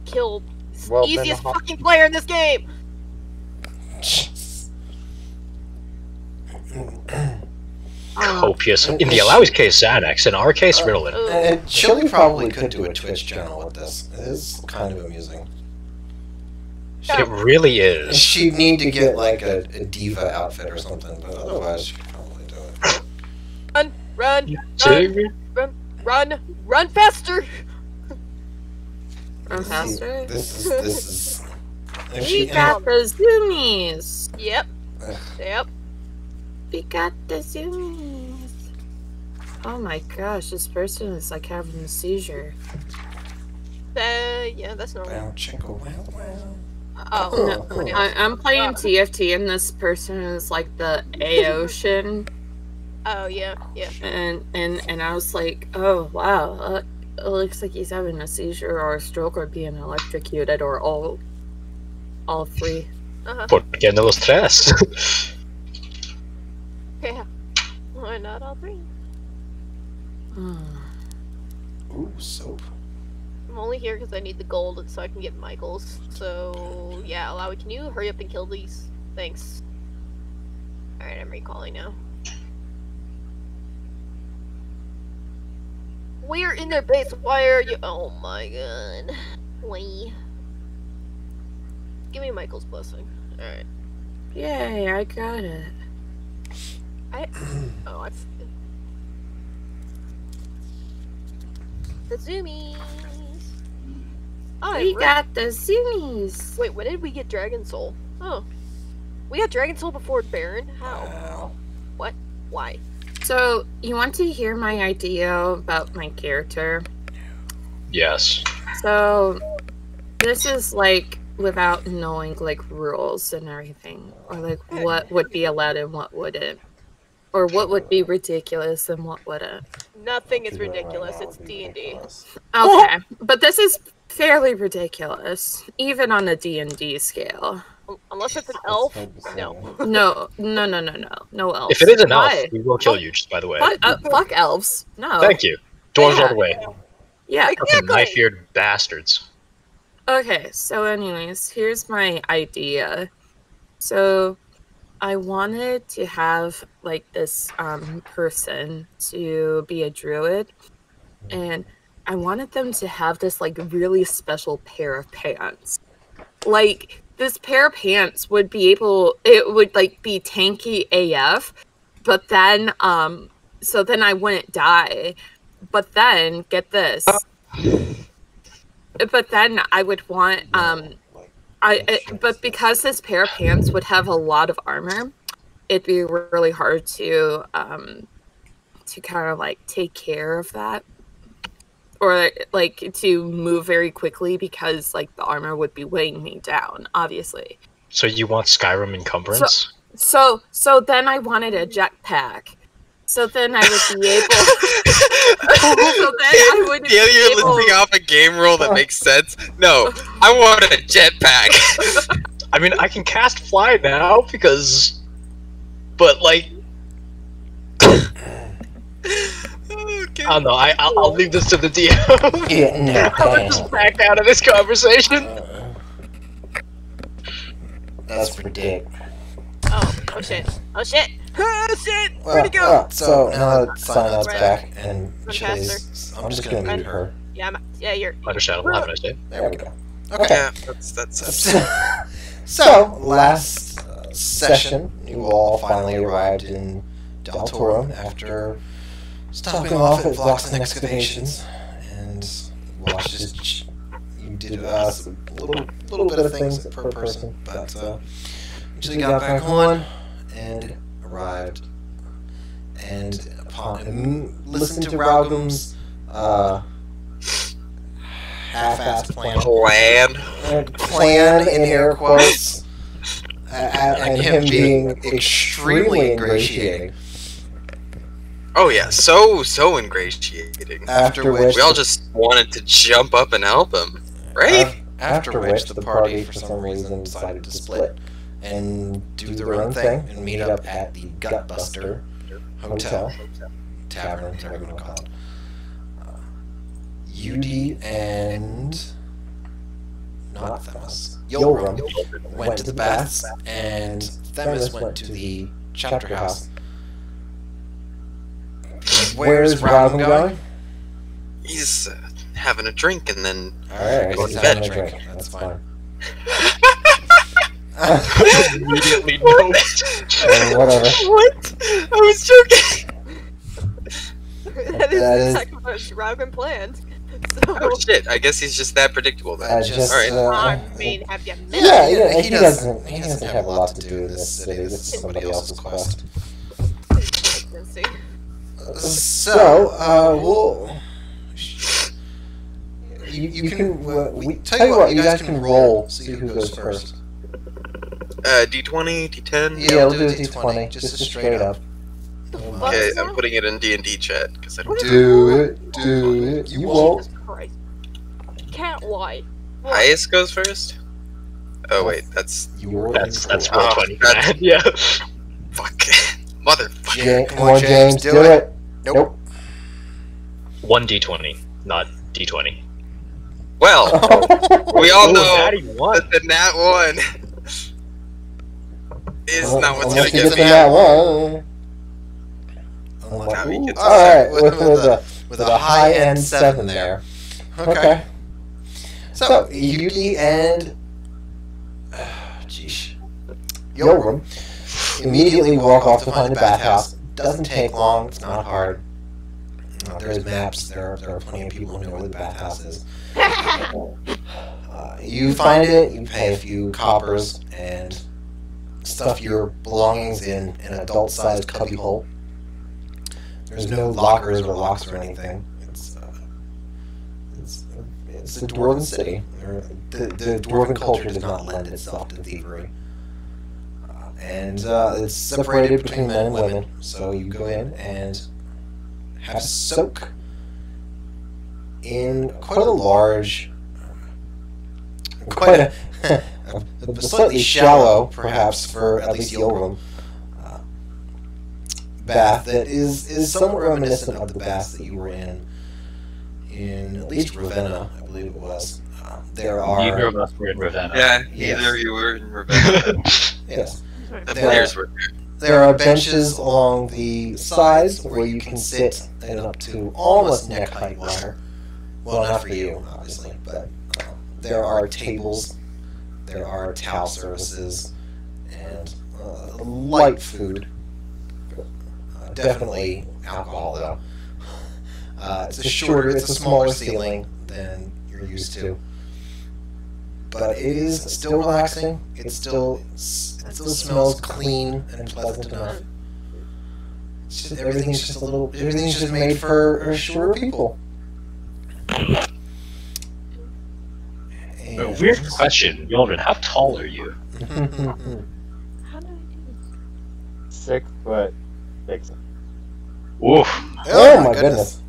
kill Well, the then easiest the fucking player in this game. Copious. In the Alawi's case, Xanax. In our case, Ritalin. And Chili probably could do a Twitch channel with this. It is kind of amusing. It really is. She'd need to get like a diva outfit or something, but otherwise she could probably do it. Run faster! Run faster? This is. We got the zoomies! Yep. We got the zoomies. Oh my gosh, this person is like having a seizure. Yeah, that's normal. Wow, chickle, wow. Oh, No, I'm playing TFT and this person is like the Aocean. Oh, yeah. And I was like, oh wow, it looks like he's having a seizure or a stroke or being electrocuted or all three. Porque no los tres. Yeah. Why not all three? Ooh, soap. I'm only here because I need the gold so I can get Michael's. So, yeah, Alawi, can you hurry up and kill these? Thanks. Alright, I'm recalling now. We're in their base. Why are you? Oh my god. Wait. Give me Michael's blessing. Alright. Yay, I got it. The zoomies. We got the zoomies. Wait, when did we get Dragon Soul? Oh. We got Dragon Soul before Baron? How? Wow. What? Why? So, you want to hear my idea about my character? Yes. So, this is like without knowing like rules and everything, or like what would be allowed and what wouldn't, or what would be ridiculous and what wouldn't. Nothing is ridiculous. It's D&D. Okay, but this is fairly ridiculous, even on a D&D scale. Unless it's an elf, no. No elves. If it is an elf, Why? we will kill you, just by the way. Fuck elves. No. Thank you. Dwarves all the way. Yeah. Fucking knife-eared bastards. Okay, so anyways, here's my idea. So, I wanted to have, like, this person to be a druid, and I wanted them to have this, like, really special pair of pants. Like, this pair of pants would be it would, like, be tanky AF, but then, so then I wouldn't die. But then, get this. But then I would want, but because this pair of pants would have a lot of armor, it'd be really hard to kind of like take care of that, or like to move very quickly because like the armor would be weighing me down, obviously. So you want Skyrim encumbrance? So then I wanted a jetpack. So then I would be able. So then I would be you're able. listing off a game rule that makes sense. No, I want a jetpack. I mean, I can cast fly now because, but like, Okay. I don't know. I'll leave this to the DM. Yeah, no. I'll just back out of this conversation. That's ridiculous. Oh shit. Oh shit. Where'd he go? So now that Cyanid's Right. back and Run Chili's, I'm just gonna mute her. Yeah, you're. Understandable. Have a nice day. There we go. Yeah, that's So, last session, you all finally arrived in Del Toro after stopping off at Vlox and Excavations and watched his. You did a little bit of things per person, but eventually got back on and arrived. And upon listened to Raugum's half-assed plan in air quotes, and him being extremely ingratiating. Oh yeah, so ingratiating. After which we all just wanted to jump up and help him, right? After which the party, for some reason, decided to split and do their own thing and meet up at the Gutbuster Hotel, Tavern, whatever you want to call it. UD and not Themis. Yulrum went to the baths, and Themis went to the chapter house. Where's Robin going? He's having a drink and then Alright, Go he's to having bed. a drink. That's fine. Immediately no. Whatever. What? I was joking. That is That is- exactly what Shrougan planned. So, Oh shit! I guess he's just that predictable then. Just, All right. I mean, have you met yeah, him? yeah, he doesn't have a lot to do in this city. This is somebody else's quest. Let's see. So, well, you can. We tell you what, you guys can roll. See who goes first. D20, D10. Yeah, we'll do a d20, just a straight up. Okay, I'm putting it in D&D chat because I don't. Do it. You won't. Jesus Christ. Can't lie. What? Highest goes first. Oh wait, that's That's Oh, 420. that's- Man. Yeah. fuck, motherfucker. Come on, James, do it. Nope. 1d20, not d20. Well, we all Ooh, know natty one. that the nat one is not what's gonna Unless you get get me the out. nat one. Now he gets Alright, a with a high end 7 there. Okay. So, Yuki and. Jeez. Yulrum immediately walk off to find the bathhouse. Doesn't take long, it's not hard. There's maps, there are plenty of people who know where the bathhouse is. You find it, you pay a few coppers, and stuff your belongings in an adult-sized cubbyhole. There's no lockers or locks or anything. It's a dwarven city. The dwarven culture does not lend itself to thievery. And it's separated between men and women, so you go in and have to soak in quite a large, quite a slightly shallow, perhaps, for at least Yulrum, bath that is somewhat reminiscent of the baths that you were in at least Ravenna, I believe it was. There Neither are of us were in Ravenna. Yeah, Yes. either you were in Ravenna. yes. The There- players were There are benches along the sides where you can sit in up to almost neck height water. Well, not for you, obviously, but there are tables, there are towel services, and light food. Definitely alcohol, though. It's a smaller ceiling than you're used to. But it is still relaxing. It still smells clean and pleasant enough. It's just, everything's just made for shorter people. A weird question, Yulrin, how tall are you? How do I do 6 foot 6. Oof. Oh my goodness!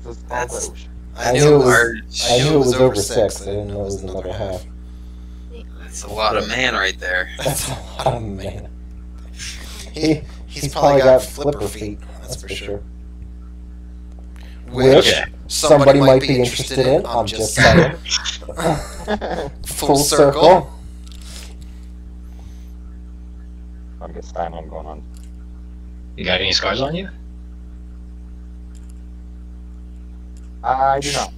This is That's- Ocean. I knew it was. large. I knew it was over 6. I didn't know it was another half. That's a lot of man right there. That's a lot of man. He's probably got flipper feet. That's for sure. Which Okay. somebody might be interested in. I'm just saying. Full circle. I'm getting Steinheim going on. You got any scars on you? I do not.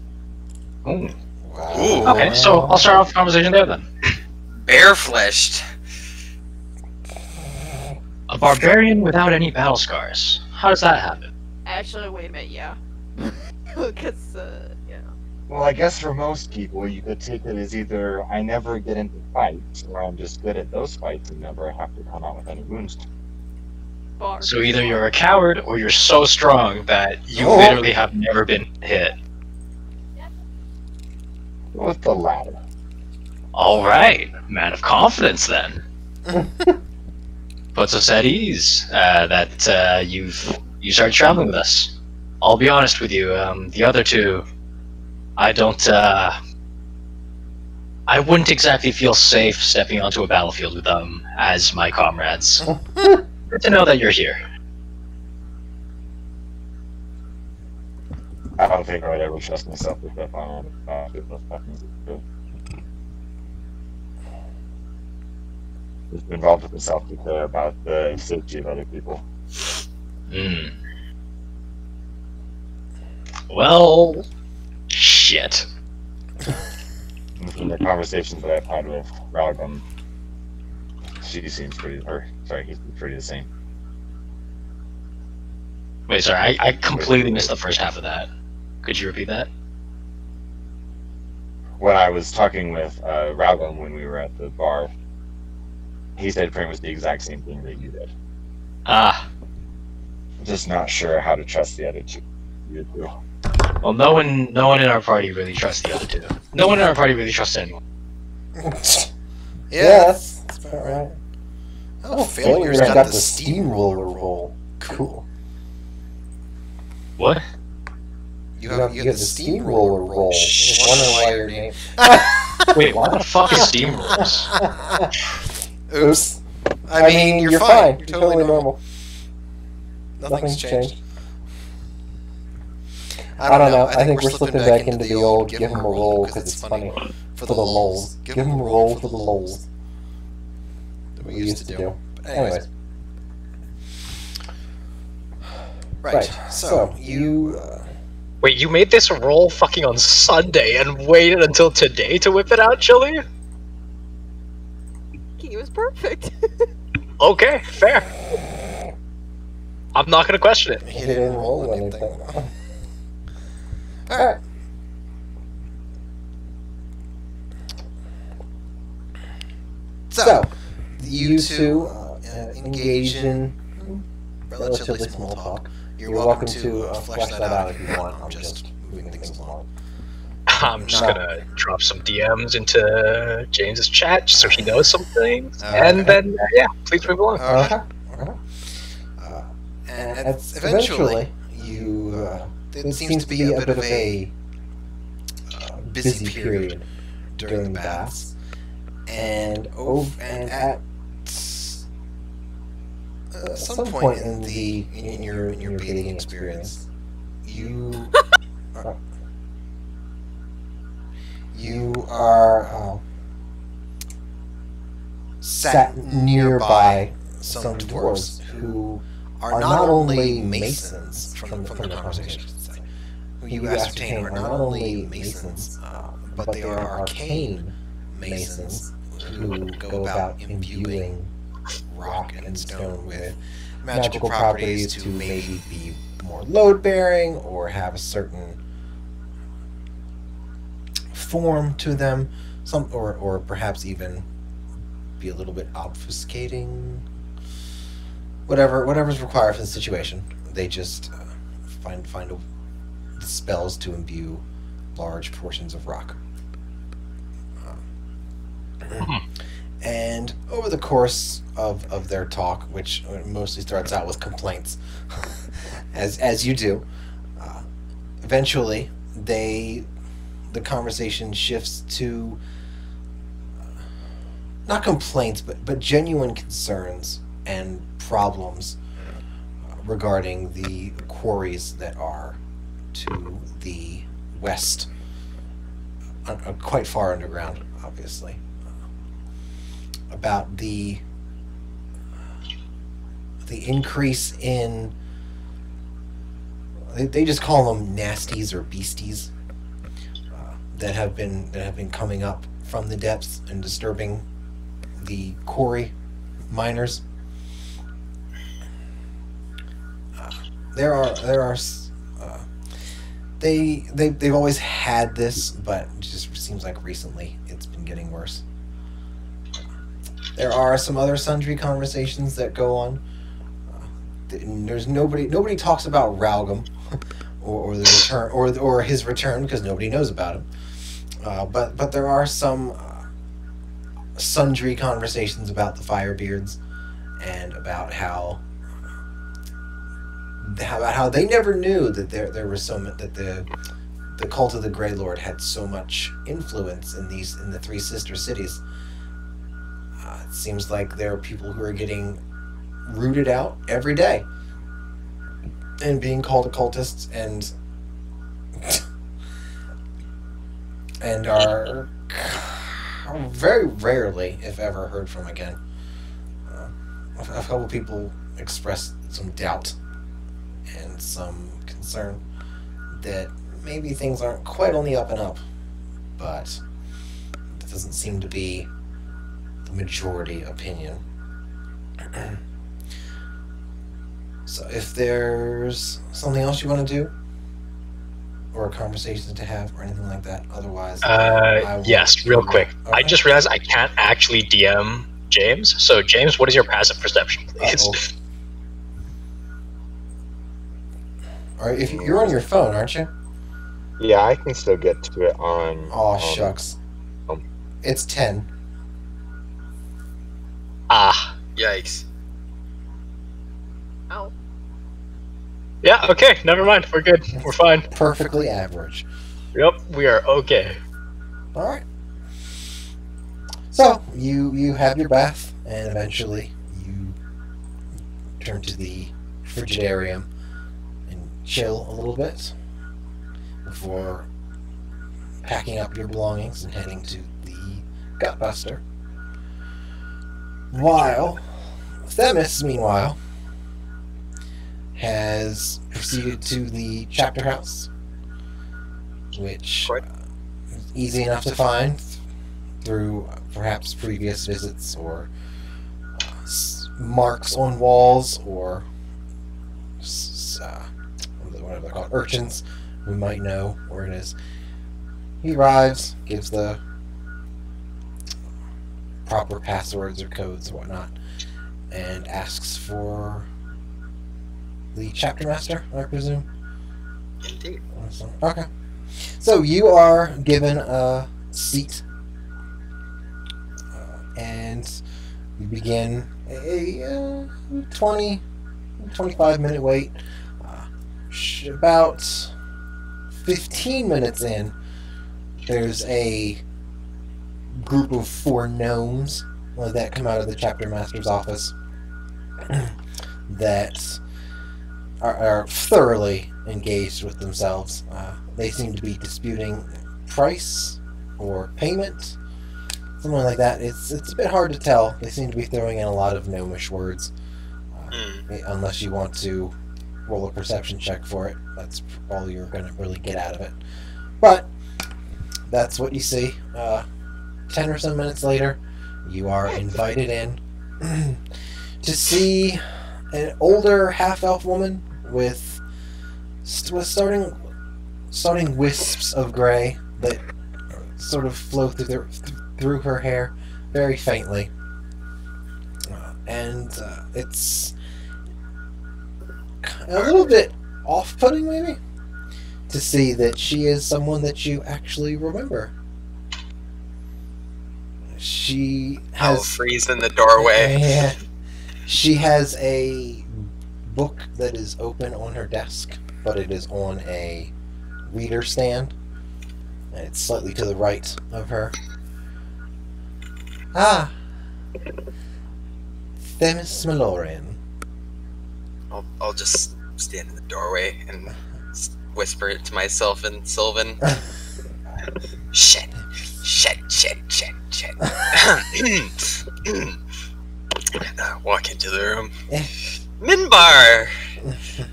Ooh. Wow. Okay, so I'll start off the conversation there then. Bare-fleshed. A barbarian without any battle scars. How does that happen? Actually, wait a minute, yeah. Because, yeah. Well, I guess for most people, you could take it as either I never get into fights, or I'm just good at those fights and never have to come out with any wounds. Bar. So either you're a coward or you're so strong that you Oh. literally have never been hit. With the latter. Alright, man of confidence then. Puts us at ease that you started traveling with us. I'll be honest with you, the other two, I wouldn't exactly feel safe stepping onto a battlefield with them as my comrades. Good to know that you're here. I don't think I would ever trust myself with that just involved with himself to care about the safety of other people. Hmm. Well, shit. And from the conversations that I've had with Ralgam, he seems pretty the same. Wait, sorry, I completely missed the first half of that. Could you repeat that? When I was talking with Ralgam when we were at the bar, he said pretty much the exact same thing that you did. Ah. Just not sure how to trust the other two. You two. Well, no one in our party really trusts the other two. No one in our party really trusts anyone. Yeah, that's about right. Oh, Failures got the steamroller roll. Cool. What? You have the steamroller roll. Wondering why your name. Wait, what the fuck is steamrollers? Oops. I mean, you're fine. You're totally normal. Nothing's changed. I don't know. I think we're slipping back into the old give him a roll because it's funny. For the lulz. Give him a roll for the lulz. That we used to do. Anyways. Right. So, you... Wait, you made this roll fucking on Sunday and waited until today to whip it out, Chili? He was perfect. Okay, fair. I'm not gonna question it. He didn't roll anything. Alright. So, you two engage in relatively small talk. You're welcome to flesh that out if you want. I'm just moving things along. I'm just gonna drop some DMs into James's chat so he knows some things, and then yeah, please move along. And eventually, you it seems to be a bit of a busy period during the baths, and at some point in your bathing experience, you are sat nearby some dwarves who are not only masons from the conversation, who you ascertain are not only masons, but they are arcane masons who go about imbuing rock and stone with magical properties to maybe be more load-bearing or have a certain form to them, or perhaps even be a little bit obfuscating. Whatever's required for the situation, they just find the spells to imbue large portions of rock. And over the course of their talk, which mostly starts out with complaints, as you do, eventually the conversation shifts to not complaints, but genuine concerns and problems regarding the quarries that are to the west, quite far underground, obviously. About the increase in, they just call them nasties or beasties, that have been coming up from the depths and disturbing the quarry miners. They've always had this, but it just seems like recently it's been getting worse. There are some other sundry conversations that go on. There's nobody talks about Ralgam or the return or his return because nobody knows about him. But there are some sundry conversations about the Firebeards and about how they never knew that there was so much, that the cult of the Grey Lord had so much influence in the three sister cities. It seems like there are people who are getting rooted out every day and being called occultists and are very rarely, if ever, heard from again. a couple people expressed some doubt and some concern that maybe things aren't quite on the up and up, but that doesn't seem to be the majority opinion. So if there's something else you want to do, or a conversation to have, or anything like that, otherwise... Yes, real quick. Okay. I just realized I can't actually DM James. So, James, what is your passive perception, please? Alright, if you're on your phone, aren't you? Yeah, I can still get to it on... Oh, shucks. It's 10. Ah. Yikes. Ow. Yeah, okay, never mind. We're good. We're fine. Perfectly average. Yep, we are okay. Alright. So, you have your bath, and eventually you turn to the frigidarium and chill a little bit before packing up your belongings and heading to the Gutbuster. While Themis, meanwhile, has proceeded to the chapter house, which is easy enough to find through perhaps previous visits or marks on walls or whatever they're called, urchins who might know where it is. He arrives, gives the proper passwords or codes or whatnot, and asks for the chapter master, I presume. Indeed. Okay. So you are given a seat, and you begin a 25 minute wait. About 15 minutes in, there's a group of 4 gnomes that come out of the chapter master's office that are thoroughly engaged with themselves. They seem to be disputing price or payment, something like that. It's a bit hard to tell. They seem to be throwing in a lot of gnomish words, unless you want to roll a perception check for it. That's all you're going to really get out of it. But that's what you see. 10 or so minutes later, you are invited in to see an older half-elf woman with starting wisps of gray that sort of flow through her hair very faintly, and it's a little bit off-putting, maybe, to see that she is someone that you actually remember. She has... I'll freeze in the doorway. Yeah. She has a book that is open on her desk, but it is on a reader stand, and it's slightly to the right of her. Ah! Themis Malorian. I'll just stand in the doorway and whisper it to myself in Sylvan. Shit. Walk into the room. Minbar!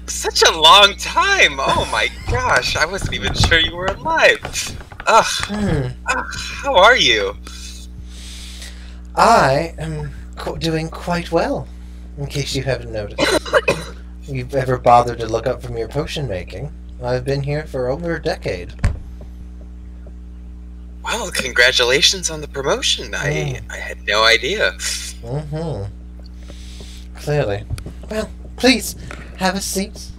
Such a long time! Oh my gosh, I wasn't even sure you were alive. Ugh. How are you? I am doing quite well, in case you haven't noticed. If you've ever bothered to look up from your potion making, I've been here for over a decade. Well, congratulations on the promotion. I had no idea. Clearly. Well, please, have a seat.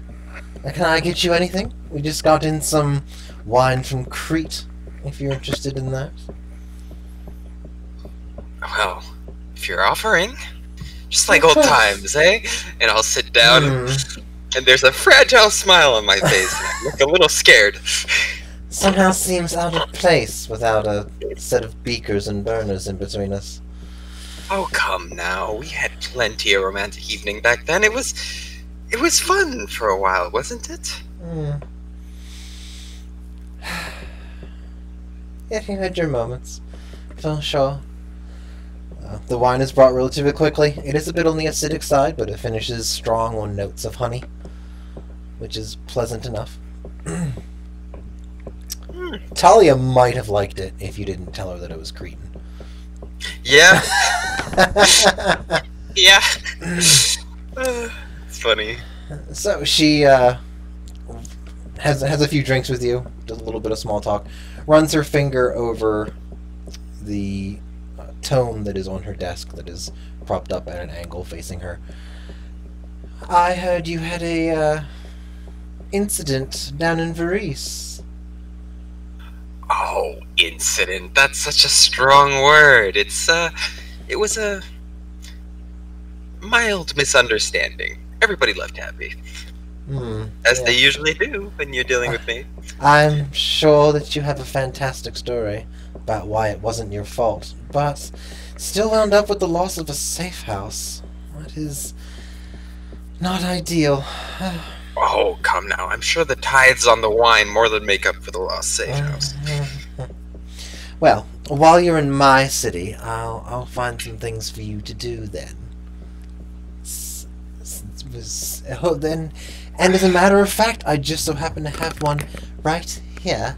Can I get you anything? We just got in some wine from Crete, if you're interested in that. Well, if you're offering, just like old times, eh? And I'll sit down, and there's a fragile smile on my face, and I look a little scared. Somehow seems out of place without a set of beakers and burners in between us. Oh, come now. We had plenty of romantic evening back then. It was fun for a while, wasn't it? Yeah, you had your moments. For sure. The wine is brought relatively quickly. It is a bit on the acidic side, but it finishes strong on notes of honey, which is pleasant enough. Talia might have liked it if you didn't tell her that it was Cretan. Yeah. Yeah. It's funny. So she has a few drinks with you, does a little bit of small talk, runs her finger over the tome that is on her desk that is propped up at an angle facing her. I heard you had a incident down in Varese. Oh, incident. That's such a strong word. It was a mild misunderstanding. Everybody left happy. As they usually do when you're dealing with me. I'm sure that you have a fantastic story about why it wasn't your fault, but still wound up with the loss of a safe house. That is not ideal. Oh, come now. I'm sure the tithes on the wine more than make up for the lost safe house. Well, while you're in my city, I'll find some things for you to do then. And as a matter of fact, I just so happen to have one right here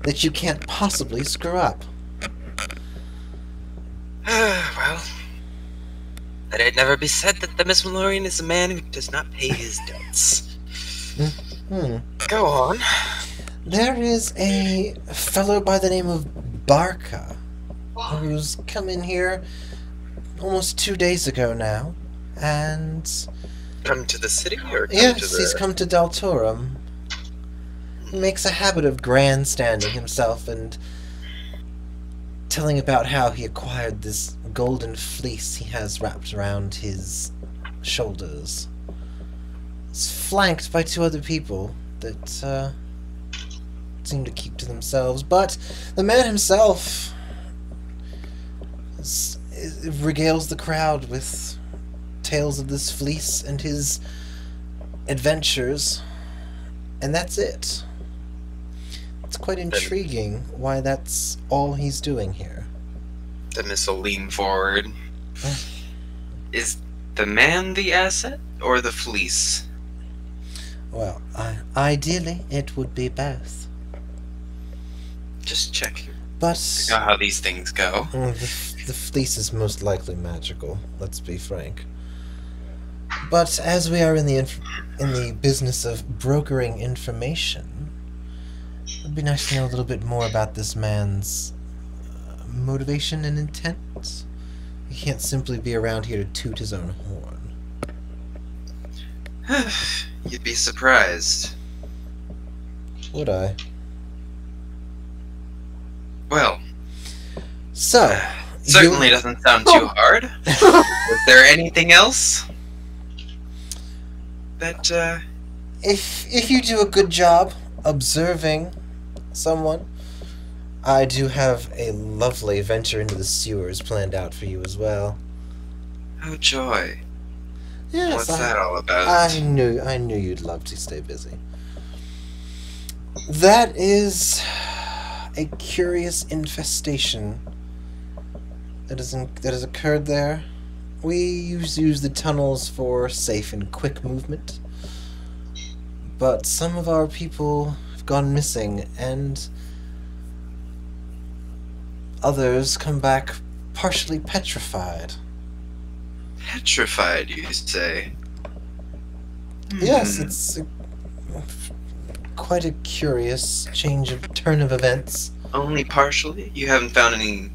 that you can't possibly screw up. Well, let it never be said that the Miss Malorian is a man who does not pay his debts. Go on. There is a fellow by the name of Barca who's come in here almost 2 days ago now, and... Come to the city, or come yes, to the... he's come to Deltorum. He makes a habit of grandstanding himself and telling about how he acquired this golden fleece he has wrapped around his shoulders. It's flanked by 2 other people that seem to keep to themselves, but the man himself regales the crowd with tales of this fleece and his adventures, and that's it. It's quite intriguing why that's all he's doing here. The Miss will lean forward. Is the man the asset, or the fleece? Well, ideally, it would be both. Just check. But You know how these things go. the fleece is most likely magical, let's be frank. But as we are in the business of brokering information, it'd be nice to know a little bit more about this man's motivation and intent. He can't simply be around here to toot his own horn. You'd be surprised. Would I? Well, So, certainly doesn't sound too hard. Is there anything else that, if you do a good job observing someone, I do have a lovely venture into the sewers planned out for you as well. Oh joy. Yes, What's that all about? I knew you'd love to stay busy. That is a curious infestation that has occurred there. We use the tunnels for safe and quick movement, but some of our people have gone missing, and others come back partially petrified. Petrified, you say? Yes, it's quite a curious turn of events. Only partially? You haven't found any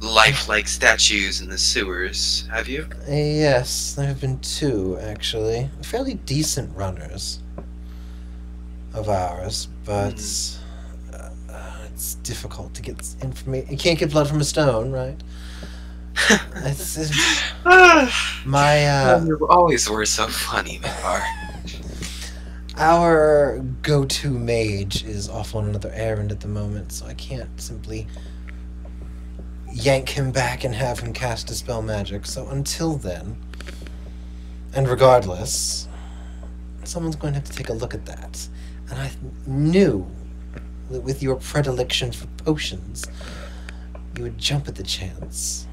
lifelike statues in the sewers, have you? Yes, there have been 2, actually. Fairly decent runners of ours, but it's difficult to get information. You can't get blood from a stone, right? You always were so funny, Midbar. Our go-to mage is off on another errand at the moment, so I can't simply yank him back and have him cast Dispel Magic. So until then, and regardless, someone's going to have to take a look at that. And I knew that with your predilection for potions, you would jump at the chance.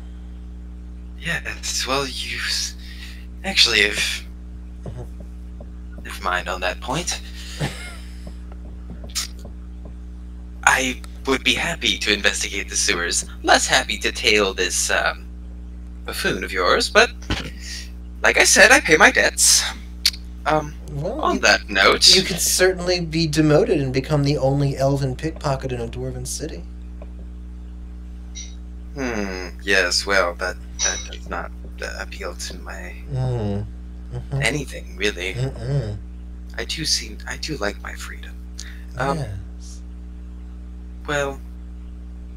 Yes, well, you actually have... Never mind on that point. I would be happy to investigate the sewers. Less happy to tail this buffoon of yours, but like I said, I pay my debts. Well, On that note... you could certainly be demoted and become the only elven pickpocket in a dwarven city. Yes, well, that does not appeal to my... anything, really. I do like my freedom. Yes. Well,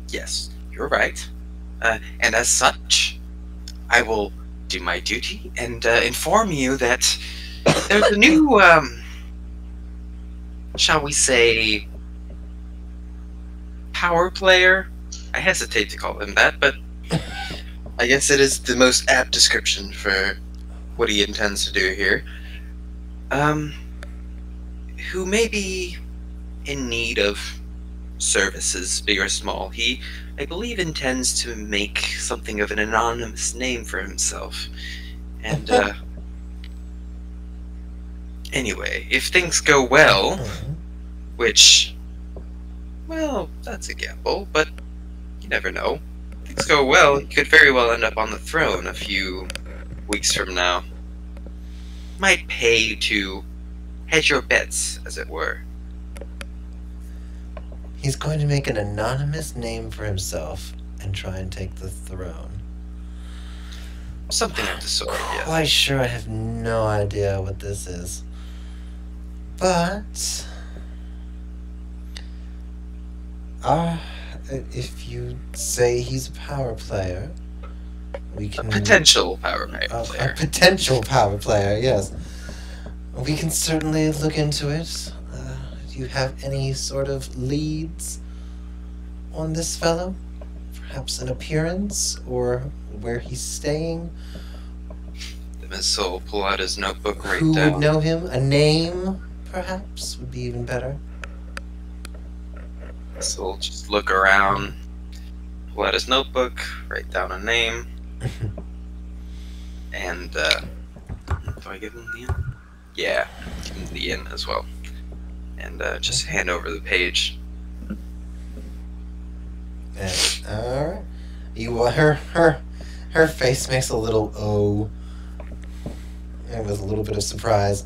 yes, you're right. And as such, I will do my duty and inform you that there's a new, shall we say, power player? I hesitate to call him that, but I guess it is the most apt description for what he intends to do here. Who may be in need of services, big or small. He, I believe, intends to make something of an anonymous name for himself. And, anyway, if things go well, which, well, that's a gamble, but you never know. If things go well, he could very well end up on the throne a few weeks from now. Might pay to hedge your bets, as it were. He's going to make an anonymous name for himself and try and take the throne. Something of the sort, yes. Quite sure I have no idea what this is. But... if you say he's a power player, we can... A potential power player. A potential power player, yes. We can certainly look into it. Do you have any sort of leads on this fellow? Perhaps an appearance, or where he's staying? The missile will pull out his notebook right Who down. would know him? A name, perhaps, would be even better. So we'll just look around, pull out his notebook, write down a name, and, do I give him the in? Yeah, give him the in as well. And, just hand over the page. Alright. Her face makes a little O. And with a little bit of surprise.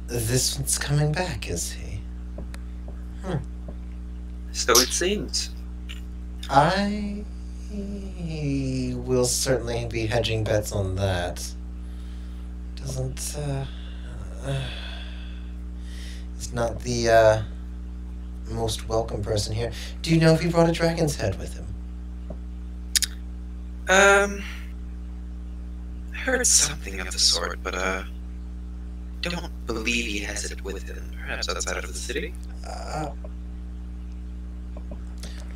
This one's coming back, is he? So it seems. I will certainly be hedging bets on that. Doesn't, he's not the, most welcome person here. Do you know if he brought a dragon's head with him? I heard something of the sort, but, don't believe he has it with him. Perhaps outside of the city?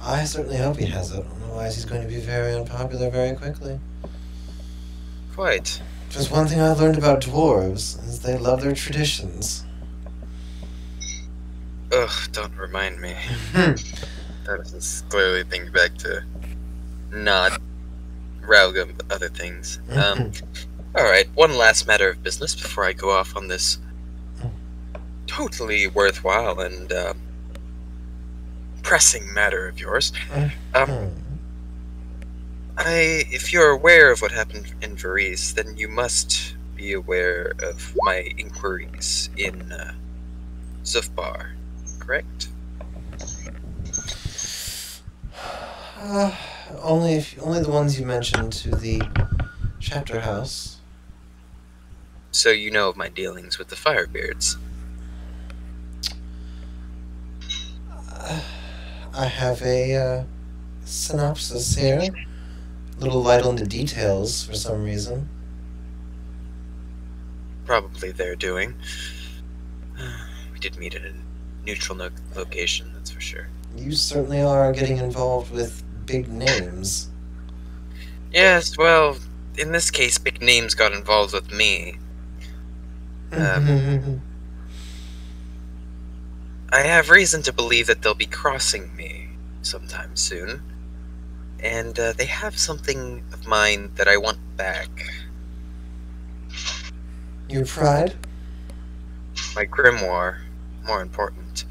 I certainly hope he has it. Otherwise he's going to be very unpopular very quickly. Quite. Just one thing I learned about dwarves is they love their traditions. Ugh, don't remind me. That was clearly thinking back to not Raugum, but other things. Alright, one last matter of business before I go off on this totally worthwhile and pressing matter of yours. If you're aware of what happened in Varese, then you must be aware of my inquiries in Zufbar, correct? Only the ones you mentioned to the chapter house. So you know of my dealings with the Firebeards. I have a synopsis here. A little light on the details for some reason. Probably their doing. We did meet at a neutral location, that's for sure. You certainly are getting involved with big names. Yes, well, in this case, big names got involved with me. I have reason to believe that they'll be crossing me sometime soon. and they have something of mine that I want back. Your pride? My grimoire, more important.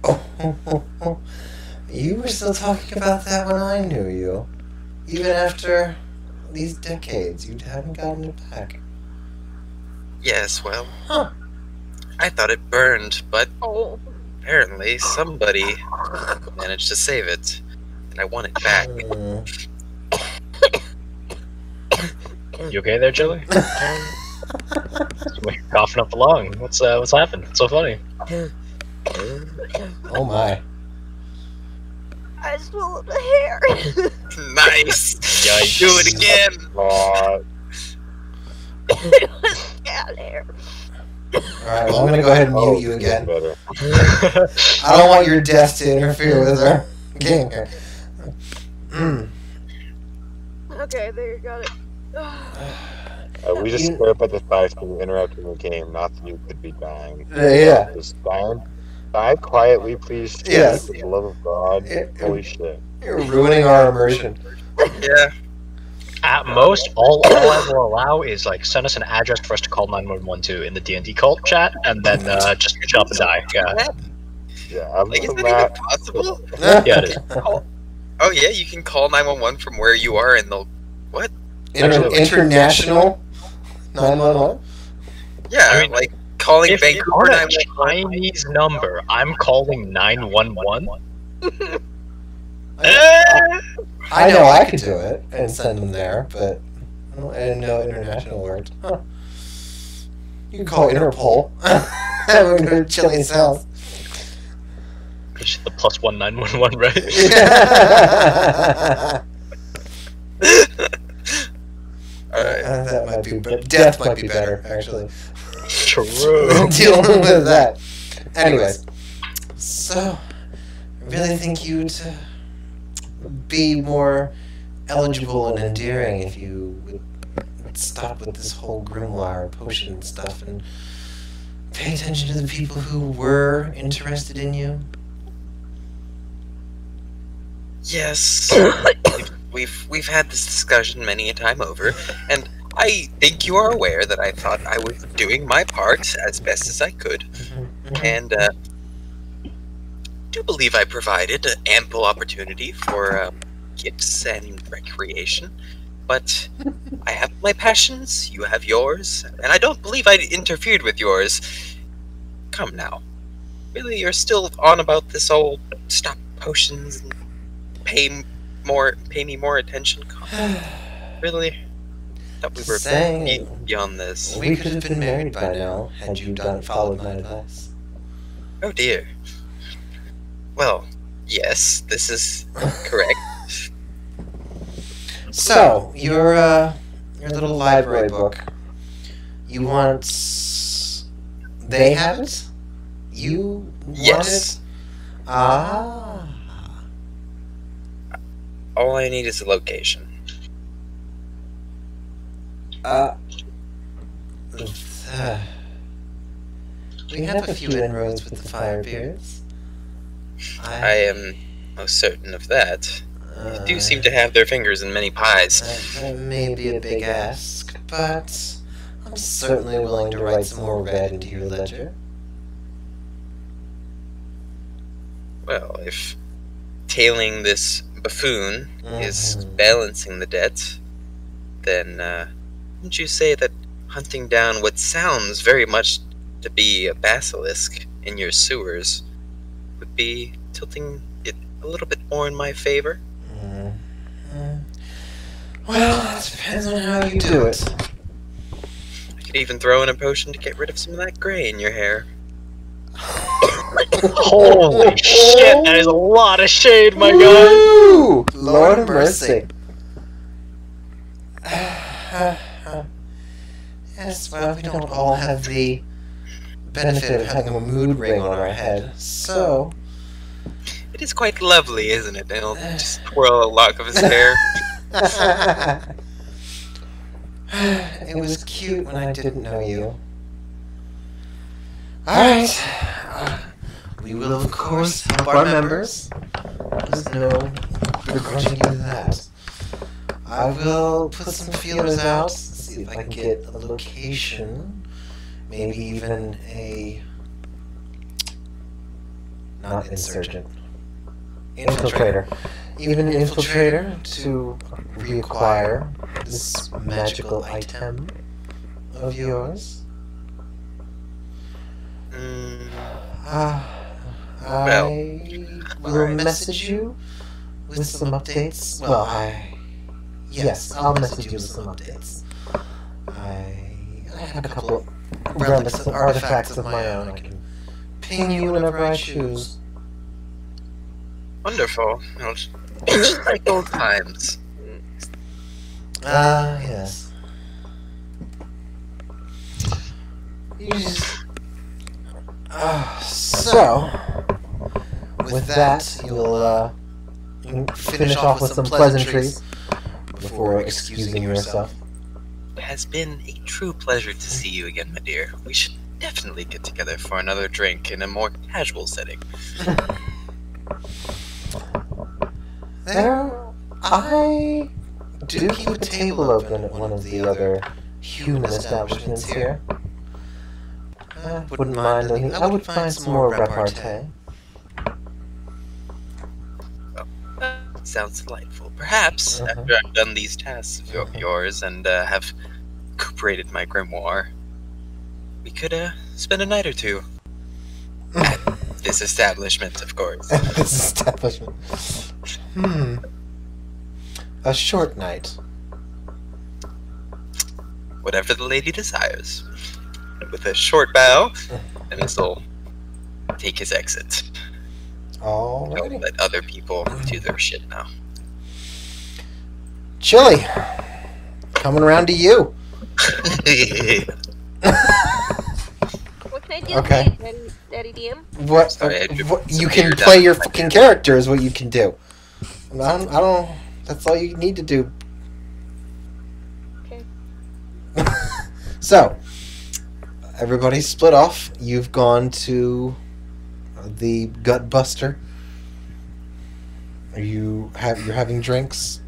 Oh. You were still talking about that when I knew you. Even after these decades, you hadn't gotten it back. Yes, well, Huh. I thought it burned, but apparently somebody managed to save it, and I want it back. You okay there, Joey? You're coughing up a lung. What's happened? What's so funny? Oh my. I swallowed a hair. Nice! Yikes. Do it again! It was cat hair. Alright, well, I'm gonna go ahead and mute you again. Better. I don't want your death to interfere with our game here. Okay, there, got it. We just square up at the size when you interrupting the game, not that you could be dying. Yeah. Just die quietly, please. Yes. For the love of God. Yeah. Holy shit. You're ruining our immersion. Yeah. At most, all I will allow is like send us an address for us to call 911 to in the D&D cult chat, and then just jump and die. Yeah, Yeah, other Like, is than that even that, possible? yeah, it is. Oh yeah, you can call 911 from where you are, and they'll... What? International 911? Yeah, I mean, like calling If you're Vancouver on a 911. Chinese number, I'm calling 911. I know I could do it and send them there, but I didn't know international worked. Huh. You can call Interpol. We're going to Chilean's house. Just the +1 911, right? Alright. That might be, but death might be better, actually. True. Dealing with that. Anyways, so I really think you'd be more eligible and endearing if you would stop with this whole grimoire potion stuff and pay attention to the people who were interested in you. Yes. We've had this discussion many a time over, and I think you are aware that I thought I was doing my part as best as I could, and do believe I provided an ample opportunity for gifts and recreation. But I have my passions, you have yours, and I don't believe I interfered with yours. Come now. Really, you're still on about this old stop potions and pay me more attention? Really? Thought we were beyond this. We could have been married by now had you followed my advice. Oh dear. Well, yes, this is correct. So, your little library book. You want... They have it? You want Yes. it? Ah. All I need is a location. We have a few inroads with the Firebeards. I am most certain of that. They do seem to have their fingers in many pies. That may be a big ask, but I'm certainly willing to write some more red into your ledger. Well, if tailing this buffoon is balancing the debt, then wouldn't you say that hunting down what sounds very much to be a basilisk in your sewers would be tilting it a little bit more in my favor? Well, it depends on how you do it. I could even throw in a potion to get rid of some of that gray in your hair. Holy shit, that is a lot of shade, my guy. Woo! Lord of mercy. Yes, well, we don't all have the benefit of having a mood ring on our head, so... It is quite lovely, isn't it? And he'll just twirl a lock of his hair. It was cute when I didn't know you. Alright. We will, of course, help our members. There's no begrudging you that. I will put some feelers out, see if I can get a location, maybe even a... not insurgent. Infiltrator. Even an infiltrator to reacquire this magical item of yours. I will message you with some updates. Well, yes, I'll message you with some updates. I have a couple of relics and artifacts of my own. I can ping you whenever I choose. Wonderful. Just like old times. Yes. So, with that, you'll finish off with some pleasantries before excusing yourself. It has been a true pleasure to see you again, my dear. We should definitely get together for another drink in a more casual setting. I do keep a table open at one of the other human establishments here. Wouldn't mind any. I would find some more repartee. Sounds delightful. Perhaps, after I've done these tasks of yours and have recuperated my grimoire, we could spend a night or two. At this establishment, of course. This establishment. A short night. Whatever the lady desires. With a short bow, Enisel take his exit. Alrighty. Don't let other people do their shit now. Chili, coming around to you. What can I do? Okay. Daddy DM? What? Sorry, What you can play your fucking character is what you can do. I don't. That's all you need to do. Okay. So, everybody split off. You've gone to the Gut Buster. You're having drinks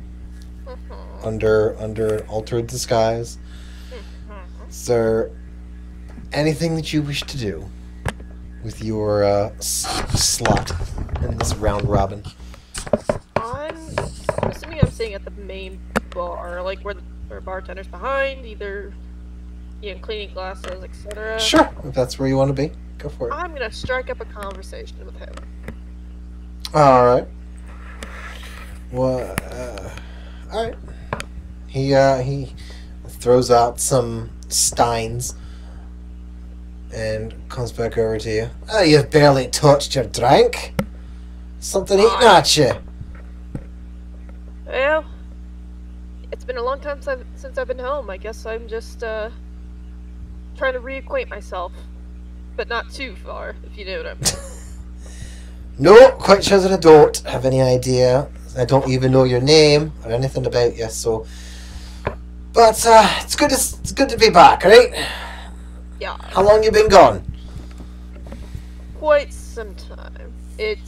under altered disguise. Is there anything that you wish to do with your slot in this round robin? I'm assuming I'm sitting at the main bar, like where there are bartenders behind, either cleaning glasses, etc. Sure, if that's where you want to be, go for it. I'm gonna strike up a conversation with him. All right. Well, all right. He throws out some steins and comes back over to you. Oh, you've barely touched your drink. Something eating at you. Well, it's been a long time since I've been home. I guess I'm just trying to reacquaint myself, but not too far, if you know what I mean. No, quite sure that I don't have any idea. I don't even know your name or anything about you. So, but it's good to be back, right? Yeah. How long you been gone? Quite some time. It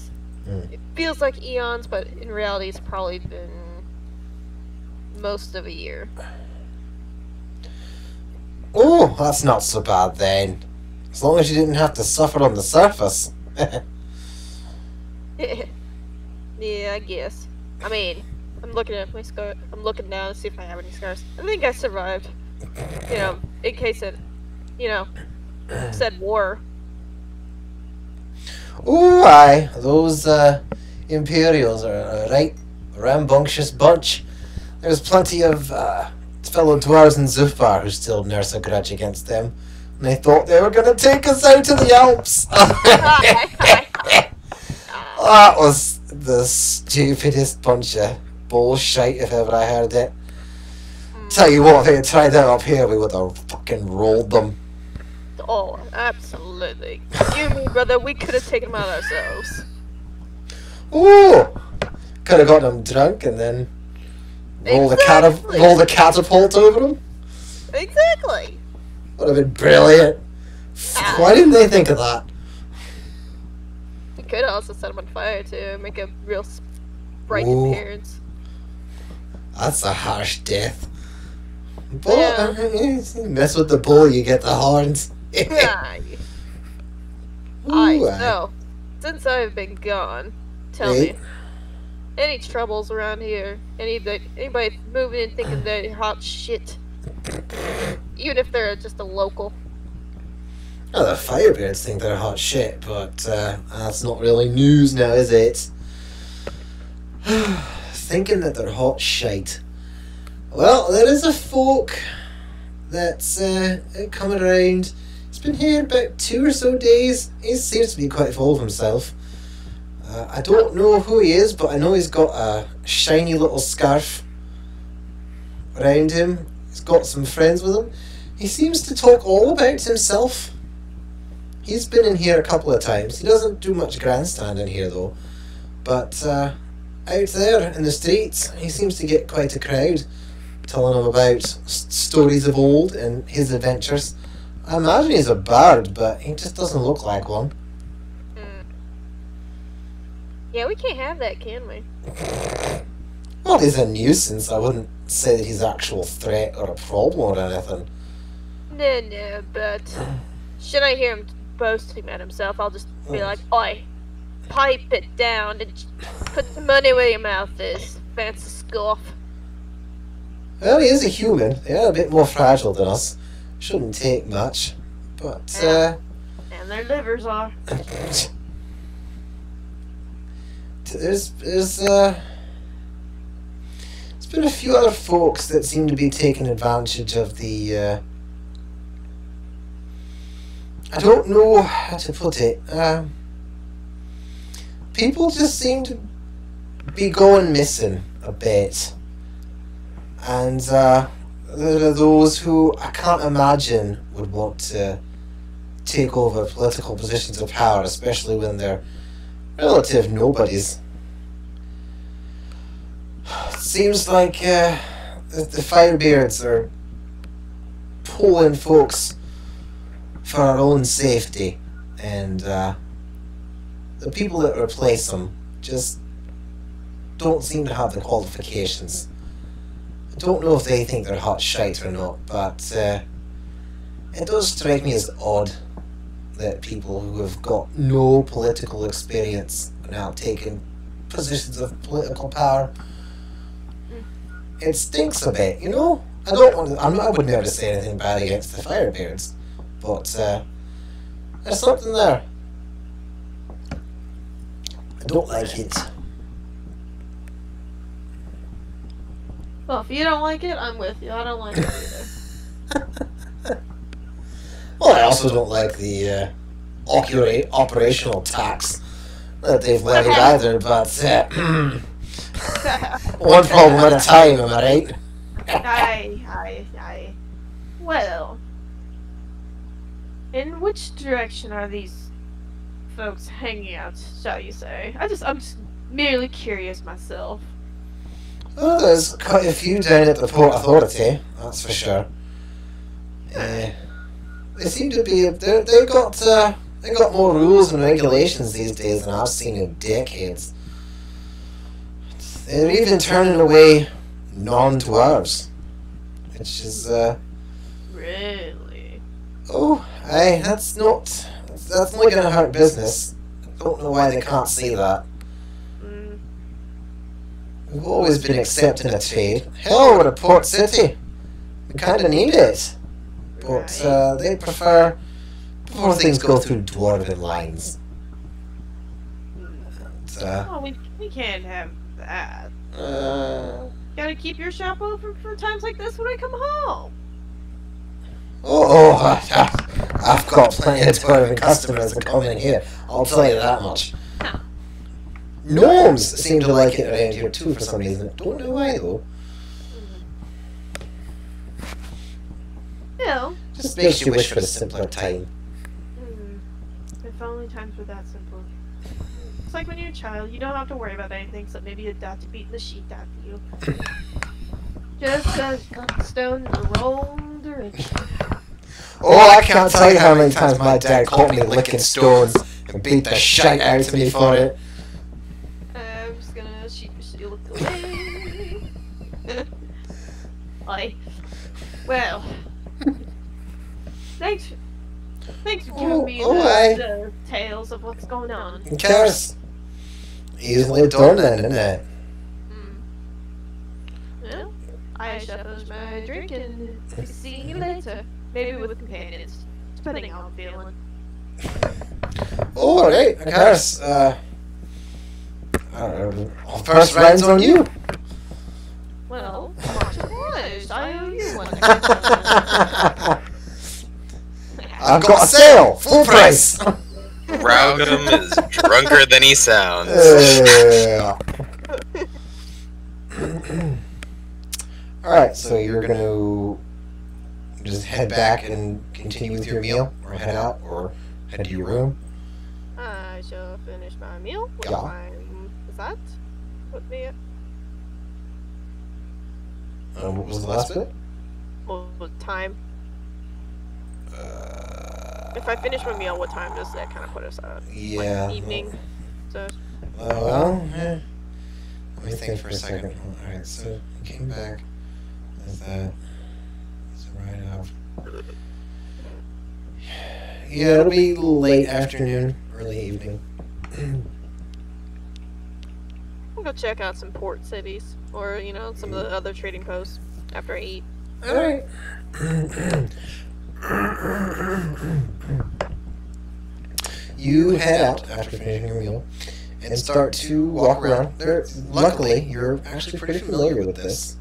feels like eons, but in reality, it's probably been most of a year. Oh, that's not so bad then. As long as you didn't have to suffer on the surface. Yeah, I guess. I mean, I'm looking at my scar. I'm looking down to see if I have any scars. I think I survived. In case it, said war. Oh, aye. Those Imperials are a right rambunctious bunch. There's plenty of fellow dwarves in Zufbar who still nurse a grudge against them. And they thought they were going to take us out to the Alps. That was the stupidest bunch of bullshit if ever I heard it. Tell you what, if they had tried that up here, we would have fucking rolled them. Oh, absolutely. You and me, brother, we could have taken them out ourselves. Ooh! Could have got them drunk and then roll the catapult over them. Exactly. Would have been brilliant. Why didn't they think of that? We could also set them on fire to make a real bright Ooh. appearance. That's a harsh death. But Yeah. you mess with the bull, you get the horns. Aye. Ooh, Aye, aye. so, since I've been gone, tell Right. me, any troubles around here? Anybody moving in thinking they're hot shit? Even if they're just a local. Well, the Firebirds think they're hot shit, but that's not really news now, is it? Thinking that they're hot shite. Well, there is a folk that's coming around. He's been here about 2 or so days. He seems to be quite full of himself. I don't know who he is, but I know he's got a shiny little scarf around him. He's got some friends with him. He seems to talk all about himself. He's been in here a couple of times. He doesn't do much grandstanding here, though. But out there in the streets, he seems to get quite a crowd, telling him about stories of old and his adventures. I imagine he's a bard, but he just doesn't look like one. Yeah, we can't have that, can we? Well, he's a nuisance. I wouldn't say that he's an actual threat or a problem or anything. No, but should I hear him boasting about himself, I'll just be like, oi, pipe it down and put the money where your mouth is, fancy scoff. Well, he is a human. They're a bit more fragile than us. Shouldn't take much. But, And their livers are. there's been a few other folks that seem to be taking advantage of the, I don't know how to put it. People just seem to be going missing a bit. And there are those who I can't imagine would want to take over political positions of power, especially when they're relative nobodies. Seems like the Firebeards are pulling folks for our own safety, and the people that replace them just don't seem to have the qualifications. I don't know if they think they're hot shite or not, but it does strike me as odd that people who have got no political experience are now taking positions of political power. It stinks a bit, you know? I would never say anything bad against the Firebeards, but there's something there. I don't like it. Well, if you don't like it, I'm with you. I don't like it either. Well, I also don't like the operational tax that they've levied either, but one problem at a time, am I right? Aye. Well, in which direction are these folks hanging out, shall you say? I'm just merely curious myself. Well, there's quite a few down at the Port Authority, that's for sure. They seem to be, they got more rules and regulations these days than I've seen in decades. They're even turning away non-dwarves, which is Really? oh, aye, that's only going to hurt business. I don't know why they can't see that. We've always been accepting a trade. Hell, we're a port city. We kind of need it. But they prefer before things go through dwarven lines. And, Oh, we can't have that. Gotta keep your shop open for times like this when I come home. I've got plenty of dwarven customers that come in here. I'll tell you that much. Gnomes seem to like it around here too for some reason. Don't know why though. No. Just makes you wish for a simpler time. If only times were that simple. It's like when you're a child, you don't have to worry about anything except maybe your dad to beat the shit out of you. Just a stone in the wrong direction. Oh, I can't tell you how many times my dad caught me licking stones and beat the shit out of me for it. I'm just gonna Well, thanks for giving me the tales of what's going on. Of course. Easily done then, isn't it? Well, I shall finish my drink and see you later. Maybe with companions, depending how I'm feeling. Oh, alright, of course. I don't know. First round's on you. Well, much obliged. I owe you one. I've got a sale, full price. Raugum is drunker than he sounds. Alright, so you're gonna just head back and continue with your meal, or head out, or head to your room? I shall finish my meal. What Yeah. time is that? What was the last bit? What time? If I finish my meal, what time does that kind of put us at? Yeah. Like evening? So, Well, let me think for a second. Alright, so you came back. Is that... Is it right up? Yeah, it'll be late afternoon, early evening. I'll go check out some port cities. Or, some of the other trading posts after I eat. Alright. You head out after finishing your meal and start to walk around. Luckily, you're actually pretty familiar with this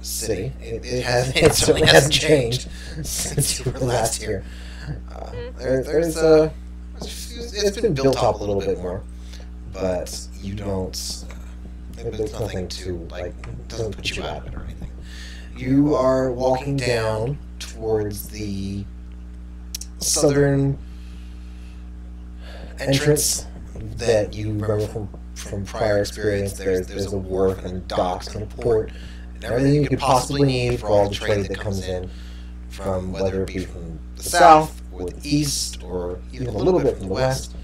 city. It certainly hasn't changed since you were last here. It's been built up a little bit more, but you don't. There's nothing to doesn't put you out of it or anything. You are walking down towards the southern entrance that you remember from prior experience. There's a wharf and docks and a port and everything you could possibly need for all the trade that comes in, from whether it be from the south or the east or even a little bit from the west.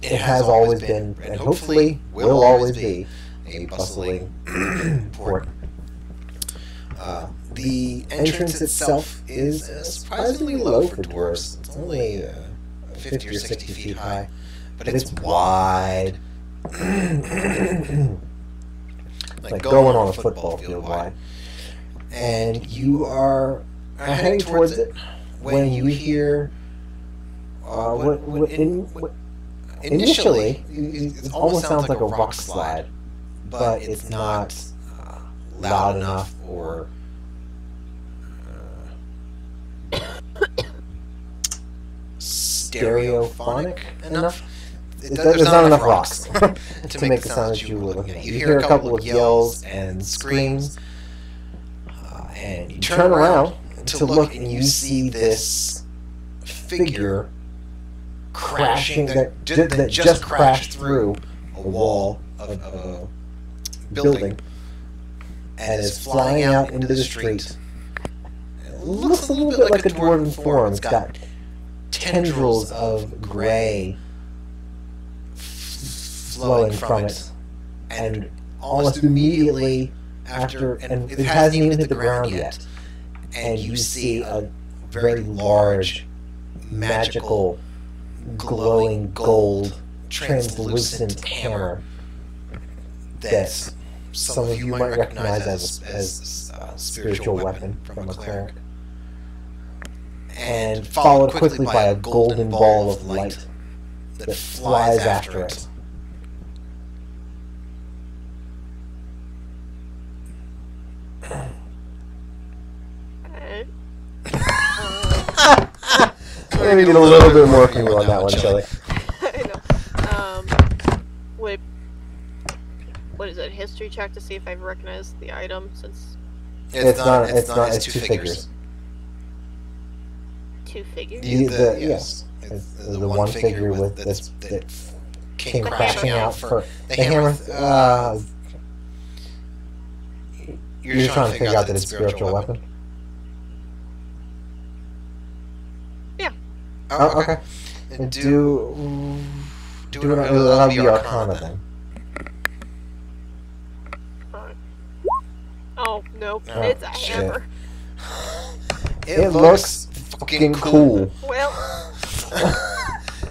It has always been, and hopefully will always be, a bustling port. The entrance itself is surprisingly low for dwarves. It's only 50 or 60 feet high, but it's wide. Like going on a football field wide. And you are heading towards it when you hear initially, it almost sounds like a rock slide, but it's not loud enough or stereophonic enough. There's not enough rocks to make the sound that you were looking at. You hear a couple of yells and screams, and you turn around to look, and you see this figure crashing that just crashed through a wall of a building and is flying out into the street. It looks a little bit like a dwarven form. It's got tendrils of gray flowing from it, and almost immediately after, and it hasn't even hit the ground yet, and you see a very large, magical, glowing gold, translucent hammer that some of you might recognize as a spiritual weapon from a cleric, and followed quickly by a golden ball of light that flies after it. Maybe need a little bit more from you on that one, Shelly. I know. What is it? History check to see if I've recognized the item since. It's not. It's two figures. Two figures. Yes. It's the one figure that came crashing out for the hammer. You're just trying to figure out that it's a spiritual weapon. Yeah. Oh, okay. And do it. That'll be Arcana then. Oh, no. Oh, It's a shit. hammer. It looks fucking cool. Well,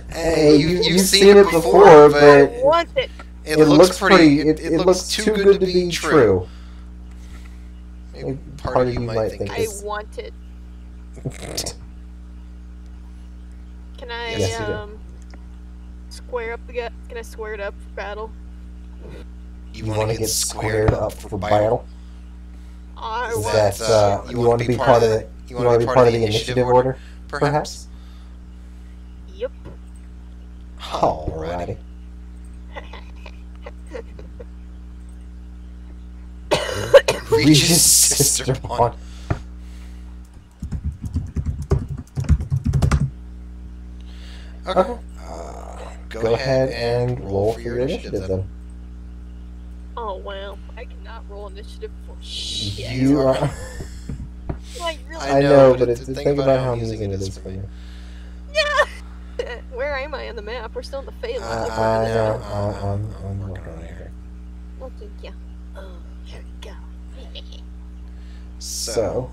Hey, you've seen it before, I but want it. it looks pretty. It looks too good to be true. Maybe part of you might think I it's... want it. Can I, Yes, you do. square up the Can I square it up for battle? You want to get squared up for battle? I Is want that you want to be part of the? You want to be part of the initiative order, perhaps? Yep. Alrighty. Regis sister one. Okay. Go ahead and roll for your initiative then. Oh, well. I cannot roll initiative for shit. You are. Like, really? I know, but think about how amusing it is for you. Yeah! Where am I on the map? We're still in the Fey Land. I know. I'm working on it here. Okay, yeah. Oh, here we go. So,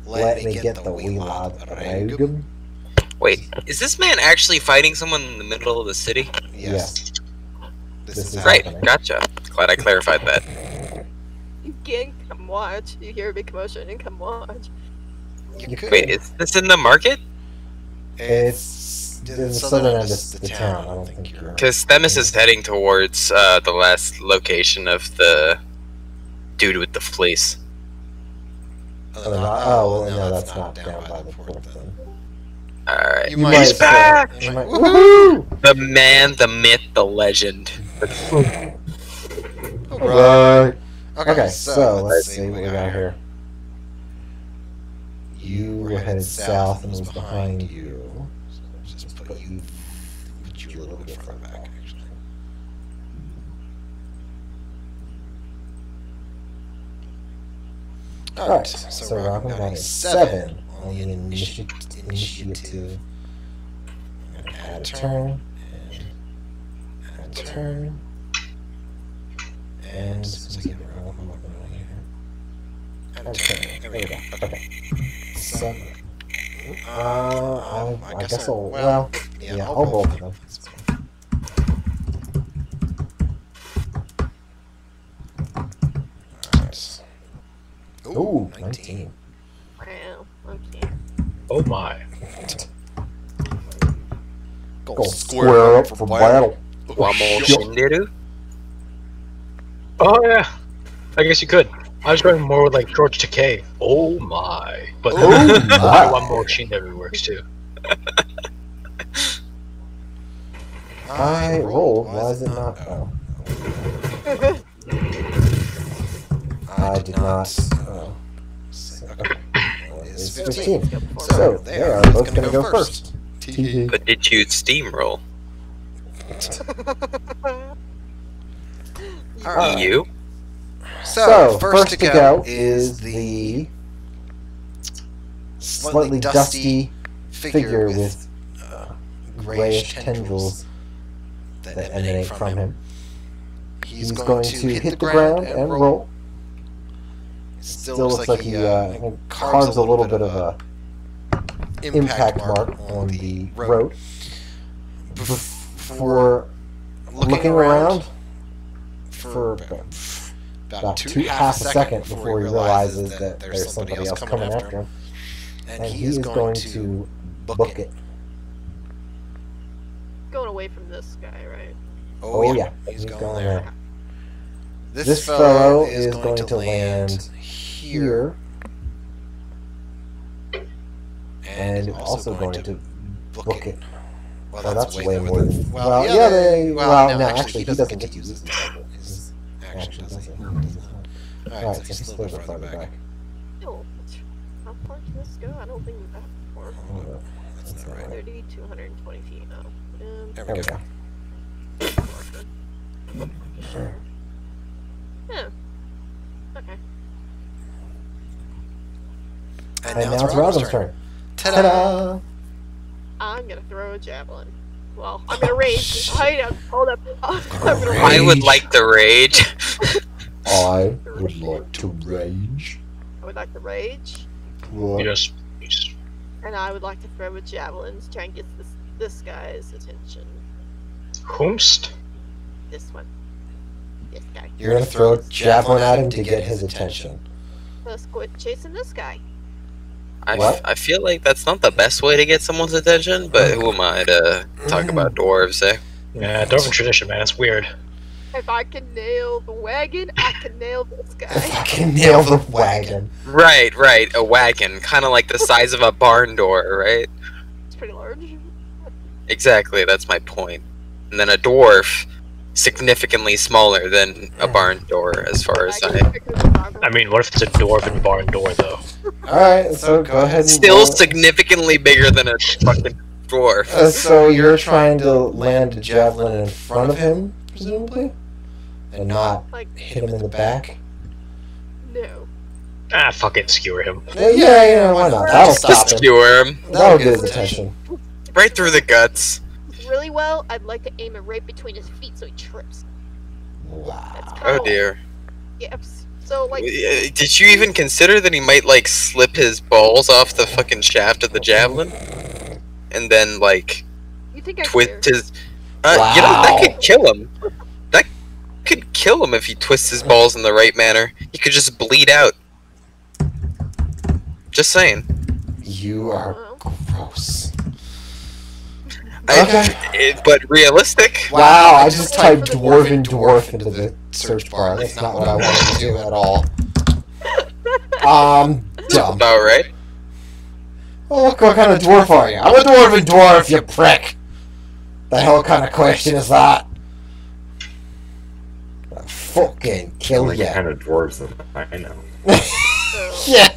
let me get the Wheelad Raugum. Wait, is this man actually fighting someone in the middle of the city? Yes. This is Great, happening. gotcha. Glad I clarified that. You can come watch. You hear a big commotion and come watch. You could. Wait, is this in the market? It's the southern end of the town. I don't think you're. Because Themis is heading towards the last location of the dude with the fleece. Oh, well, no, that's not down by the port then. Alright. He's back! Woohoo! The man, the myth, the legend. Right. Okay, so let's see what we got here. You were headed south and was behind you. So let's just put you a little bit further back, actually. Alright, so Robin got a 7 on the initiative. I'm gonna add a turn, and add a turn, and since I get rid of one weapon right here, add a turn. There we go. Okay. 7. I guess I'll, well, yeah, I'll roll for them. Alright. Ooh, 19. Wow. Okay. Oh my. Go square up for battle. Wamo Shinderu? Oh yeah. I guess you could. I was going more like George Takei. Oh my. But Oh my. one more Shinderu works too. I rolled. Why is it not? Oh. I did not. Oh. Okay. It's 15. So they are both going to go first. But did you steamroll? You? So first to go is the slightly dusty figure with grayish tendrils that emanate from him. He's going to hit the ground and roll. Still looks like he carves a little bit of a impact mark on the road. Before looking around for about half a second before he realizes that there's somebody else coming after him. And he is going to book it. Going away from this guy, right? Oh yeah, he's going there. This fellow is going to land here. And also going to book it. Well, that's way more than... Well, yeah, no, actually, he doesn't get to use his action, does he? Alright, so he's still farther back. Oh, how far can this go? I don't think that far. That's not right. 30, 220 feet now. There we go. Yeah. Okay. And now it's Robin's turn. Ta-da! I'm gonna throw a javelin. Well, I'm gonna rage. Hold up. I'm gonna I rage. would like the rage. I would like to rage. I would like to rage, What? Yes. and I would like to throw a javelin to try and get this guy's attention. Whomst? This one. This guy. You're gonna throw a javelin at him to get his attention. Let's quit chasing this guy. What? I feel like that's not the best way to get someone's attention, but who am I to talk about dwarves, eh? Yeah, Dwarven tradition, man. It's weird. If I can nail the wagon, I can nail this If guy. I can nail the wagon. Right, a wagon, kind of like the size of a barn door, right? It's pretty large. Exactly, that's my point. And then a dwarf, significantly smaller than a barn door, as far as I mean, what if it's a dwarven barn door, though? Alright, so go ahead and Still roll. significantly bigger than a fucking dwarf. So you're trying to land a javelin in front of him, presumably? And not Like, hit him in the back? no. Ah, fuck it, skewer him. Yeah, why not? That'll stop Just him. skewer him. That'll get his attention. Right through the guts. Really well, I'd like to aim it right between his feet so he trips. Wow. Oh dear. Yep. So, like, Did you even consider that he might, like, slip his balls off the fucking shaft of the javelin? And then, like, you think I care? twist his... You know, that could kill him. That could kill him if he twists his balls in the right manner. He could just bleed out. Just saying. You are gross. But realistic? Wow, I just typed dwarven dwarf into the search bar. That's not what I wanted to do at all. Dumb. About right. Oh, look, what kind of dwarf are you? I'm a dwarven dwarf, you prick! The hell kind of question is that? I'll fucking kill Only ya. kind of dwarves that I know. So, Yeah!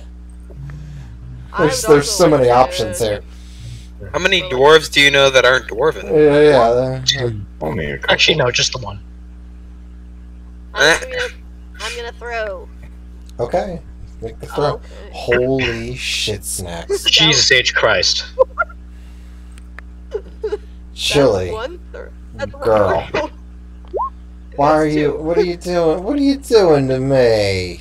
I would There's also so like many to- options here. How many dwarves do you know that aren't dwarven? Yeah. Only a couple. Actually, no, just the one. I'm gonna throw. Okay. Make the throw. Okay. Holy shit snacks. Jesus H. Christ. Chili. That's one That's Girl. one. Why are That's you, two. what are you doing? What are you doing to me?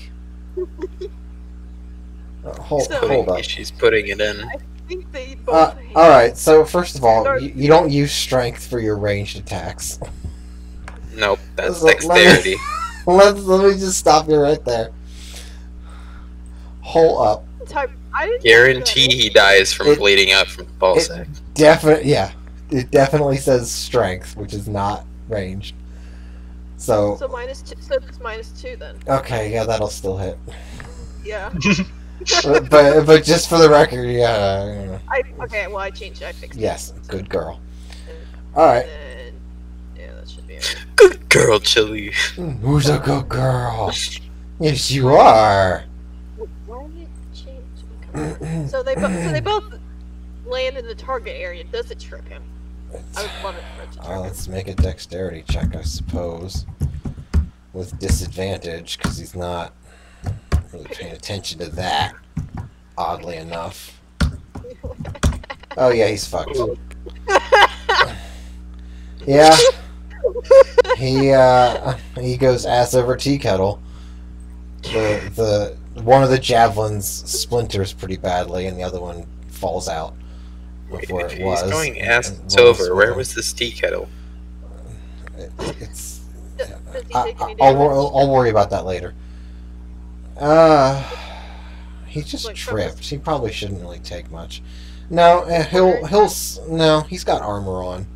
Hold up. She's putting it in. I think they both. hate Alright, so first of all, Start- you don't use strength for your ranged attacks. Nope, that's So, let me- dexterity. Let me just stop you right there. Hold up. type. I didn't Guarantee he dies from It- bleeding out from the ball it- sack. Yeah. It definitely says strength, which is not ranged. So, So minus two. So it's -2 then. okay, yeah, that'll still hit. Yeah. but just for the record, yeah. Okay. Well, I changed. I fixed it. Yes, good girl. Alright. And, yeah, that should be it. Good girl, Chili. Who's a good girl? Yes, you are. Why did it change? So they both land in the target area. Does it trip him? I would love it for it to trip him. Let's make a dexterity check, I suppose. With disadvantage, because he's not really paying attention to that, oddly enough. Oh, yeah, he's fucked. Yeah. He goes ass over tea kettle. The one of the javelins splinters pretty badly, and the other one falls out Wait, before if it he's was. going and- ass and over, rolls where with was this tea kettle? Does It's. he take any I'll damage? worry about that later. He just Like, tripped. He probably shouldn't really take much. No, no. He's got armor on.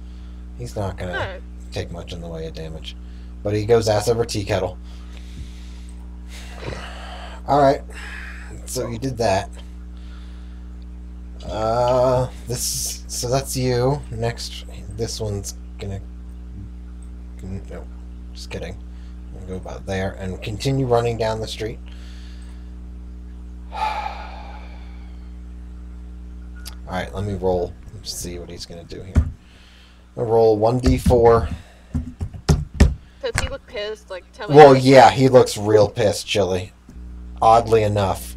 He's not gonna Alright. take much in the way of damage. But he goes ass over tea kettle. Alright. So you did that. So that's you. Next, this one's gonna... No, just kidding. I'm gonna go about there and continue running down the street. Alright, let me roll. Let's see what he's gonna do here. I'll roll 1d4. Does he look pissed? Like, tell me. Well, yeah, he looks real pissed, Chili. Oddly enough.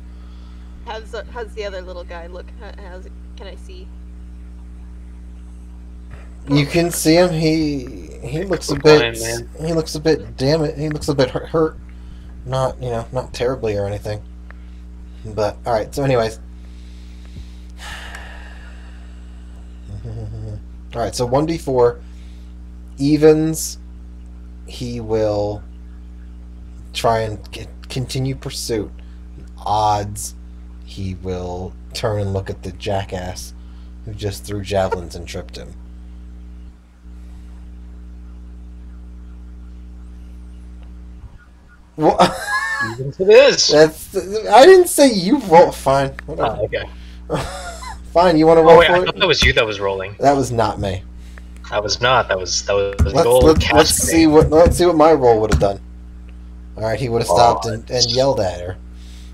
How's the other little guy look? Can I see? You can see him. He looks a Look bit. fine, man. He looks a bit. Damn it! He looks a bit hurt. Not, you know, not terribly or anything. But, alright, so anyways. Alright, so 1d4. Evens, he will try and continue pursuit. Odds, he will turn and look at the jackass who just threw javelins and tripped him. What? Evens it is. That's. I didn't say you roll. Fine. Whatever. Oh, okay. Fine. You want to roll Oh wait, for I it? thought that was you that was rolling. That was not me. That was not. That was the goal. Let's see what my roll would have done. All right, he would have stopped and yelled at her.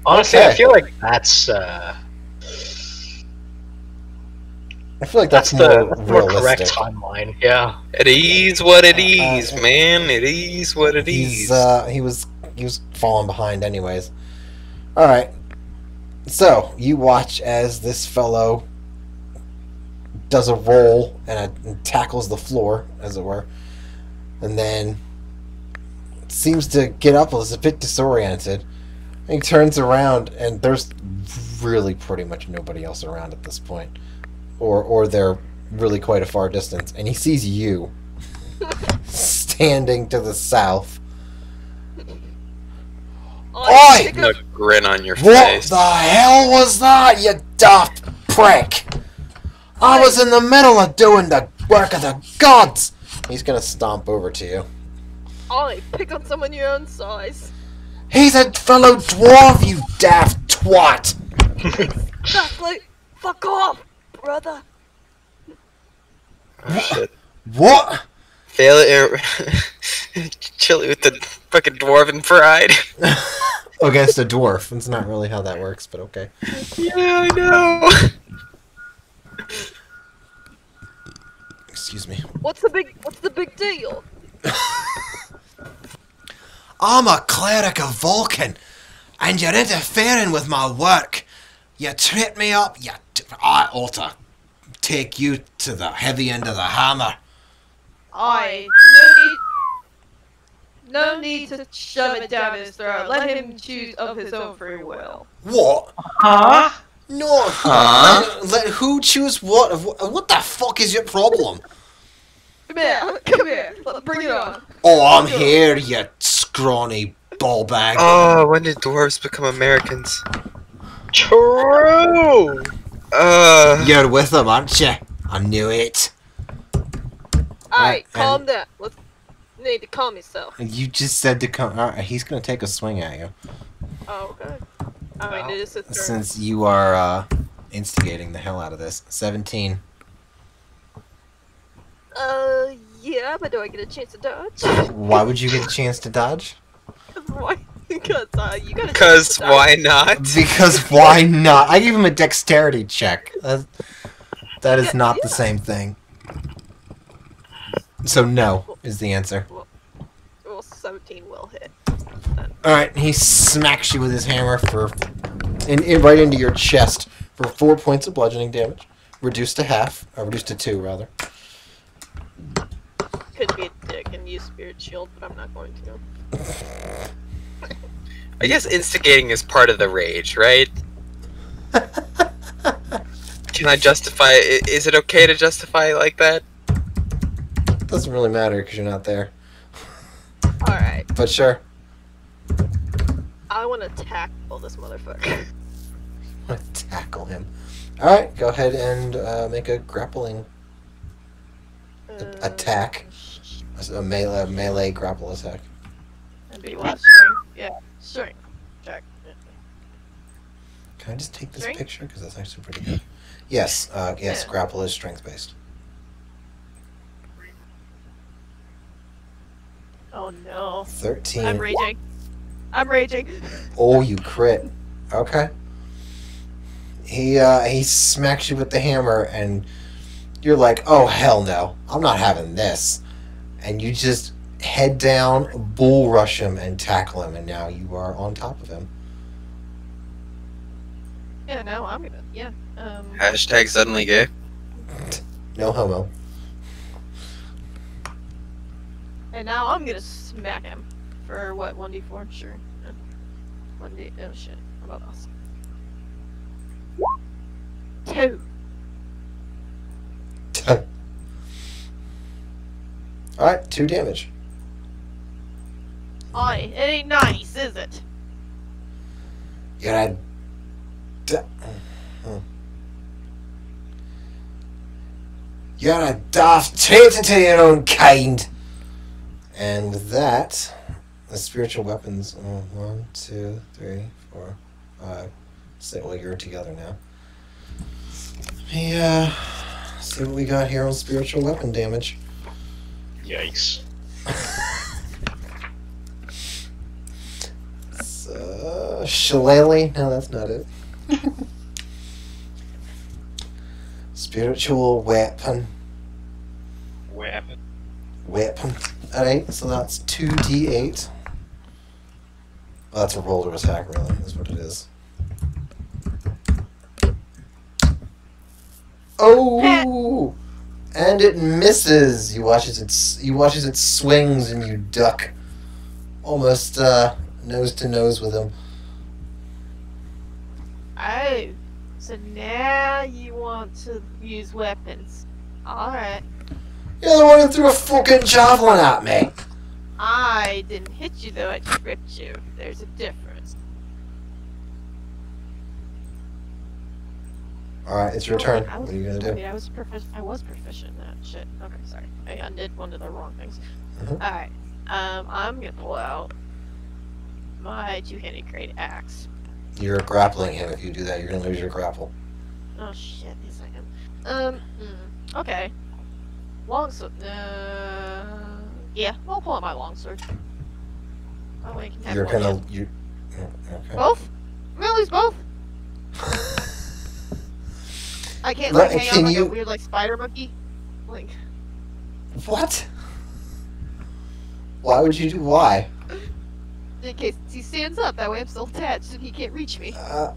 Honestly, Okay. I feel like that's I feel like that's the more more correct realistic. timeline. Yeah. It is what it is, man. It is what it He's is. he was falling behind anyways. All right. So you watch as this fellow does a roll and tackles the floor, as it were, and then seems to get up. Is a bit disoriented. He turns around and there's really pretty much nobody else around at this point, or they're really quite a far distance, and he sees you standing to the south. Oi! No grin on your What face. the hell was that, you daft prick? I was in the middle of doing the work of the gods! He's gonna stomp over to you. Ollie, pick on someone your own size. He's a fellow dwarf, you daft twat! Exactly. Fuck off, brother. Oh, shit. What? Fail it. Chili with the fucking dwarven pride. Against a dwarf. That's not really how that works, but okay. Yeah, I know. Excuse me. What's the big deal? I'm a cleric of Vulcan, and you're interfering with my work. You trip me up, I ought to take you to the heavy end of the hammer. No need to shove it down his throat. Let him choose of his own free will. What? Huh? No. Huh? Let who choose what? What the fuck is your problem? Come here. Bring it on. Oh, I'm here, you scrawny ballbag. Oh, when did dwarves become Americans? True. You're with them, aren't you? I knew it. Alright, and- calm down. Let's need to calm yourself. You just said to come. Alright, he's gonna take a swing at you. Oh, okay. I mean, it is his turn. Since you are instigating the hell out of this. 17. Yeah, but do I get a chance to dodge? Why would you get a chance to dodge? Why? Because you got a chance Because to dodge. why not? Because why not? I gave him a dexterity check. That is not the same thing. So no is the answer. Well, 17 will hit. Alright, he smacks you with his hammer right into your chest for 4 points of bludgeoning damage. Reduced to half. Or reduced to 2, rather. Could be a dick and use Spirit Shield, but I'm not going to. I guess instigating is part of the rage, right? Can I justify? Is it okay to justify it like that? Doesn't really matter because you're not there. Alright, But sure. I want to tackle this motherfucker. I'm gonna tackle him. Alright, go ahead and make a grappling attack. A melee grapple attack. That'd be what? Strength? Yeah, strength. Check. Can I just take this Strength? picture? Because that's actually pretty good. Yes, yes, Yeah. grapple is strength-based. Oh no. 13. I'm raging. I'm raging. Oh, you crit. Okay. He smacks you with the hammer, and you're like, oh, hell no. I'm not having this. And you just head down, bull rush him, and tackle him, and now you are on top of him. Yeah, no, I'm gonna. Yeah. Hashtag suddenly gay. No homo. And now I'm gonna smack him. For what, 1d4? Sure. 1d... Oh shit. How about us? 2. Alright, 2 damage. Aye, it ain't nice, is it? You're a... You're a daft traitor to your own kind! And with that, the spiritual weapons... 1, 2, 3, 4, 5... Well, you're together now. Yeah. See what we got here on spiritual weapon damage. Yikes. Shillelagh? No, that's not it. Spiritual weapon. Weapon. Alright, so that's 2d8. Well, that's a roller attack, really, is what it is. Oh! And it misses. You watch as it swings and you duck. Almost nose to nose with him. Oh, so now you want to use weapons. Alright. You're the one who threw a fucking javelin at me. I didn't hit you though, I tripped you. There's a difference. Alright, it's your turn. What are you gonna do? Wait, I was proficient in that shit. Okay, sorry. I undid one of the wrong things. Mhm. Alright. I'm gonna pull out my two-handed great axe. You're grappling him. If you do that, you're gonna lose your grapple. Oh shit, a second. Okay. Longsword. Yeah, I'll pull out my longsword. Oh wait, can have You're one gonna. yet. You. Okay. Both? I'm gonna lose both. I can't Let- like hang can on like you- a weird like spider monkey. Like What? Why would you do? Why? in case he stands up, that way I'm still attached and he can't reach me. I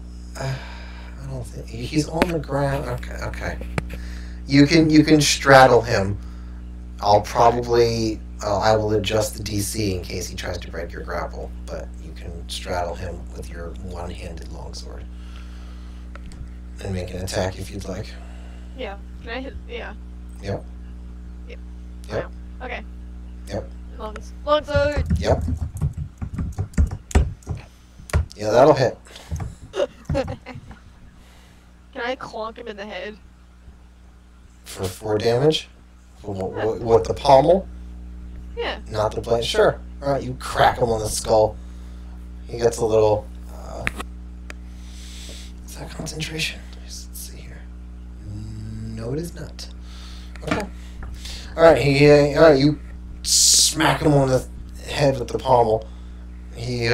don't think he's on the ground. Okay, okay. You can straddle him. I'll probably I will adjust the DC in case he tries to break your grapple, but you can straddle him with your one-handed longsword and make an attack if you'd like. Yeah. Can I hit? Yeah. Yep. Yep. Yep. Okay. Yep. Longsword. Yep. Yeah, that'll hit. Can I clonk him in the head? For 4 damage? What, the pommel? Yeah. Not the blade? Sure. Alright, you crack him on the skull. He gets a little... is that concentration? Let's see here. No, it is not. Okay. Alright, alright, you smack him on the head with the pommel. He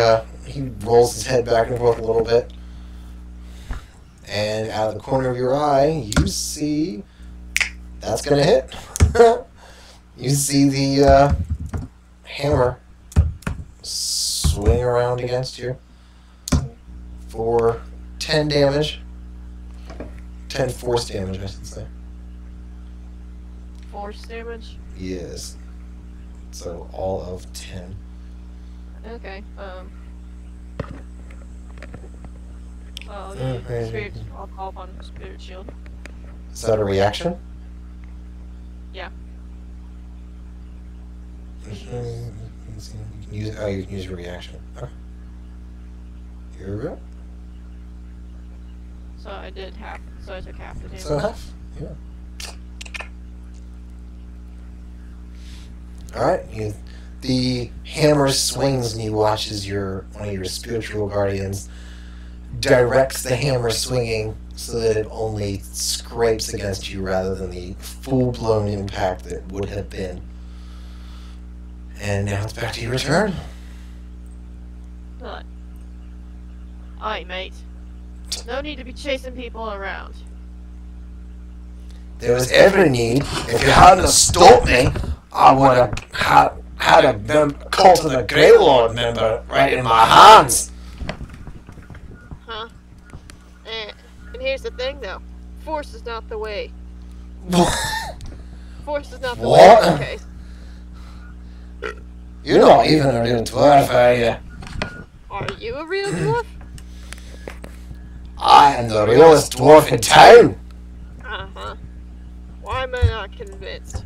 rolls his head back and forth a little bit. And out of the corner of your eye, you see... That's gonna hit. You see the hammer swing around against you for 10 damage. 10 force damage, I should say. Force damage? Yes. So all of 10. Okay, Okay. Spirit, I'll call upon Spirit Shield. Is that a reaction? Yeah. You can use your reaction. Okay. Here we go. So I did half, so I took half the damage. So half. Yeah. Alright, the hammer swings and you watch as one of your spiritual guardians directs the hammer swinging so that it only scrapes against you rather than the full-blown impact that would have been. And now it's back to your turn. Alright. Alright, mate. No need to be chasing people around. There was every need. If you hadn't stopped me, I would have had a Cult of the Grey Lord member right in my hands. Huh? And here's the thing, though. Force is not the way. Force is not the way What? in this case. You're not even a real dwarf, are you? Are you a real dwarf? I am the realest dwarf in town! Uh-huh. Why am I not convinced?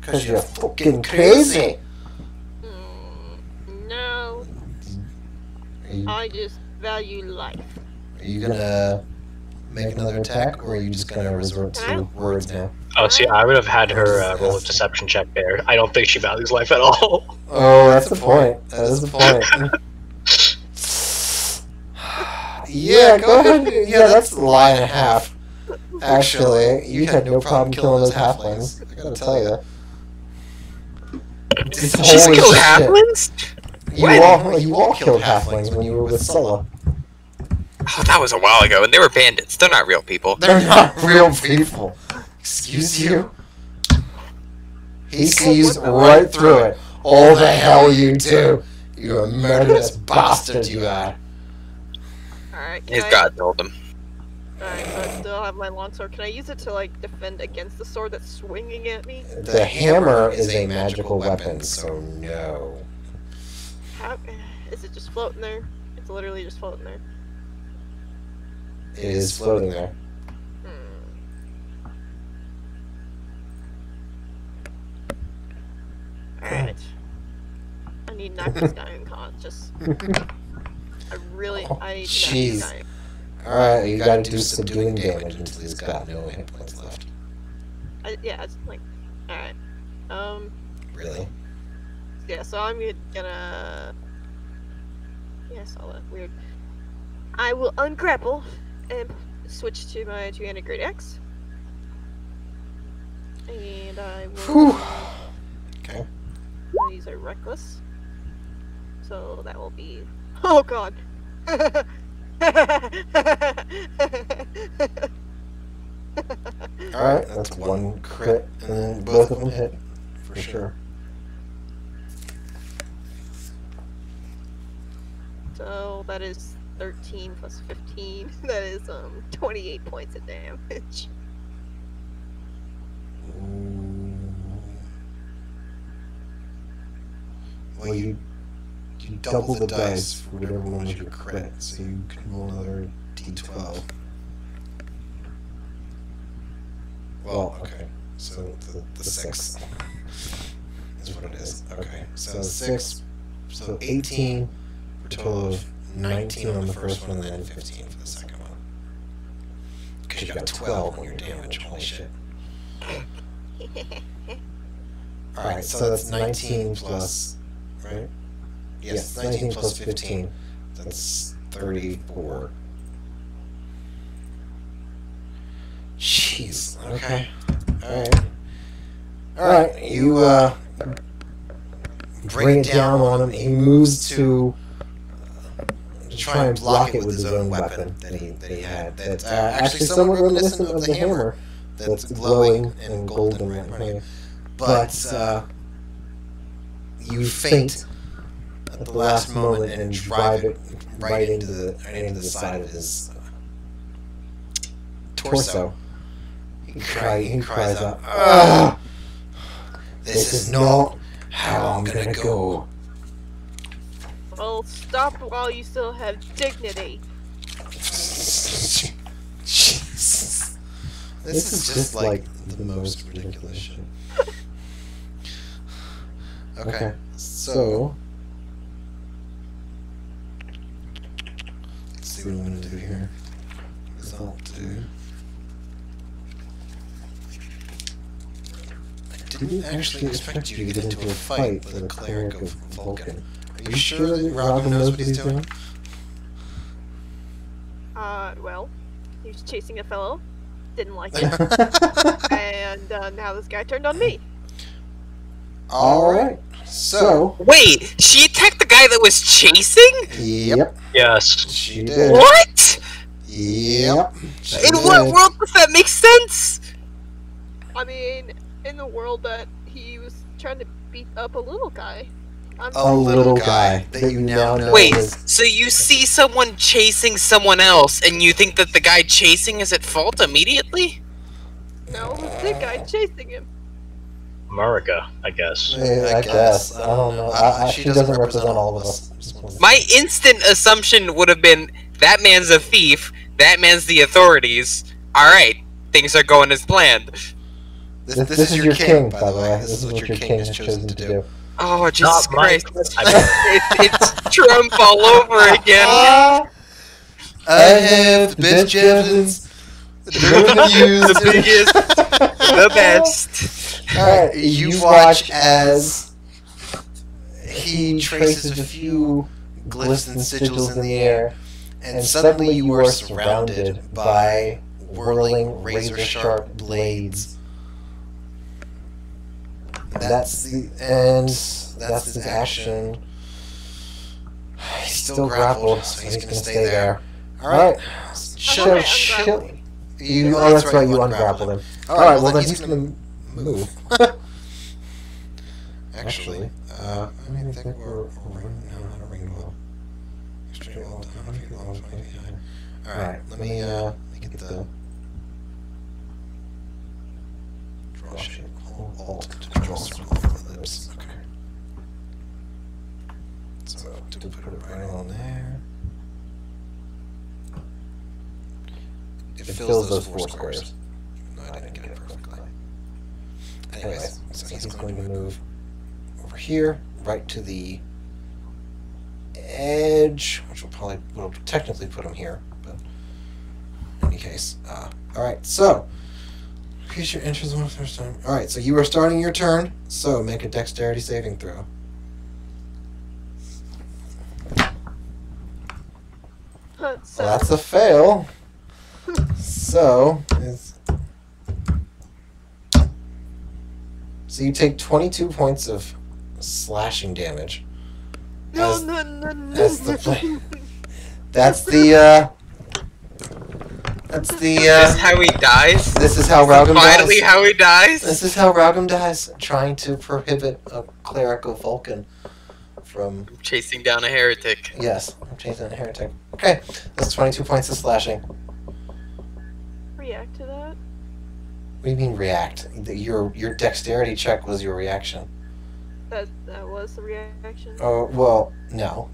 Because you're fucking crazy! No. I just value life. Are you gonna make another attack, or are you just gonna resort to words now? Oh, see, I would have had her roll a deception check there. I don't think she values life at all. Oh, that's the point. That is the point. Yeah, go ahead. Yeah, that's a lie and a half. Actually, you had no problem killing those halflings. I gotta tell you. She's killed halflings? You all killed halflings when you were with Sulla. Oh, that was a while ago, and they were bandits. They're not real people. They're not real people. Excuse you? He sees right through it. All the hell you do. You're a murderous bastard, you are. Alright, His god told him. Alright, so I still have my longsword. Can I use it to, like, defend against the sword that's swinging at me? The hammer is a magical weapon, so no. How is it just floating there? It's literally just floating there. It is floating there. Alright. I need to knock this guy unconscious. I need to knock this guy. Alright, you gotta do subduing damage until he's got no hit points left. Yeah, it's like... Alright. Really? Yeah, so I'm gonna... Yeah, I saw that. Weird. I will ungrapple and switch to my two-handed great axe. And I will... Okay. These are reckless. So that will be... Oh god! Alright, that's one crit, and then both of them hit, for sure. So that is 13 plus 15. That is 28 points of damage. Well, you double the dice for whatever one was your crit, so you can roll another d12. Well, okay, so the 6 is what it is. Okay, so 6, so 18 for a total of 19 on the first one, and then 15 for the second one. Because you got 12 on your damage, holy shit. Alright, so that's 19 plus, right? Yes, 19 plus 15. That's 34. Jeez, okay. Alright. Alright, you, bring it down on him. He moves to try and block it with his own weapon that he had. That's actually somewhat reminiscent of the hammer that's glowing and golden right now. But, you feint at the last moment and drive it right into the side of his torso. He cries out, "Ugh! This is not how I'm gonna go." Well, stop while you still have dignity. Jesus. This is just like the most ridiculous shit. Okay, so let's see what I'm gonna do here. Result 2. I didn't actually expect you to get into a fight with a cleric of Vulcan. Are you sure that Robin knows what he's doing? Well, he was chasing a fellow, didn't like it, and now this guy turned on me. Alright, so... Wait, she attacked the guy that was chasing? Yep. Yes. She did. What? Yep. In what world does that make sense? I mean, in the world that he was trying to beat up a little guy. A little guy that you now know. Wait, so you see someone chasing someone else, and you think that the guy chasing is at fault immediately? No, it was the guy chasing him. Marika, I guess. Yeah, I guess. I don't know. She doesn't represent all of us. My instant assumption would have been that man's a thief. That man's the authorities. All right, things are going as planned. This is your king, by the way. This is what your king has chosen to do. Oh, Jesus Not my- Christ! It's Trump all over again. I have the best javelins. The biggest, the best. Alright, you watch as he traces a few glyphs and sigils in the air, and suddenly you are surrounded by whirling razor-sharp blades. That's his action. He's still grappled, so he's gonna stay there. Alright. Chill. Oh, that's right, you ungrappled him. Alright, well then he's gonna move. Actually, I think we're not a ring well. Alright, let me get the draw shape. Hold Alt to draw circle for the lips. Okay. So to put it right on there. It fills those 4 squares. No, I didn't get it perfectly. Anyways, so he's going to move over here, right to the edge, which will technically put him here, but in any case. Alright, so increase your interest one first time. Alright, so you are starting your turn, so make a dexterity saving throw. Well, that's a fail. So you take 22 points of slashing damage. No. That's Is this how he dies? This is how Raugam dies. Finally, how he dies. This is how Raugam dies, trying to prohibit a cleric of Vulcan from chasing down a heretic. Yes, I'm chasing a heretic. Okay, that's 22 points of slashing. React to that? What do you mean react? Your dexterity check was your reaction. That was the reaction? Oh, well, no.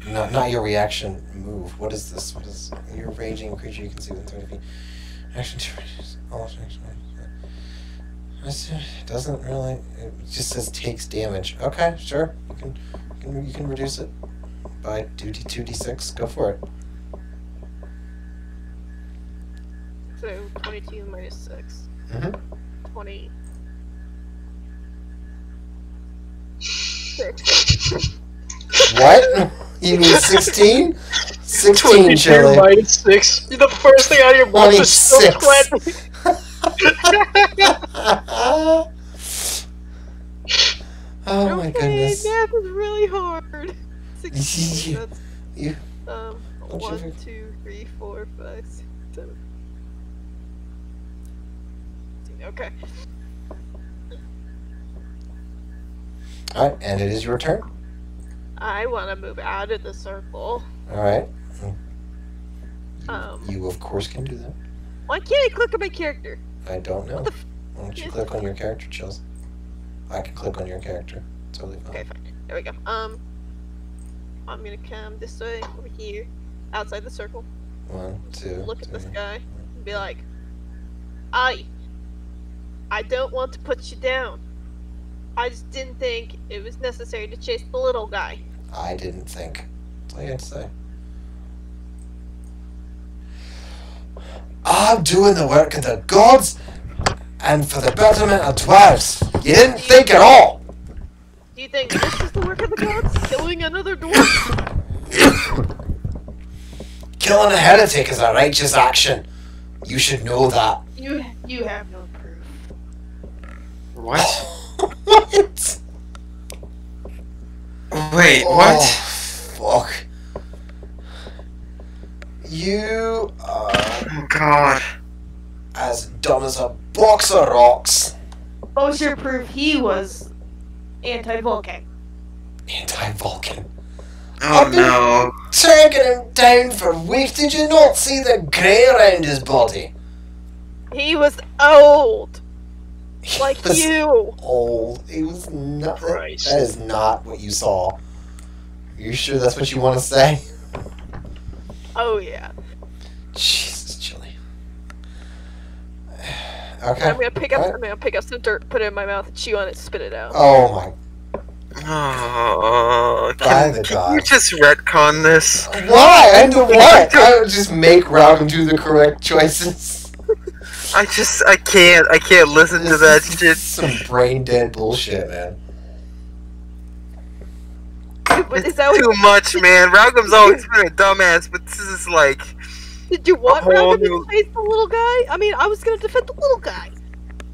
Not your reaction move. What is this? What is your raging creature you can see within 30 feet? Action to reduce all action. It doesn't really. It just says takes damage. Okay, sure. You can reduce it by 2d6. Go for it. So 22 minus 6. 20. 6. What? You mean 16? 16, Chili. minus 6. The first thing out of your mouth is still 20. Oh my goodness. Math is really hard. 16. That's, You. 1, 2, 3, 4, 5, 6, 7. Okay. Alright, and it is your turn. I want to move out of the circle. Alright. Um. You, of course, can do that. Why can't I click on my character? I don't know. What the Why don't you click on your character, Chills? I can click on your character. Totally fine. Okay, fine. There we go. I'm gonna come this way, over here, outside the circle. 1, 2. Look at 3. this guy and be like, I don't want to put you down. I just didn't think it was necessary to chase the little guy. I didn't think. That's all you had to say. I'm doing the work of the gods and for the betterment of dwarves. You didn't think at all. Do you think this is the work of the gods? Killing another dwarf? Killing a heretic is a righteous action. You should know that. You have no proof. What? What? Wait, what? Oh, fuck. You are Oh god. as dumb as a box of rocks. What was your proof he was anti-Vulcan? Anti-Vulcan. Oh I've been no. taking him down for weeks. Did you not see the grey around his body? He was old. Like He was you. old. He was not. Christ. That is not what you saw. Are you sure that's what you want to say? Oh yeah. Jesus, Chili. I'm Okay. gonna pick up. Alright. I'm gonna pick up some dirt, put it in my mouth, and chew on it, spit it out. Oh my. Oh, By the can you gods. just retcon this? Why? And to what? I would just make Ralph do the correct choices. I can't listen to that This is shit. some brain dead bullshit, man. But is that what, Too much, man. Ralgham's always been a dumbass, but this is like, did you want whole Ralph to new- face the little guy? I mean, I was gonna defend the little guy.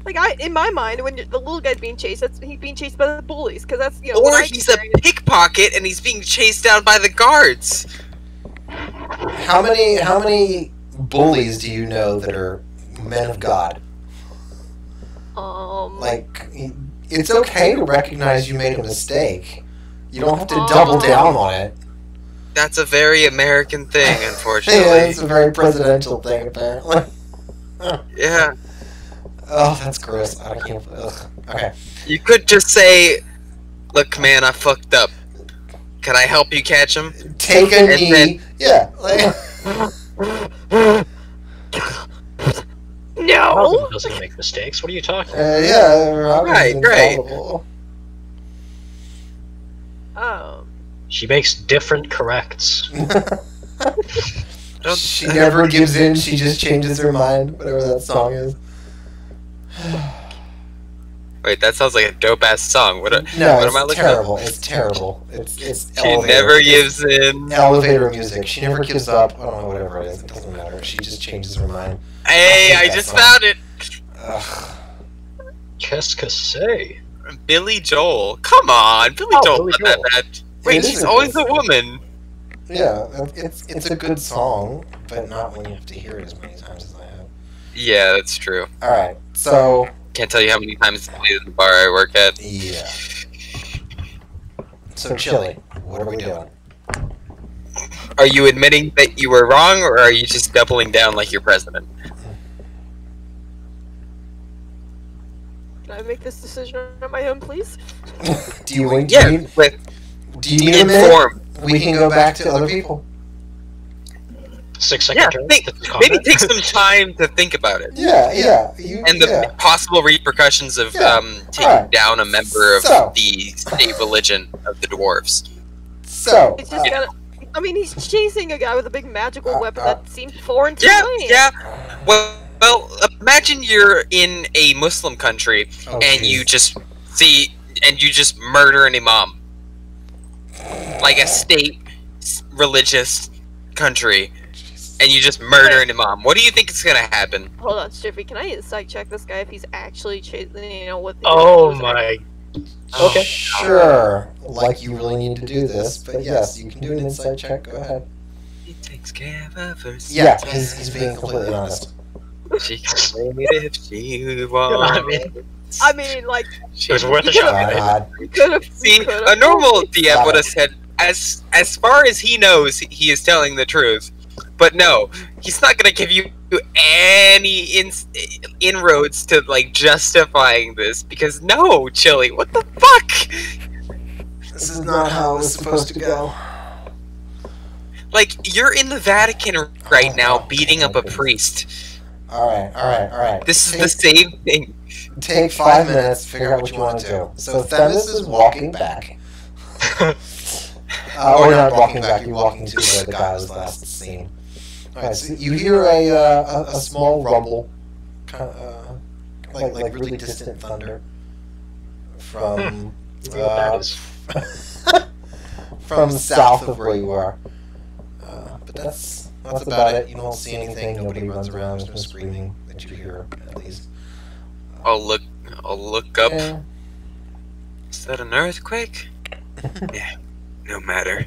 Like in my mind, when the little guy's being chased, he's being chased by the bullies, because that's what or I he's a pickpocket and he's being chased down by the guards. How many bullies do you know that are men of God? Like, it's okay to recognize you made a mistake. You don't have to double down on it. That's a very American thing, Yeah, unfortunately. it's a very presidential thing, apparently. Yeah. Oh, that's gross. I can't. Ugh. Okay. You could just say, "Look, man, I fucked up. Can I help you catch him?" Take a And knee. then- Yeah. Like, No. Robin doesn't make mistakes. What are you talking about? yeah. Robin's Right, right. infallible. She makes different corrects. She never gives in. She just changes her mind. Whatever that song is. Wait, that sounds like a dope ass song. What No, what am I it's looking terrible. It's terrible. It's She elevator. never It's gives in. elevator music. She never gives up. I don't know, whatever it is. It doesn't matter. She just changes her mind. Hey, I I hate that just song. found it. Ugh. Qu'est-ce que c'est? Billy Joel. Come on, Billy Oh, Joel's Billy not that Joel. bad. Wait, It is she's a always good a woman. Yeah, it's a good song, but not when you have to hear it as many times as I have. Yeah, that's true. All right, so Can't tell you how many times I played in the bar I work at. yeah. So Chili, what are we doing? Are you admitting that you were wrong, or are you just doubling down like your president? Can I make this decision on my own, please? Do you need? Yeah, with Do you need a minute? informed. We can go back to other people. 6 Yeah, second think, turn. maybe take some time to think about it. Yeah. You, And the yeah. possible repercussions of Yeah, taking alright. down a member of So- the state religion of the dwarves. So It's just gotta. I mean, he's chasing a guy with a big magical weapon that seems foreign to Yeah, me. yeah. Well, imagine you're in a Muslim country oh, and geez. you just murder an imam, like a state religious country, and you just murder an imam. What do you think is gonna happen? Hold on, Stiffy. Can I insight check this guy if he's actually chasing? What? The Oh my. Okay. Sure. Like you really need to do this, but yes, you can do an inside check. Go ahead. He takes care of her. Yeah, he's being completely honest. She can wait if she wants. I mean, like, It was worth a You shot. God. we could have. See, a normal DM would have said, as far as he knows, he is telling the truth. But no, he's not gonna give you any inroads to like justifying this because no, Chili, what the fuck? This is not how it was supposed to go. Like you're in the Vatican right now, beating up a priest. All right. This is the same thing. Take 5 minutes, figure out what you want to do. So Themis is walking back. Or not walking back, you're walking to where the guy was last seen. Alright, so you hear a small rumble, like really distant thunder from See what that is. from south of where you are. But that's about it. You don't see anything. Nobody runs around. There's no screaming that you hear, at least. I'll look up. Yeah. Is that an earthquake? Yeah, no matter.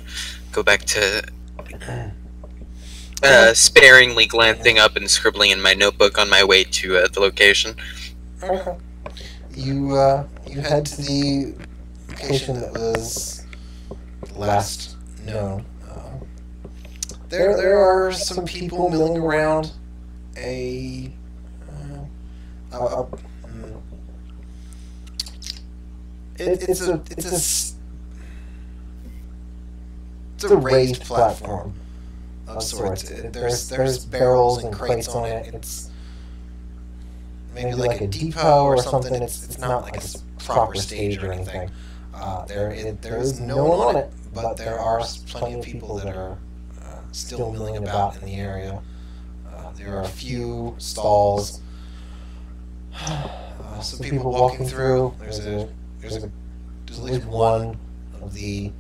Go back to sparingly glancing up and scribbling in my notebook on my way to the location. Okay. You head to the location that was last known. There are some people milling around. It's a raised platform of sorts. There's barrels and crates on it. It's maybe like a depot or something. It's not like a proper stage or anything. There is no one on it, but there are plenty of people that are still milling about in the area. There are a few stalls. Some people walking through. There's at least one of the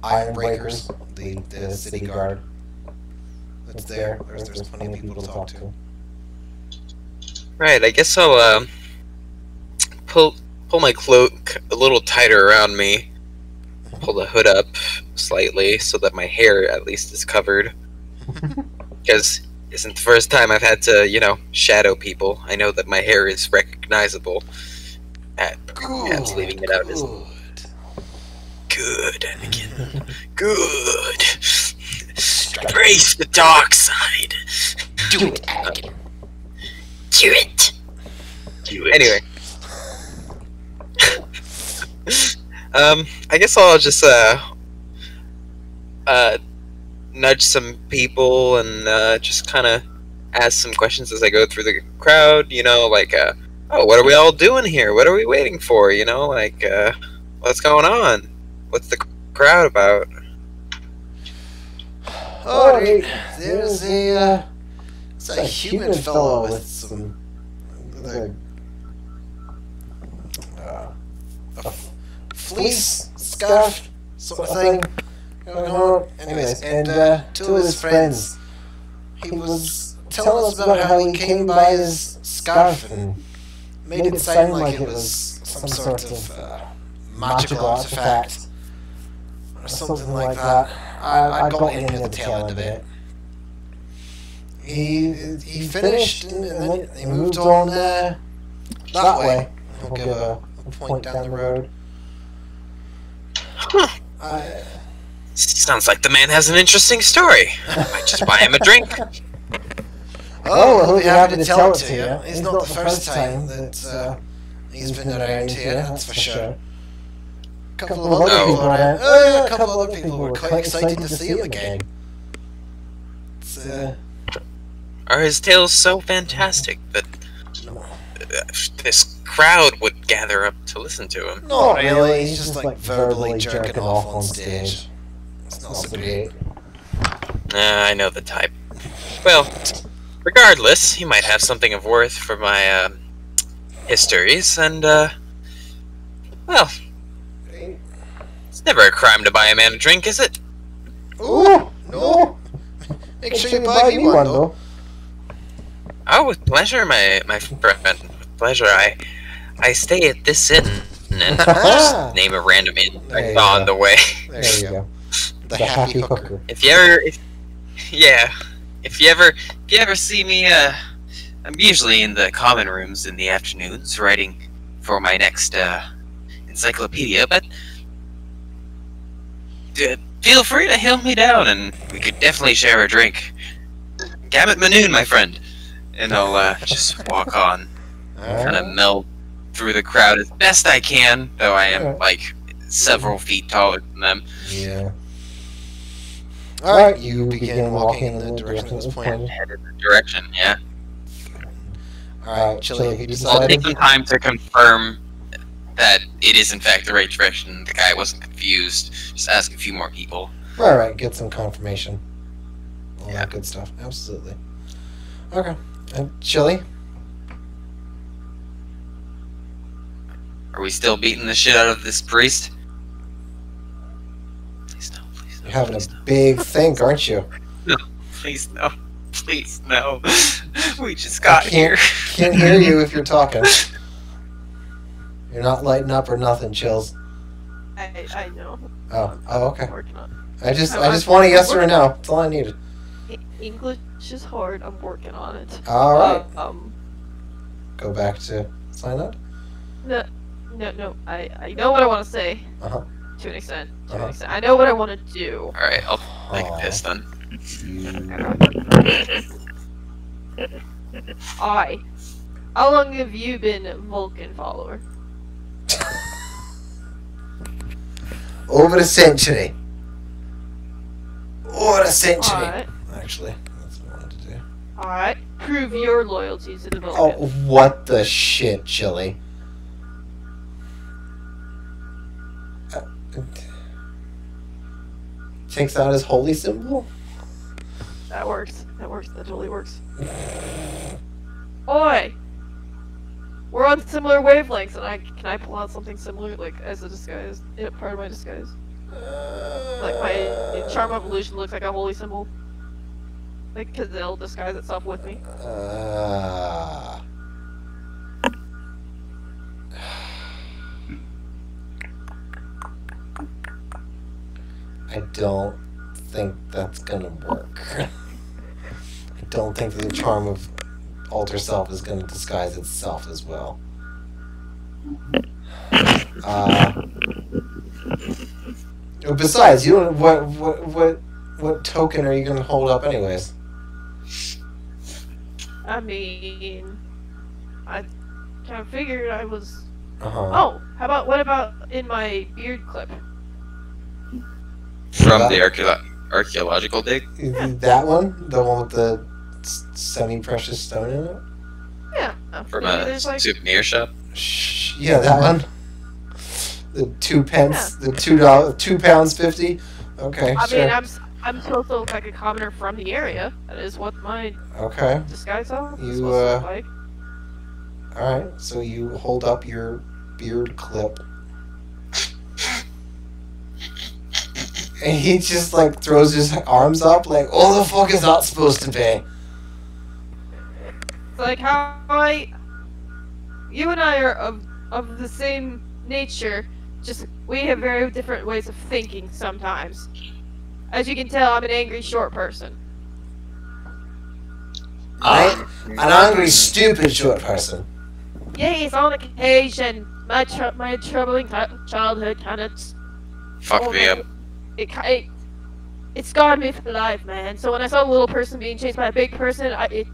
iron breakers, the city guard that's there. There's plenty of people to talk to. Right, I guess I'll pull my cloak a little tighter around me, pull the hood up slightly so that my hair at least is covered. Because it isn't the first time I've had to, shadow people. I know that my hair is recognizable. Perhaps leaving it out is good, Anakin. Good. Embrace the dark side. Do it, Anakin. Do it. Anyway. I guess I'll just nudge some people and just kind of ask some questions as I go through the crowd. Like, oh, what are we all doing here? What are we waiting for? Like, what's going on? What's the crowd about? Oh, there's a human fellow with some a fleece scarf sort of thing going on. Anyways, and two of his friends. He was telling us about how he came by his scarf and made it sound like it was some sort of magical artifact or something like that. I got in at the tail end of it. He finished and then he moved on that way. We'll give a point down the road. Sounds like the man has an interesting story. I might just buy him a drink. Oh, well, he'll be happy to tell it to you. It's not the first time that he's been around here, that's for sure. A couple of other people around. Oh, yeah, a couple of other people were quite excited to see him again. Are his tales so fantastic that this crowd would gather up to listen to him? Not really, he's just like verbally jerking off on stage. It's not so great. I know the type. Well, regardless, he might have something of worth for my histories, and well, it's never a crime to buy a man a drink, is it? Ooh, no. Make sure you buy me one, though. Oh, with pleasure, my friend. With pleasure. I stay at this inn, and just name a random inn I saw on the way. There you go. The happy hooker. If you ever see me, I'm usually in the common rooms in the afternoons writing for my next encyclopedia, but feel free to hail me down and we could definitely share a drink. Gambit Manoon, my friend. And I'll just walk on, kind of meld through the crowd as best I can, though I am like several feet taller than them. Yeah. Alright, you begin walking in the direction that was pointed. Head in the direction, yeah. Alright, Chili, you I'll decided? take some time to confirm that it is in fact the right direction. The guy wasn't confused. Just ask a few more people. Alright, get some confirmation. All that good stuff. Absolutely. Okay. And Chili? Are we still beating the shit out of this priest? Please no, please no. You're having a big think, aren't you? No, please no. Please no. We just got here. Can't hear you if you're talking. You're not lighting up or nothing, Chills. I know. Oh, okay. I'm working on it. I just want a yes or a no. That's all I needed. English is hard. I'm working on it. All right. Go back to sign up. No. I know what I want to say. Uh-huh. To an extent. I know what I want to do. All right, I'll make this then. How long have you been a Vulcan follower? Over a century. Over a century. Alright. Actually, that's what I wanted to do. Alright. Prove your loyalty to the Oh, Vulcan. what the shit, Chili. Takes out his holy symbol? That works. That works. That totally works. Oi! We're on similar wavelengths, and can I pull out something similar, like, as a disguise? Part of my disguise. Like, my charm evolution looks like a holy symbol. Like, because it'll disguise itself with me. I don't think that's gonna work. I don't think the charm of Alter Self is gonna disguise itself as well. Besides, you don't. What token are you gonna hold up, anyways? I mean, I kind of figured I was. Uh-huh. Oh, what about in my beard clip? From the archaeological dig? That one? The one with the semi-precious stone in it? Yeah. From maybe a there's, like, souvenir shop? Yeah, that one. The 2 pence, the £2.50. Okay, I sure. mean, I'm supposed to look like a commoner from the area. That is what my Okay. disguise is You, supposed to look like. Alright, so you hold up your beard clip. And he just, like, throws his arms up, like, what the fuck is that supposed to be? It's like you and I are of the same nature, just we have very different ways of thinking sometimes. As you can tell, I'm an angry short person. An angry, stupid short person. Yes, on occasion, my troubling childhood kind of Fuck me up. It scarred me for life, man. So when I saw a little person being chased by a big person, I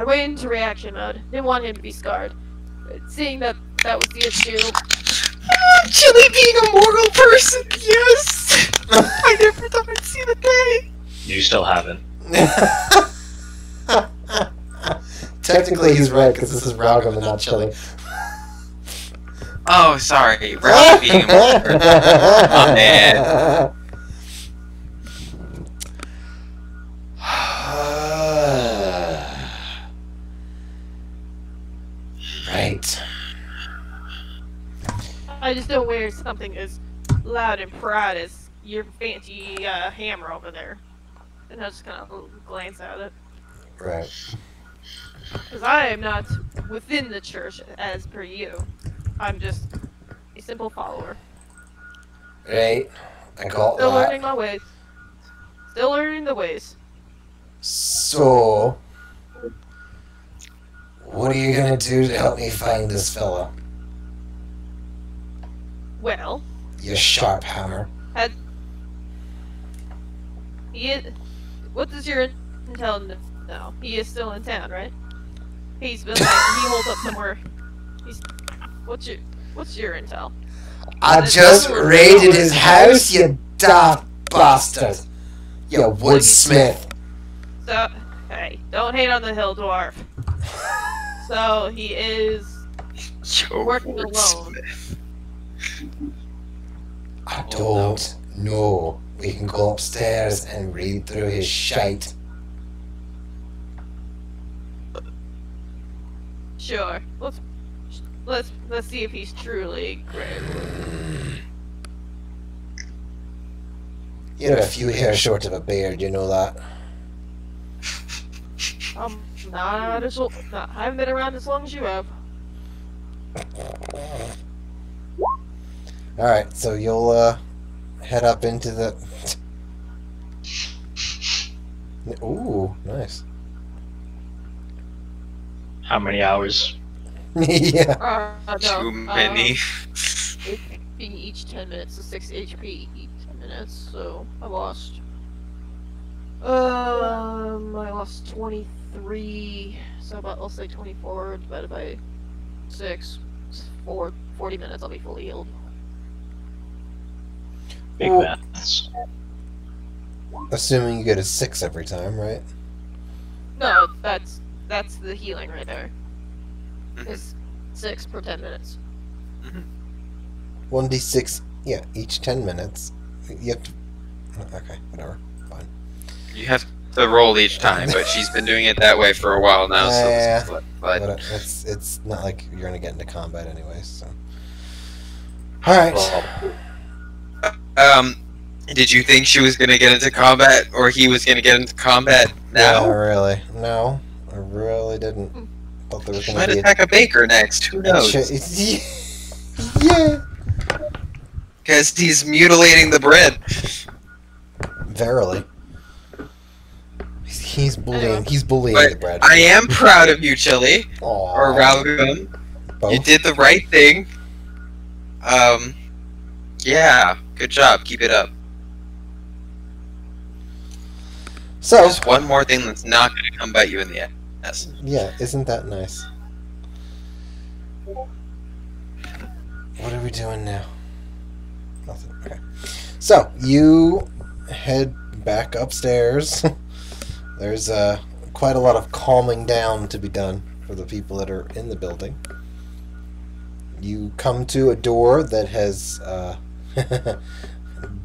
went into reaction mode. Didn't want him to be scarred. But seeing that was the issue. Chili being a mortal person, yes! I never thought I'd see the day. You still haven't. Technically, he's right, because this is Ralgam and not Chili. Oh, sorry. Ralph being a mortal person. Oh, man. Right. I just don't wear something as loud and proud as your fancy hammer over there. And I just kind of glance at it. Right. Because I am not within the church as per you. I'm just a simple follower. Right. I got Still that. learning my ways. Still learning the ways. So, what are you gonna do to help me find this fella? Well, You sharp hammer. What does your intel know? He is still in town, right? He's been he holds up somewhere. What's your intel? I just raided his house, you daft bastard. You woodsmith. So, hey, don't hate on the hill dwarf. So he is working alone. I don't know. We can go upstairs and read through his shite. Sure. Let's see if he's truly great. You're a few hairs short of a beard, you know that. I haven't been around as long as you have. Alright, so you'll head up into the... Ooh, nice. How many hours? Yeah. No, Too many. HP each 10 minutes, so 6 HP each 10 minutes, so I lost... I lost 23, so about, let's say 24 divided by 6, 40 minutes, I'll be fully healed. big Well- baths. Assuming you get a 6 every time, right? No, that's the healing right there. Mhm. It's 6 per 10 minutes. 1d6, yeah, each 10 minutes. You have to... Okay, whatever. Fine. You have to roll each time, but she's been doing it that way for a while now. Yeah. So, but But it's not like you're gonna get into combat anyway, so... Alright. Well, did you think she was gonna get into combat, or he was gonna get into combat now? Yeah, really. No, I really didn't. Thought there was She gonna might be attack a baker next. Who knows? Yeah. Because he's mutilating the bread. Verily. He's bullying. He's bullying But the bread. I am proud of you, Chili, Aww. or Ralgum. Both. You did the right thing. Yeah, good job. Keep it up. So, There's one more thing that's not going to come bite you in the ass. yeah, isn't that nice? What are we doing now? Nothing. Okay. So, you head back upstairs. There's quite a lot of calming down to be done for the people that are in the building. You come to a door that has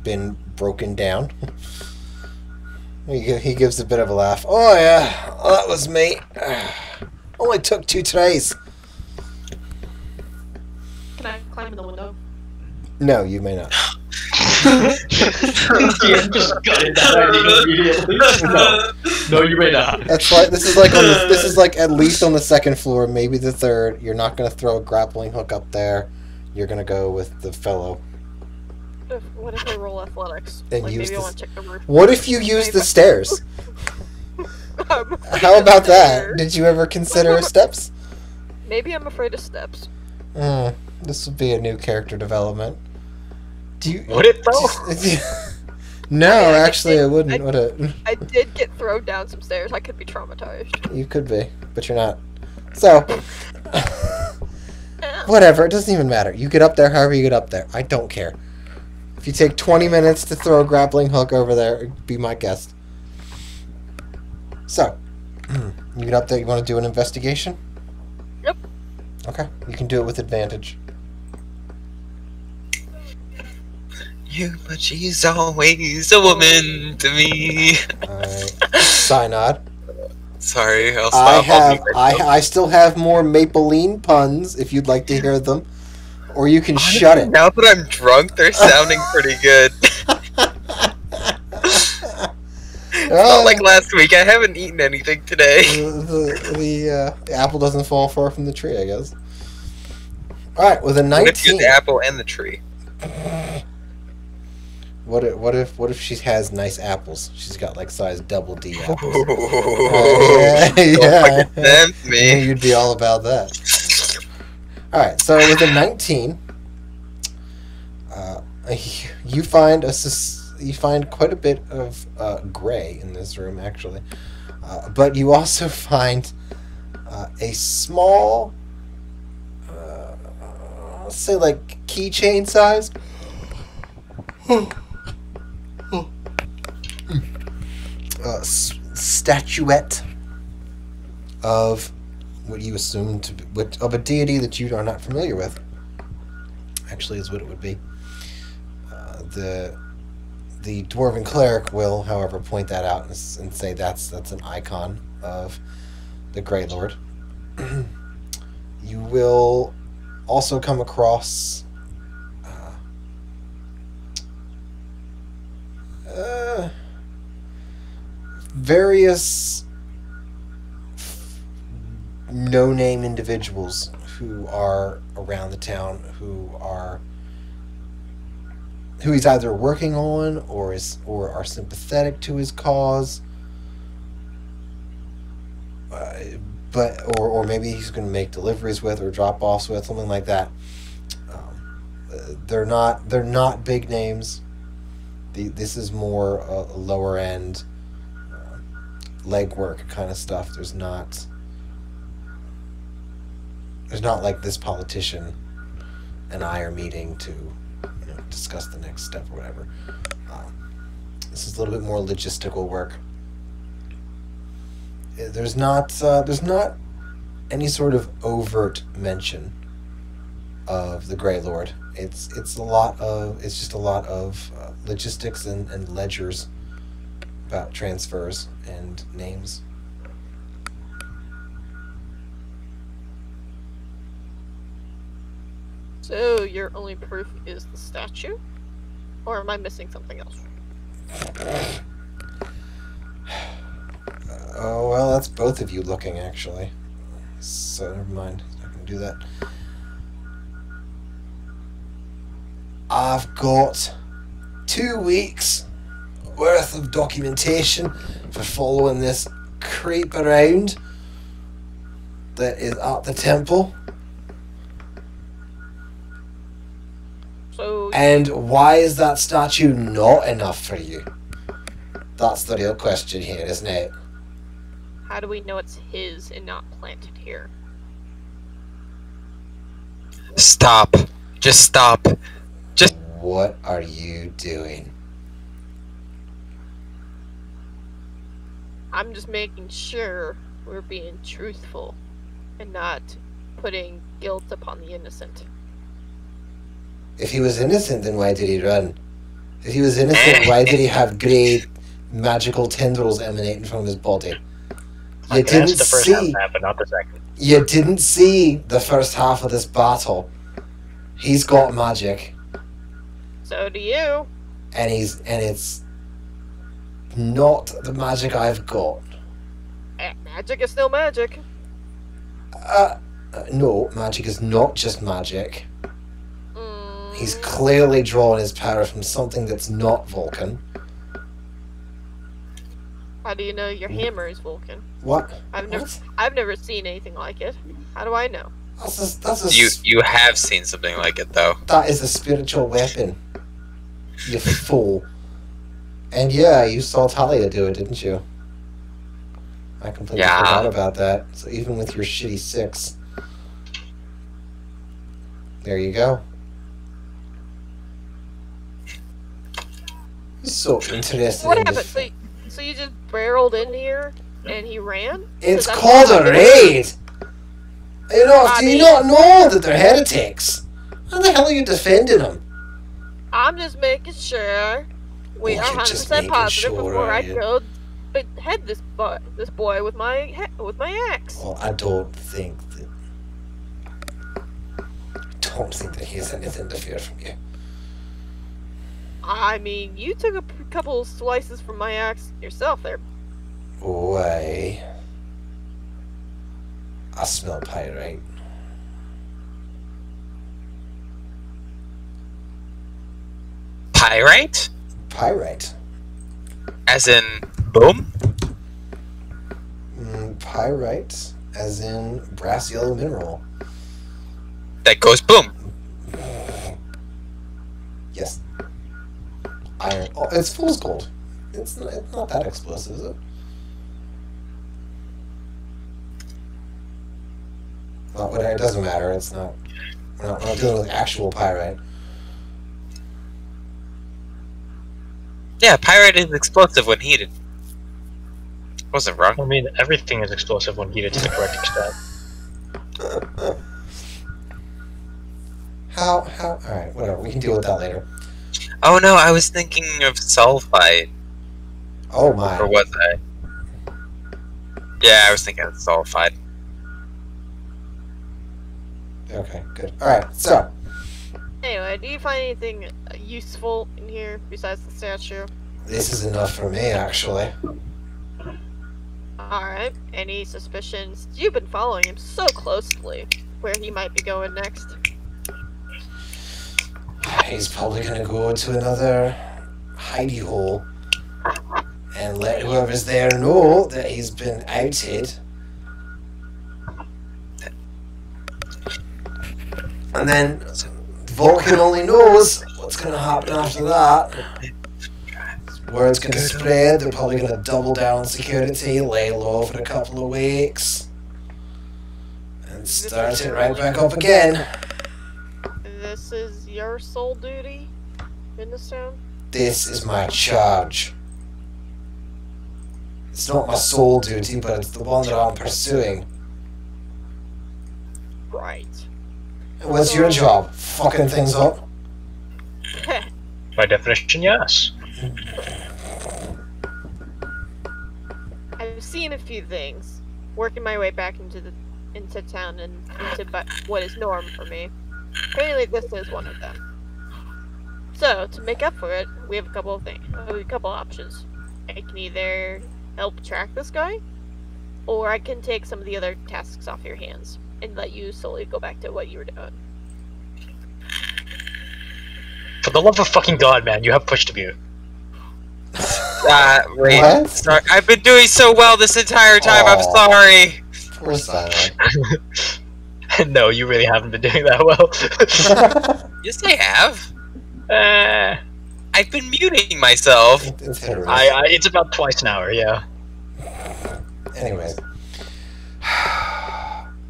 been broken down. He gives a bit of a laugh. Oh yeah, that was me. Only took 2 tries. Can I climb in the window? No, you may not. DM just gutted that idea immediately. No, you may not. That's like this is like on the, this is like at least on the 2nd floor, maybe the 3rd. You're not gonna throw a grappling hook up there. You're gonna go with the fellow. What if I roll athletics? And like use maybe I this- want to check the roof. What if you use the stairs? I'm How afraid about of that? stairs. Did you ever consider steps? Maybe I'm afraid of steps. This would be a new character development. Do you? Would it though? No, I mean, I actually, did- it wouldn't. Would it? I did get thrown down some stairs. I could be traumatized. You could be, but you're not. So, whatever. It doesn't even matter. You get up there however you get up there. I don't care. If you take 20 minutes to throw a grappling hook over there, be my guest. So, you get up there. You want to do an investigation? Yep. Okay. You can do it with advantage. But she's always a woman to me. Alright. Synod. Sorry, I'll I stop. have. I still have more Mapeline puns if you'd like to hear them, or you can shut it. Now that I'm drunk, they're sounding pretty good. It's not like last week. I haven't eaten anything today. The apple doesn't fall far from the tree, I guess. All right, with a What if you 19. get the apple and the tree? What if she has nice apples? She's got like size double D apples. Don't fucking tempt me. You'd be all about that. All right, so with a 19, you find quite a bit of gray in this room, actually, but you also find a small, let's say like keychain sized. Statuette of what you assume to be of a deity that you are not familiar with. Actually, is what it would be. The dwarven cleric will, however, point that out and say that's an icon of the Grey Lord. You will also come across various no-name individuals who are around the town who he's either working on or are sympathetic to his cause, or maybe he's going to make deliveries with or drop offs with, something like that. They're not big names. This is more a lower end legwork kind of stuff. There's not like this politician and I are meeting to discuss the next step or whatever. This is a little bit more logistical work. There's not any sort of overt mention of the Grey Lord. It's just a lot of logistics and ledgers about transfers and names. So your only proof is the statue? Or am I missing something else? Oh, well, that's both of you looking, actually. So, never mind. I'm not going to do that. I've got 2 weeks worth of documentation for following this creep around that is at the temple. So... And why is that statue not enough for you? That's the real question here, isn't it? How do we know it's his and not planted here? Stop. Just stop. Just... What are you doing? I'm just making sure we're being truthful and not putting guilt upon the innocent. If he was innocent, then why did he run? If he was innocent, why did he have grey magical tendrils emanating from his body? You didn't the first see. half of that, but not the second. You didn't see the first half of this battle. He's got magic, So do you. and it's not the magic I've got. Magic is still magic. No, magic is not just magic. Mm, He's clearly drawing his power from something that's not Vulcan. How do you know your hammer is Vulcan? What? I've never seen anything like it. How do I know? You have seen something like it, though. That is a spiritual weapon. You fool. And yeah, you saw Talia do it, didn't you? I completely forgot about that. So even with your shitty 6. There you go. So interested What in happened? this. So you just barreled in here and he ran? It's 'Cause called that's a what I did. raid! Do you not know that they're heretics? How the hell are you defending them? I'm just making sure we Oh, are you're just 100% making positive sure, before are I you? go behead this boy with my axe. Well, I don't think that he has anything to fear from you. I mean, you took a couple slices from my axe yourself there. Why? I smell pyrite. Pyrite? Pyrite. As in boom? Pyrite, as in brass yellow mineral. That goes boom. Yes. Iron. Oh, it's fool's gold. It's not that explosive, is it? Well, it doesn't matter. It's not. We're not dealing with actual pyrite. Yeah, pyrite is explosive when heated. Wasn't wrong. I mean, everything is explosive when heated to the correct extent. How? Alright, whatever. We can deal with that later. Oh no, I was thinking of sulfite. Oh my. Or was I? Yeah, I was thinking of sulfite. Okay, good. Alright, so. Anyway, do you find anything useful in here besides the statue? This is enough for me, actually. Alright. Any suspicions? You've been following him so closely. Where he might be going next. He's probably gonna go into another hidey hole and let whoever's there know that he's been outed. And then Vulcan only knows what's gonna happen after that. Word's gonna spread, they're probably gonna double down security, lay low for a couple of weeks, and start it right back up again. This is your sole duty? in this town? This is my charge. It's not my sole duty, but it's the one that I'm pursuing. Right. What's your job? Fucking things up? By definition, yes. I've seen a few things. Working my way back into town and into what is norm for me. Apparently, this is one of them. So to make up for it, we have a couple of options. I can either help track this guy, or I can take some of the other tasks off your hands and let you slowly go back to what you were doing. For the love of fucking God, man, you have push to mute. Wait. What? Sorry. I've been doing so well this entire time. I'm Aw. sorry. Poor Silent. No, you really haven't been doing that well. Yes, I have. Eh, I've been muting myself. It's hit or miss. it's about twice an hour, yeah. Anyways.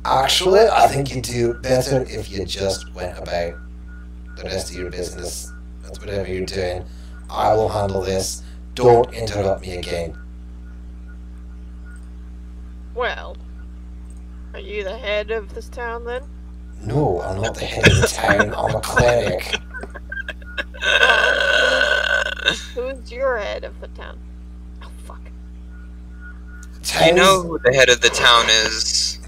Actually, I think you'd do better if you just went about the rest of your business. That's whatever you're doing. I will handle this. Don't interrupt me again. Well, are you the head of this town then? No, I'm not the head of the town. I'm a cleric. Who's your head of the town? Oh, fuck. You know who the head of the town is.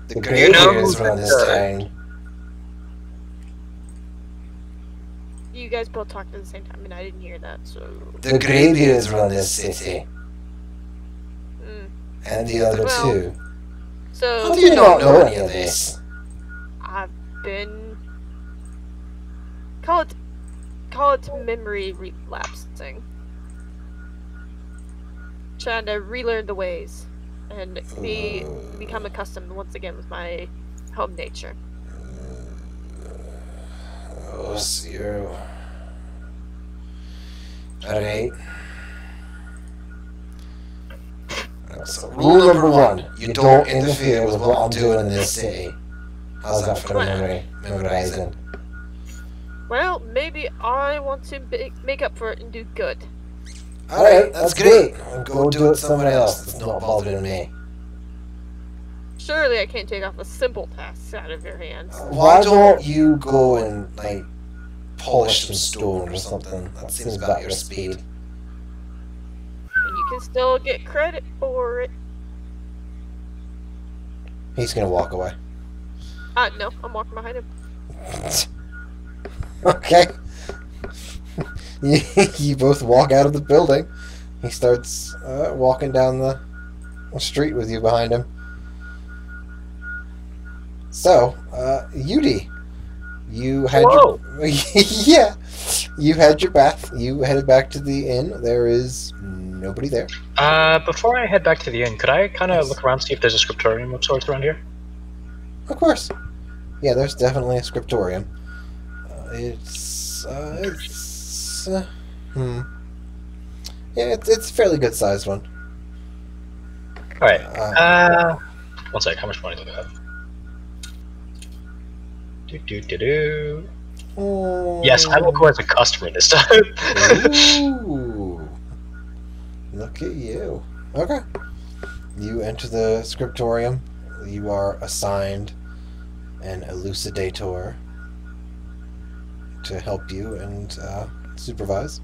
The you know Greybeards who run this the- town. You guys both talked at the same time, and I didn't hear that, so... The Greybeards run this city. Mm. And the other Well, two. So... How do you not know any of this? I've been... Call it memory relapsing. Trying to relearn the ways. And become accustomed once again with my home nature. Oh, zero. Alright. So, rule number one, you don't interfere with what I'm doing in this city. How's that for memorizing? Well, maybe I want to make up for it and do good. Alright, that's great. Go do it somewhere else. It's not bothering me. Surely I can't take off a simple task out of your hands. Why don't you go and, like, polish some stone or something? That seems about your speed. And you can still get credit for it. He's gonna walk away. No, I'm walking behind him. Okay. You both walk out of the building. He starts walking down the street with you behind him. So, Yudi, you had Whoa. yeah, you had your bath. You headed back to the inn. There is nobody there. Before I head back to the inn, could I kind of look around, see if there's a scriptorium of sorts around here? Of course. Yeah, there's definitely a scriptorium. Yeah, it's a fairly good sized one. Alright. One sec, how much money do I have? Yes, I will go as a customer this time. Ooh. Look at you. Okay. You enter the scriptorium. You are assigned an elucidator to help you and supervise.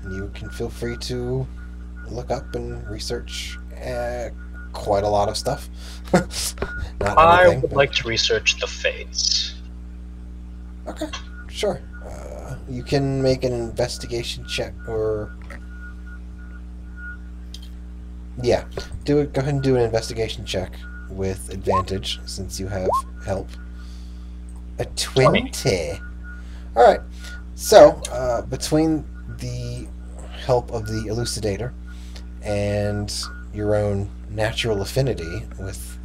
You can feel free to look up and research quite a lot of stuff. Not I anything, would but- like to research the fates. Okay, sure. You can make an investigation check, or yeah, do it. Go ahead and do an investigation check with advantage since you have help. A 20. All right. So between the help of the elucidator and your own natural affinity with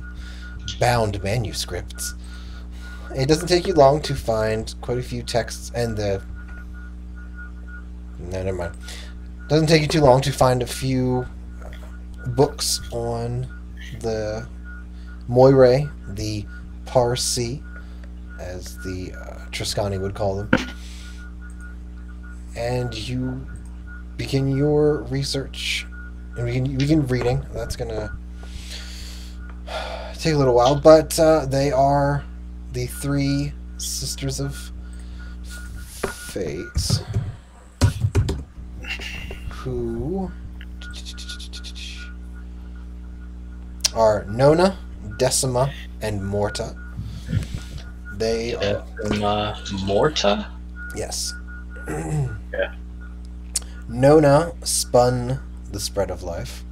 bound manuscripts, it doesn't take you long to find quite a few texts and the... No, never mind. Doesn't take you too long to find a few books on the Moire, the Parsi, as the Triscani would call them. and you begin your research, and you begin reading. That's gonna take a little while, but they are the 3 Sisters of Fate, who are Nona, Decima, and Morta. They are Morta? yes. Yeah. Nona spun the spread of life.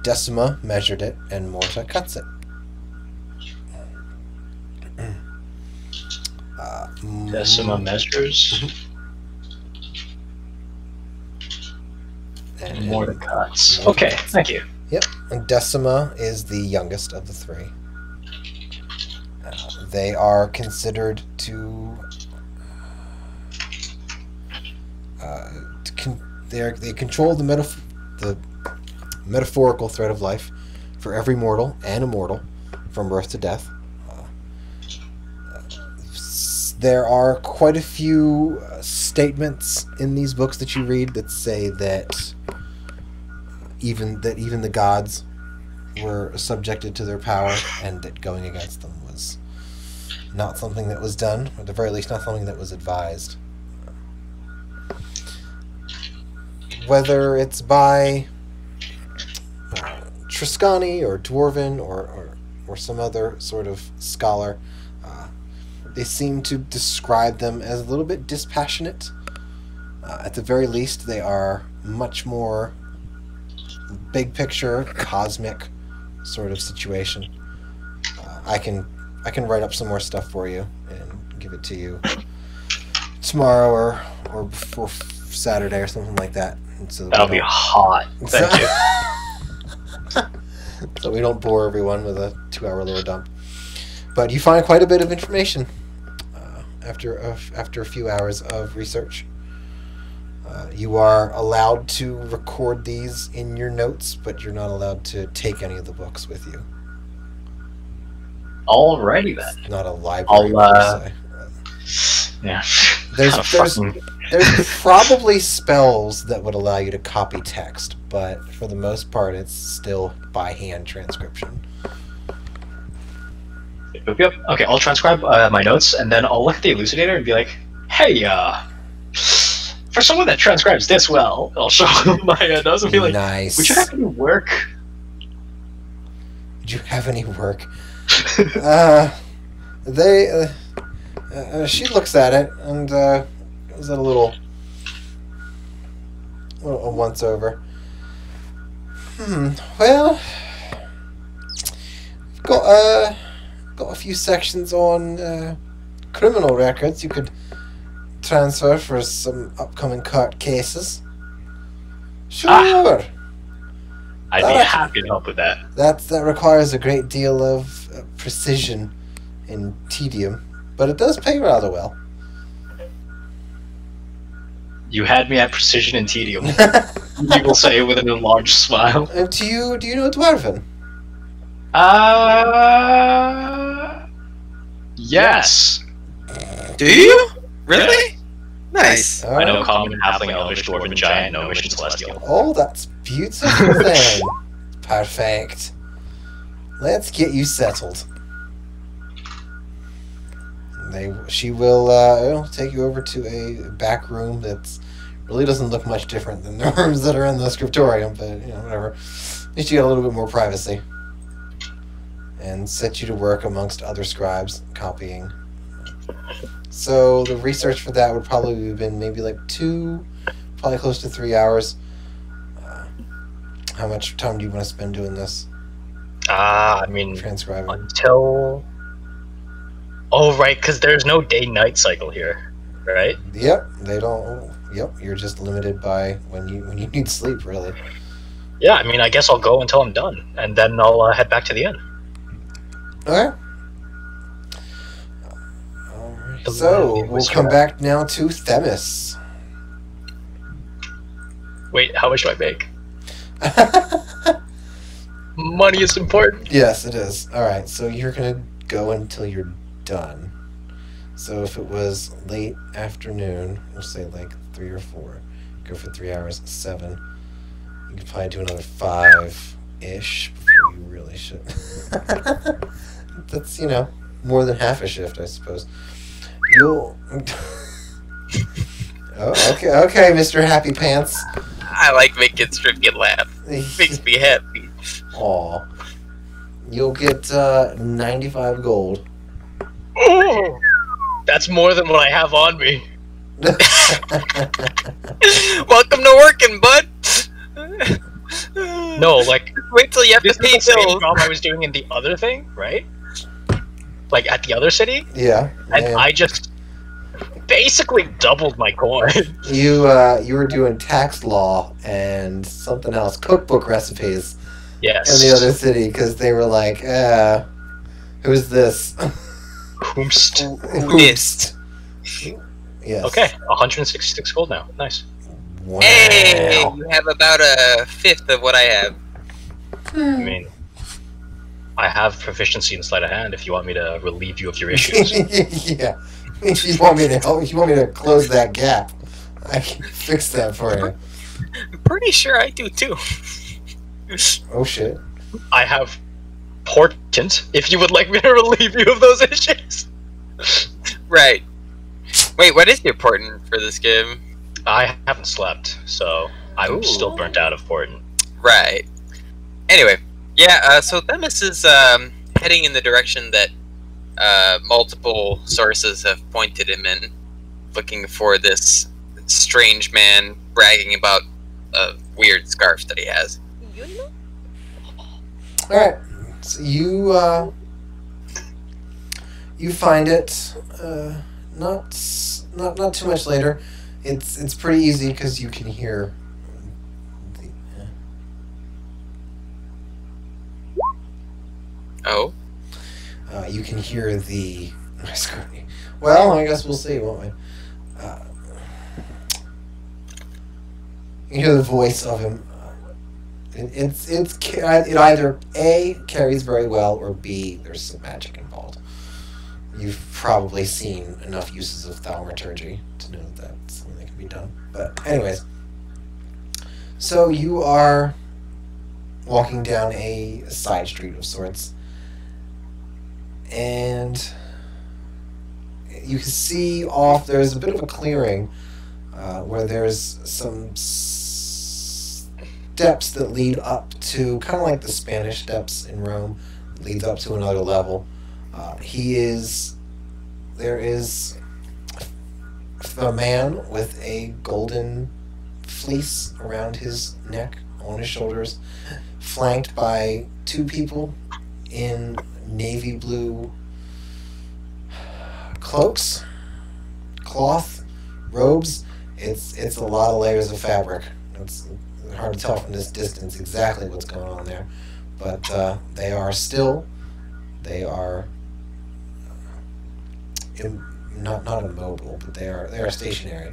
Decima measured it, and Morta cuts it. Decima measures. And Morta cuts. Okay, thank you. Yep, and Decima is the youngest of the 3. They are considered to they control the metaphorical thread of life for every mortal and immortal from birth to death. There are quite a few statements in these books that you read that say that even the gods were subjected to their power, and that going against them was not something that was done, or at the very least not something that was advised. Whether it's by Triscani or Dwarven or some other sort of scholar, they seem to describe them as a little bit dispassionate. At the very least, they are much more big picture, cosmic sort of situation. I can write up some more stuff for you and give it to you tomorrow or before Saturday or something like that. So That'll be hot. Thank you. So we don't bore everyone with a 2-hour lore dump. But you find quite a bit of information after a few hours of research. You are allowed to record these in your notes, but you're not allowed to take any of the books with you. Alrighty then. It's not a library per se. Yeah. There's probably spells that would allow you to copy text, but for the most part, it's still by hand transcription. Yep. Okay, I'll transcribe my notes, and then I'll look at the elucidator and be like, "Hey, for someone that transcribes this well," I'll show him my notes and be like, "Nice. Would you have any work? Would you have any work?" She looks at it and gives it a little once over. Well, got a few sections on criminal records you could transfer for some upcoming court cases. Sure. I'd be happy to help with that. That requires a great deal of precision and tedium, but it does pay rather well. You had me at precision and tedium. People say with an enlarged smile. Do you know Dwarven? Yes. Do you? Really? Nice. All I know right. common, halfling, elvish, dwarven, giant, gnomish, and celestial. Oh, that's beautiful then. Perfect. Let's get you settled. She will take you over to a back room that's really doesn't look much different than the rooms that are in the scriptorium, but whatever. At least you got a little bit more privacy. And set you to work amongst other scribes copying. So the research for that would probably have been maybe like 2, probably close to 3 hours. How much time do you want to spend doing this? I mean, Transcribing. until... Oh, right, because there's no day-night cycle here, right? Yep, they don't. Yep, you're just limited by when you need sleep, really. Yeah, I mean, I guess I'll go until I'm done, and then I'll head back to the inn. Okay. Alright, so we'll come back now to Themis. Wait, how much do I make? Money is important. Yes, it is. Alright, so you're gonna go until you're done. So if it was late afternoon, we'll say like 3 or 4. Go for 3 hours, 7. You could probably do another 5-ish before you really should. That's, more than half a shift, I suppose. You'll... Oh, okay, Mr. Happy Pants. I like making Strickland laugh. Makes me happy. Aw. You'll get 95 gold. Oh, that's more than what I have on me. Welcome to working, bud. No, like Wait till you have to this pay is the same bills. job I was doing in the other thing, right? Like at the other city, Yeah. and yeah. I just basically doubled my coin. You were doing tax law and something else, cookbook recipes Yes. in the other city because they were like, who's this? Whomst. Who's? Yes. Okay, 166 gold now. Nice. Wow. Hey, you have about a fifth of what I have. I mean, I have proficiency in sleight of hand. If you want me to relieve you of your issues. Yeah. If you want me to help, if you want me to close that gap, I can fix that for you. I'm pretty sure I do too. Oh shit. I have portent. If you would like me to relieve you of those issues. Right. Wait, what is your portent for this game? I haven't slept, so I'm Ooh. still burnt out of portent. Right. Anyway, yeah. So Themis is heading in the direction that multiple sources have pointed him in, looking for this strange man bragging about a weird scarf that he has. Alright. So you find it not too much later. It's pretty easy because you can hear the, Oh. you can hear the scrutiny. Well, I guess we'll see, won't we? You hear the voice of him. It either A, carries very well, or B, there's some magic involved. You've probably seen enough uses of thaumaturgy to know that that's something that can be done. But anyways, so you are walking down a side street of sorts, and you can see off, there's a bit of a clearing where there's some steps that lead up to, kind of like the Spanish steps in Rome, leads up to another level. There is a man with a golden fleece around his neck, on his shoulders, flanked by 2 people in navy blue cloaks, cloth, robes. It's a lot of layers of fabric. It's hard to tell from this distance exactly what's going on there, but they are not immobile, but they are stationary. I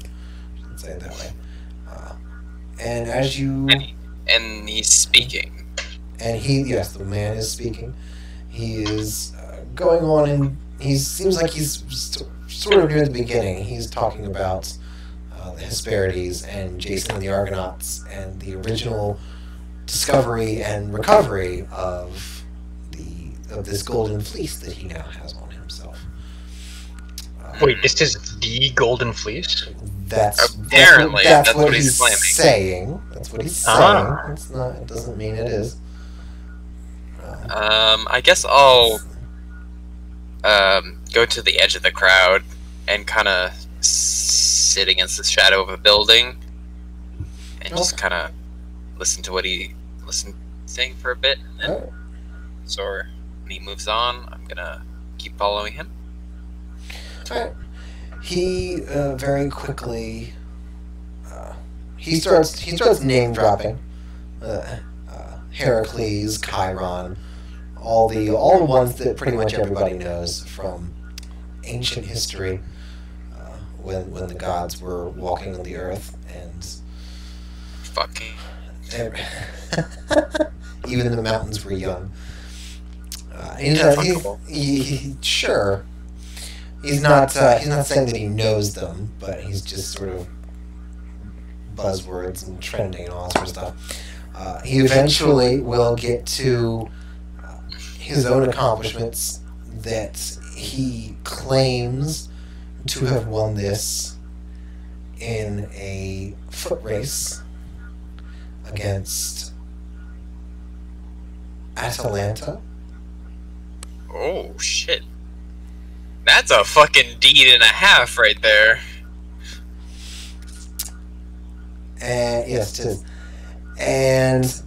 should say it that way. And as you And he's speaking. and yes, the man is speaking. He is going on, and he seems like he's sort of near the beginning. He's talking about the Hesperides and Jason and the Argonauts and the original discovery and recovery of this golden fleece that he now has on himself. Wait, this is the Golden Fleece? Apparently, that's what he's claiming. saying. That's what he's saying. Ah. It's not. It doesn't mean it is. I guess I'll go to the edge of the crowd and kind of sit against the shadow of a building and just kind of listen to what saying for a bit. And then, so when he moves on, I'm gonna keep following him. Alright. He very quickly he starts name dropping Heracles, Chiron, all the ones that pretty much everybody knows from ancient history, when the gods were walking on the earth, and Fucking. even the mountains were young. Sure. He's not saying that he knows them, but he's just sort of buzzwords and trending and all that sort of stuff. He eventually will get to his own accomplishments that he claims to have won this in a foot race against Atalanta. Oh shit. That's a fucking deed and a half right there. And yes, it is. And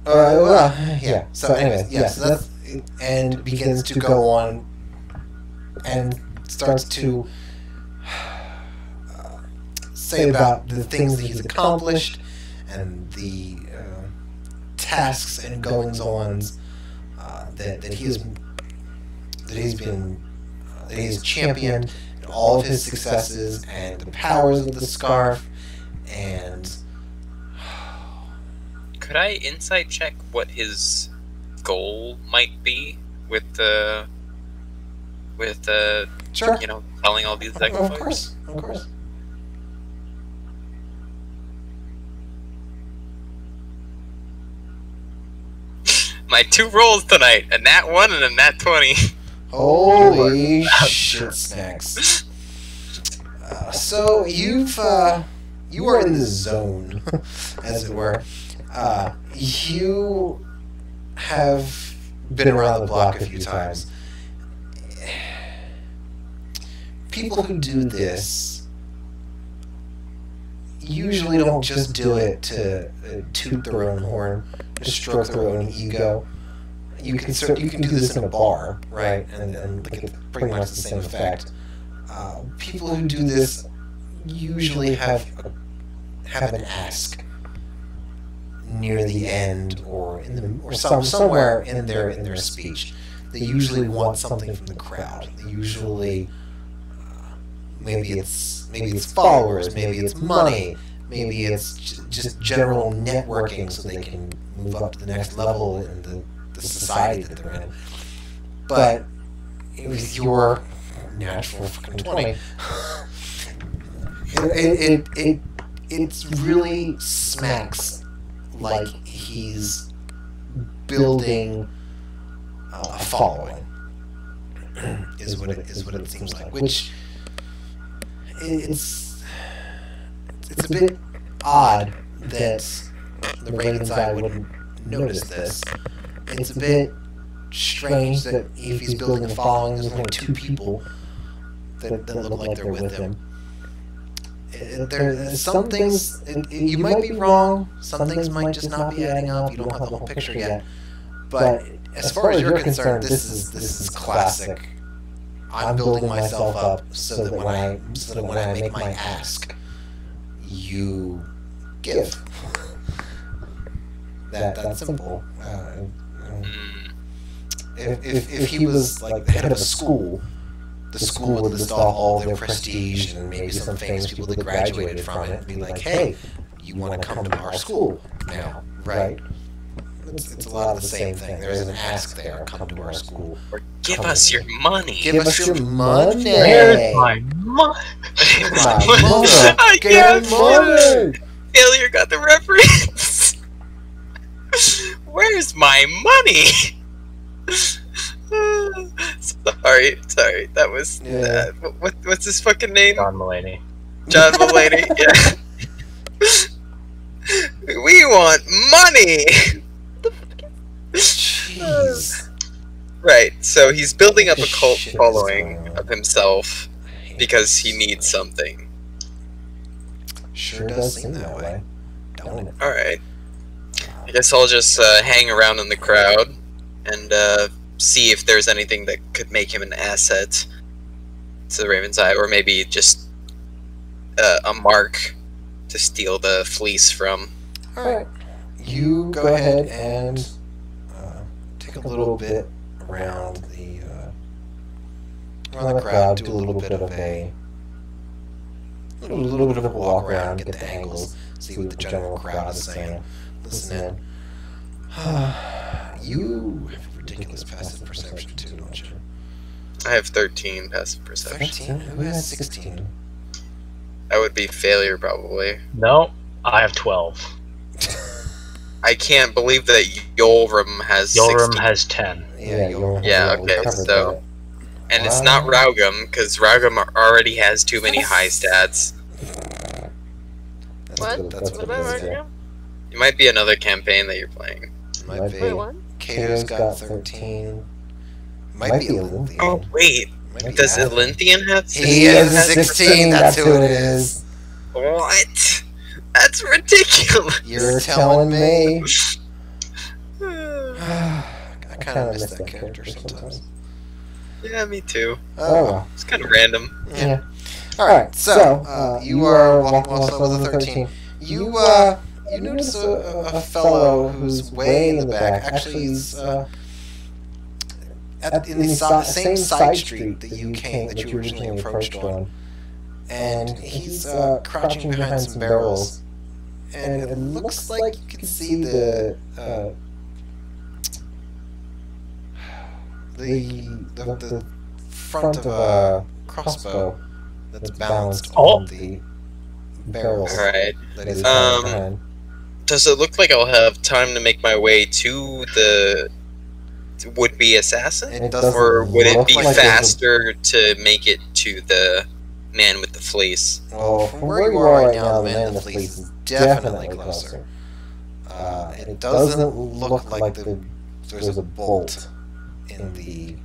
well, yeah. So, anyways, yes, that's, and begins to go on and starts to say about the things that he's accomplished and the tasks and goings-ons that he's championed, and all of his successes and the powers of the scarf. And could I insight check what his goal might be with the sure, you know, telling all these exploits? Of course. My 2 rolls tonight, a nat 1 and a nat 20. Holy shit snacks. So you are in the zone, as it were. You have been around the block a few times. People who do this usually don't just do it to toot their own horn, to stroke their own ego. You can do this in a bar, right? And like it's pretty much the same effect. People who do this usually have an ask near the end, or somewhere in their speech. They usually want something from the crowd. They usually maybe it's followers, maybe it's money, maybe it's just general networking so they can move up to the next level in the society that they're in. But with your natural fucking 20, it really smacks like he's building a following, is what it seems like. Which it's a bit odd that the Raven's Eye wouldn't notice this. It's a bit strange that if he's building a following, there's only 2 people that look like they're with him. There's some things, you might be wrong, some things might just not be adding up, you don't have the whole picture yet. But as far as you're concerned, this is classic. I'm building myself up so that when I make my ask, you give. That's simple. If he was like the head of a school, the school would list off all their prestige and maybe some famous people that graduated from it and be like, hey, you want to come to our school now, right? It's a lot of the same thing. There's an ask there, come to our school. Or give us your money. Give us your money. Where's my money? I get money. Failure got the reference. Where's my money? Sorry. That was what's his fucking name? John Mulaney. John Mulaney. Yeah. We want money. Jeez. Right. So he's building up a cult following of himself because he needs something. Sure does seem that way, don't it? All right. I guess I'll just hang around in the crowd and see if there's anything that could make him an asset to the Raven's Eye, or maybe just a mark to steal the fleece from. Alright. You go ahead and take a little bit around the crowd, do a little bit of a walk around, get the angles, see what the general crowd is saying, listen in. You have a ridiculous passive perception too, don't you? I have 13 passive perception. 13? Who has 16? That would be failure, probably. No, I have 12. I can't believe that Yolram has Yolram 16. has 10. Yeah, okay, so... And it's not Raugum, because Raugum already has too many high stats. What? What about Raugum? It might be another campaign that you're playing. Might be. Wait, what? Kato's got 13. Might be Elinthian. Oh, wait. Does Elinthian have 16? He has 16, that's who it is. What? That's ridiculous. You're telling me. I kind of miss that character sometimes. Yeah, me too. Oh well. It's kind of random. Yeah. Alright, so, you are walking along level 13. You notice a fellow who's way in the back. Actually, he's in the same side street that you originally approached on. And he's crouching behind some barrels. And it looks like you can see the front of a crossbow that's balanced on the barrels. Alright. That he's behind. Does it look like I'll have time to make my way to the would-be assassin? Or would it be faster to make it to the man with the fleece? Well, from where you are right now, the man in the fleece is definitely closer. It doesn't look like there's a bolt in the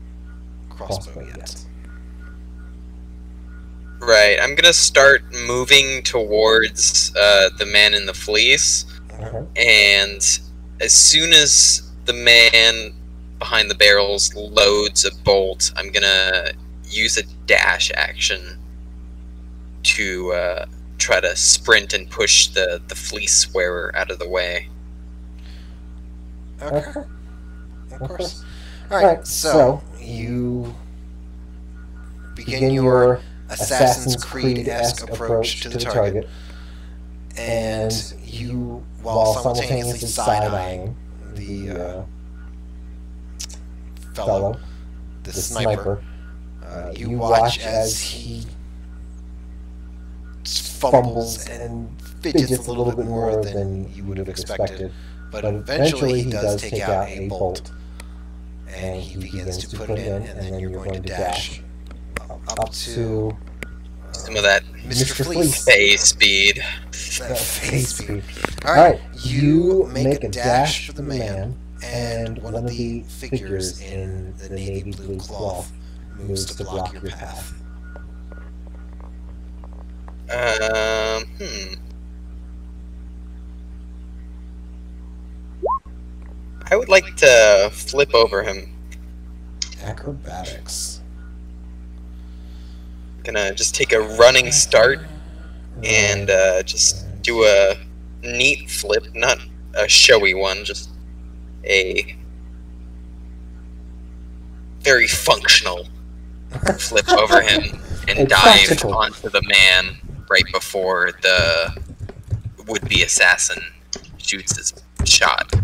crossbow yet. Right, I'm gonna start moving towards the man in the fleece, and as soon as the man behind the barrels loads a bolt, I'm gonna use a dash action to try to sprint and push the fleece wearer out of the way. Okay. Of course. Alright, so you begin your Assassin's Creed-esque approach to the target, and you, while simultaneously side-eyeing the fellow, the sniper, you watch as he fumbles and fidgets a little bit more than you would have expected, but eventually he does take out a bolt, and he begins to put it in, and then you're going to dash up to some of that Mr. Fleece. Phase speed. That phase speed. Alright, you make a dash for the man, and one of the figures in the navy blue cloth moves to block your path. I would like to flip over him. Acrobatics. Gonna just take a running start and just do a neat flip, not a showy one, just a very functional flip over him and dive onto the man right before the would-be assassin shoots his shot.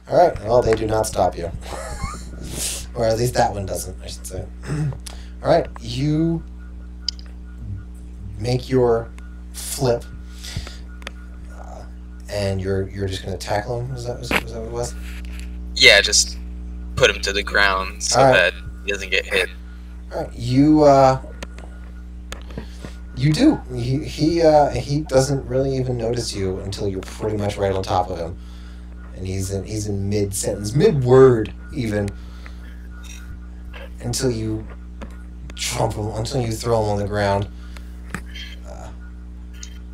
Alright, well, they do not stop you. Or at least that one doesn't, I should say. Alright, you make your flip, and you're just going to tackle him? Is that what it was? Yeah, just put him to the ground so that he doesn't get hit. Alright, you do. He doesn't really even notice you until you're pretty much right on top of him. And he's in mid-sentence, mid-word even, until you trump him, until you throw him on the ground.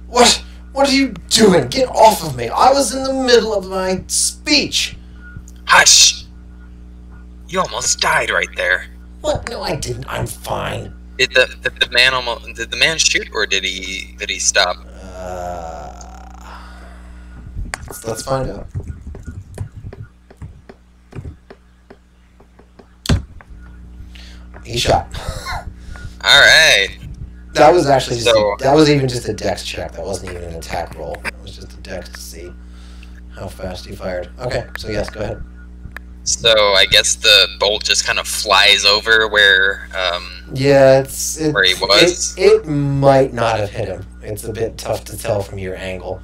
What are you doing? Get off of me! I was in the middle of my speech! Hush! You almost died right there. What? No, I didn't. I'm fine. Did the man shoot, or did he stop? Let's find out. He shot. All right. That was actually that was even just a dex check. That wasn't even an attack roll. It was just a dex to see how fast he fired. Okay, so yes, go ahead. So I guess the bolt just kind of flies over where Yeah, where he was. It might not have hit him. It's a bit tough to tell from your angle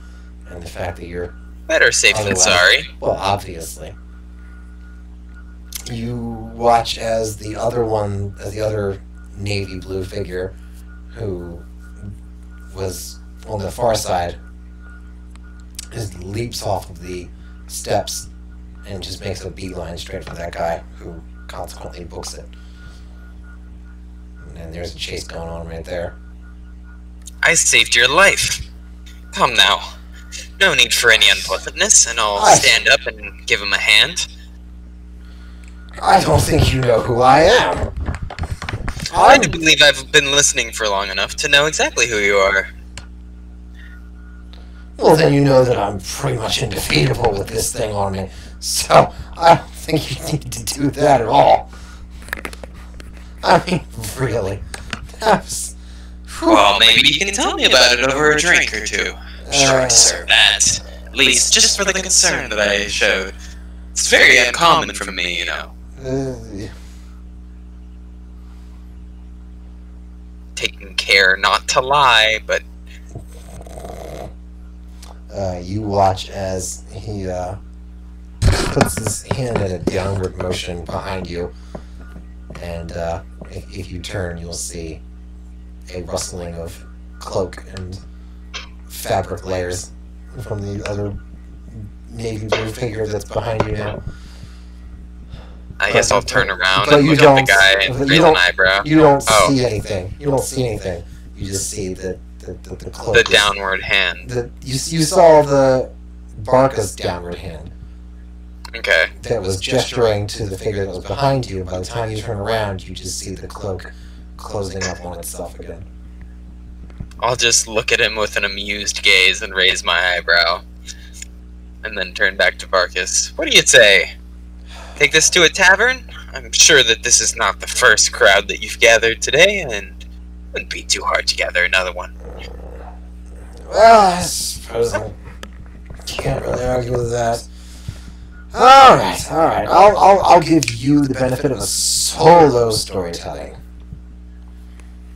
and the fact that you're Better safe than otherwise- sorry. Well, obviously. You watch as the other navy blue figure, who was on the far side, just leaps off of the steps and just makes a beeline straight for that guy, who consequently books it. And there's a chase going on right there. I saved your life. Come now. No need for any unpleasantness, and I'll stand up and give him a hand. I don't think you know who I am. I do believe I've been listening for long enough to know exactly who you are. Well, then you know that I'm pretty much undefeatable with this thing on me. So, I don't think you need to do that at all. I mean, really. Well, maybe you can tell me about it over a drink or two. Sure, I deserve that. At least, just for the concern that I showed. It's very uncommon from me, you know. Taking care not to lie, but... You watch as he puts his hand in a downward motion behind you, and if you turn, you'll see a rustling of cloak and fabric layers from the other navy blue figure that's behind you now. I guess I'll turn around but and you look at the don't- guy and but raise you an don't- eyebrow. You don't Oh. see anything. You don't see anything. You just see the cloak. The is- downward hand. You saw the Barca's downward hand Okay. that was gesturing to the figure that was behind you. By the time you turn around, you just see the cloak closing up on itself again. I'll just look at him with an amused gaze and raise my eyebrow. And then turn back to Barkus. What do you say? Take this to a tavern? I'm sure that this is not the first crowd that you've gathered today, and it wouldn't be too hard to gather another one. Well, I suppose I can't really argue with that. All right. I'll give you the benefit of a solo storytelling.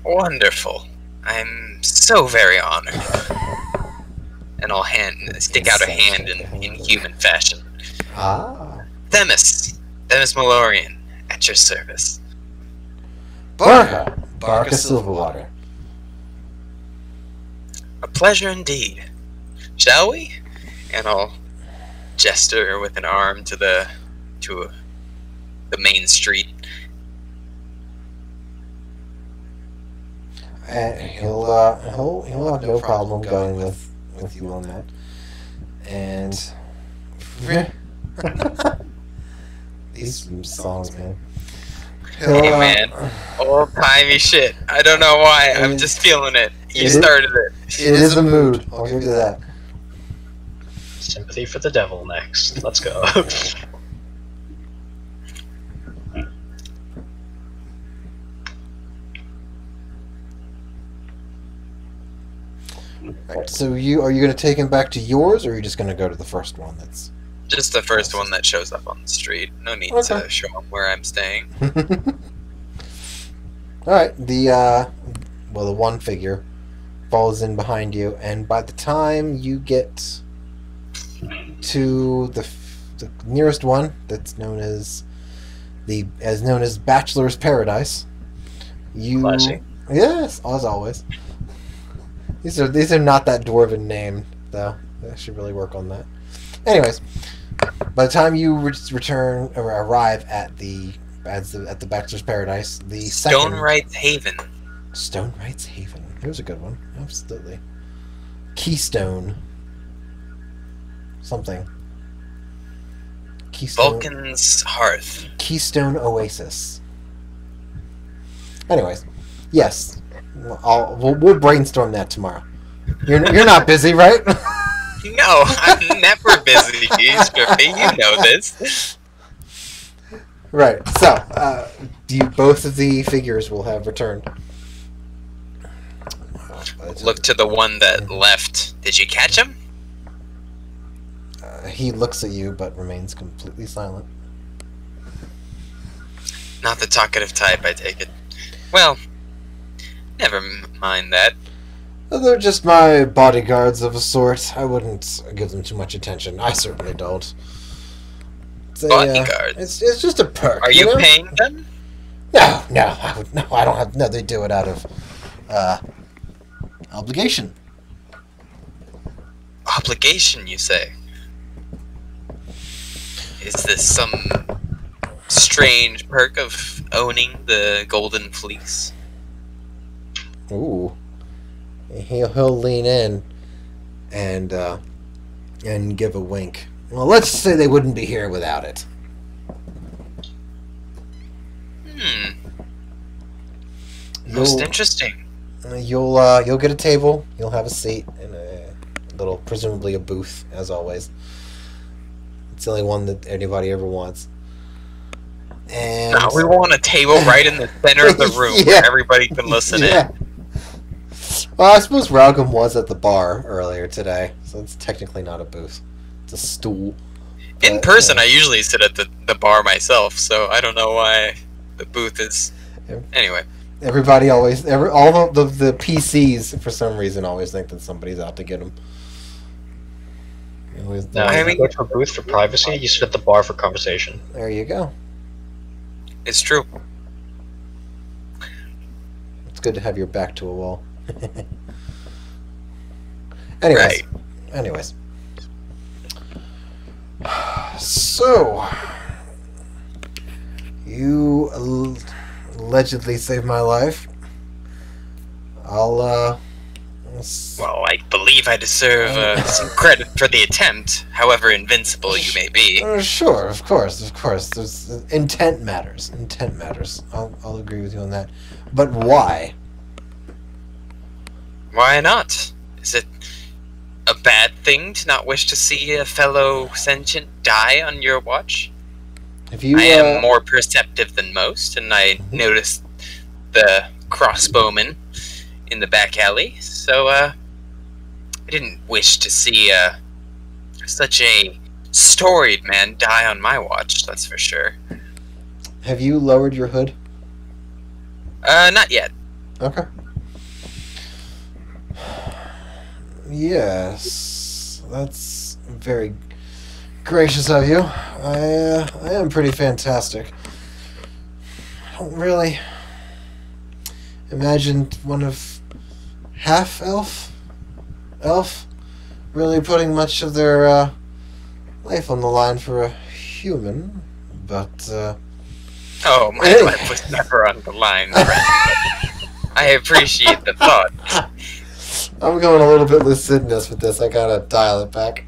Wonderful. I'm so very honored. And I'll stick out a hand in human fashion. Ah, Themis Malorian, at your service. Barca Silverwater. A pleasure indeed. Shall we? And I'll gesture with an arm to the main street. And he'll have no problem going with you on that. And these songs, man. Hey man, old timey shit. I don't know why. I'm just feeling it. You started it. It is a mood. I'll give you that. Sympathy for the devil next. Let's go. Right, so are you going to take him back to yours, or are you just going to go to the first one? That's Just the first one that shows up on the street. No need Okay. to show him where I'm staying. all right. The one figure falls in behind you, and by the time you get to the nearest one, that's known as Bachelor's Paradise, you Classy. yes, as always. These are not that dwarven name though. I should really work on that. Anyways, by the time you arrive at the Bachelor's Paradise, the second Stonewright's Haven. Stonewright's Haven. Here's a good one. Absolutely. Keystone. Something. Keystone. Vulcan's Hearth. Keystone Oasis. Anyways, yes. We'll brainstorm that tomorrow. You're not busy, right? No, I'm never busy, Strippy. You know this. Right. So, both of the figures will have returned. Look to the one that left. Did you catch him? He looks at you, but remains completely silent. Not the talkative type, I take it. Well, never mind that. They're just my bodyguards of a sort. I wouldn't give them too much attention. I certainly don't. Bodyguards? It's just a perk. Are you know? paying them? No, I don't have. No, they do it out of obligation. Obligation, you say? Is this some strange perk of owning the Golden Fleece? Ooh. He'll lean in and give a wink. Well, let's say they wouldn't be here without it. Most interesting. You'll get a table. You'll have a seat and a little, presumably a booth, as always. It's the only one that anybody ever wants. And No, we want a table right in the center of the room where everybody can listen in. Well, I suppose Ralgam was at the bar earlier today, so it's technically not a booth. It's a stool. In person, I usually sit at the bar myself, so I don't know why the booth is... Anyway. Everybody always... all the PCs, for some reason, always think that somebody's out to get them. No, you go to a booth for privacy, you sit at the bar for conversation. There you go. It's true. It's good to have your back to a wall. Anyways. So, you allegedly saved my life. Well, I believe I deserve some credit for the attempt, however invincible you may be. Sure, of course. There's intent matters. Intent matters. I'll agree with you on that. But why? Why not? Is it a bad thing to not wish to see a fellow sentient die on your watch? If you, I am more perceptive than most, and I noticed the crossbowman in the back alley, so I didn't wish to see such a storied man die on my watch, that's for sure. Have you lowered your hood? Not yet. Okay. Yes, that's very gracious of you. I am pretty fantastic. I don't really imagine one of half elf really putting much of their life on the line for a human, but oh, my life was never on the line. I appreciate the thought. I'm going a little bit lucidness with this. I gotta dial it back.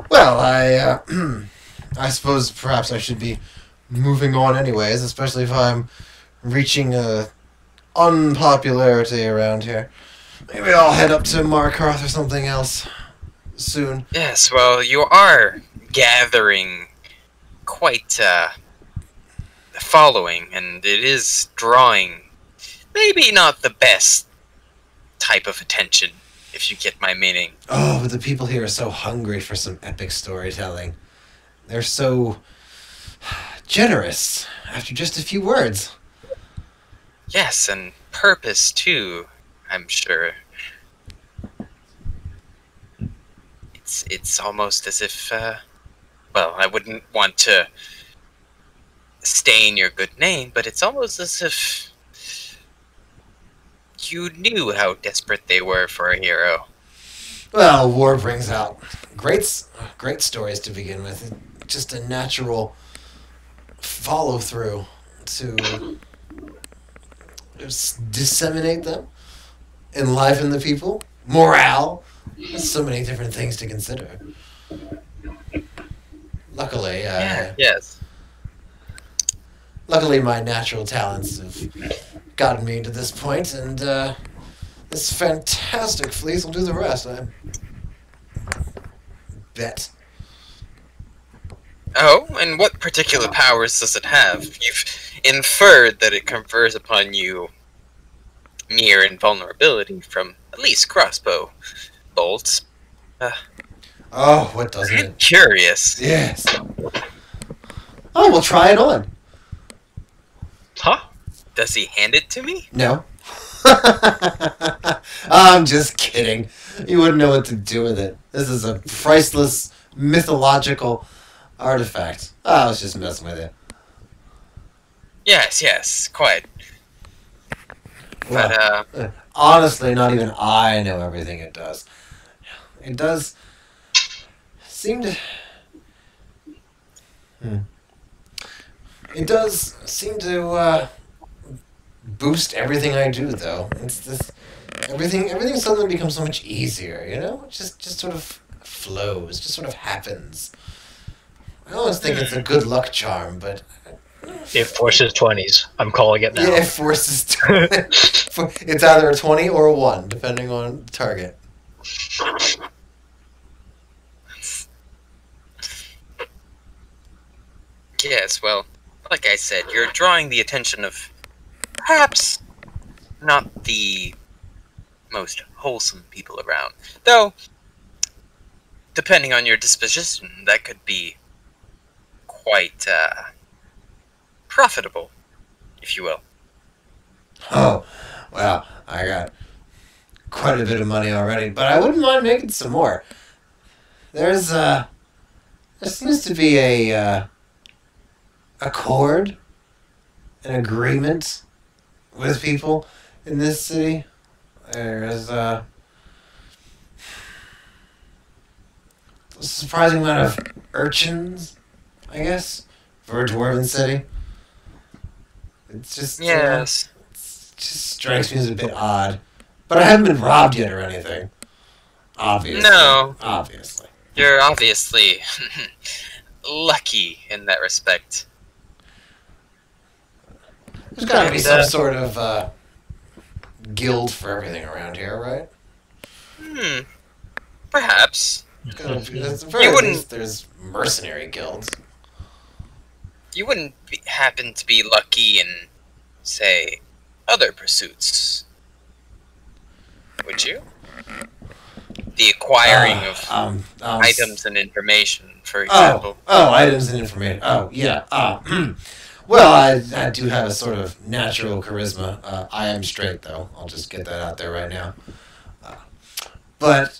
Well, I suppose perhaps I should be moving on anyways, especially if I'm reaching unpopularity around here. Maybe I'll head up to Markarth or something else soon. Yes, well, you are gathering quite following, and it is drawing maybe not the best type of attention, if you get my meaning. Oh, but the people here are so hungry for some epic storytelling. They're so generous after just a few words. Yes, and purpose too, I'm sure. It's almost as if, well, I wouldn't want to stain your good name, but it's almost as if you knew how desperate they were for a hero. Well, war brings out great stories to begin with. Just a natural follow-through to disseminate them, enliven the people, morale. There's so many different things to consider. Luckily, yes. Luckily, my natural talents have gotten me to this point, and this fantastic fleece will do the rest, I bet. Oh, and what particular powers does it have? You've inferred that it confers upon you near invulnerability from at least crossbow bolts. Oh, what doesn't it? Curious. Yes. Oh, we'll try it on. Huh? Does he hand it to me? No. I'm just kidding. You wouldn't know what to do with it. This is a priceless, mythological artifact. I was just messing with you. Yes, quite. Well, But, honestly, not even I know everything it does. It does seem to... It does seem to boost everything I do, though. It's this... Everything suddenly becomes so much easier, you know? It just sort of flows, just sort of happens. I always think it's a good luck charm, but... It forces 20s. I'm calling it now. Yeah, it forces 20. It's either a 20 or a 1, depending on the target. yes, well, like I said, you're drawing the attention of perhaps not the most wholesome people around. Though, depending on your disposition, that could be quite profitable, if you will. Oh, well, I got quite a bit of money already, but I wouldn't mind making some more. There seems to be a accord, an agreement with people in this city. There's a surprising amount of urchins, I guess, for a dwarven city. It's just Yes. it just strikes me as a bit odd, but I haven't been robbed yet or anything. Obviously, No. obviously. You're obviously lucky in that respect. There's got to be And, some sort of guild for everything around here, right? Perhaps. At the very You wouldn't- least, there's mercenary guilds. You wouldn't happen to be lucky in, say, other pursuits, would you? The acquiring of items and information, for example. Items and information. Oh, yeah. Well, I do have a sort of natural charisma. I am straight, though. I'll just get that out there right now. But...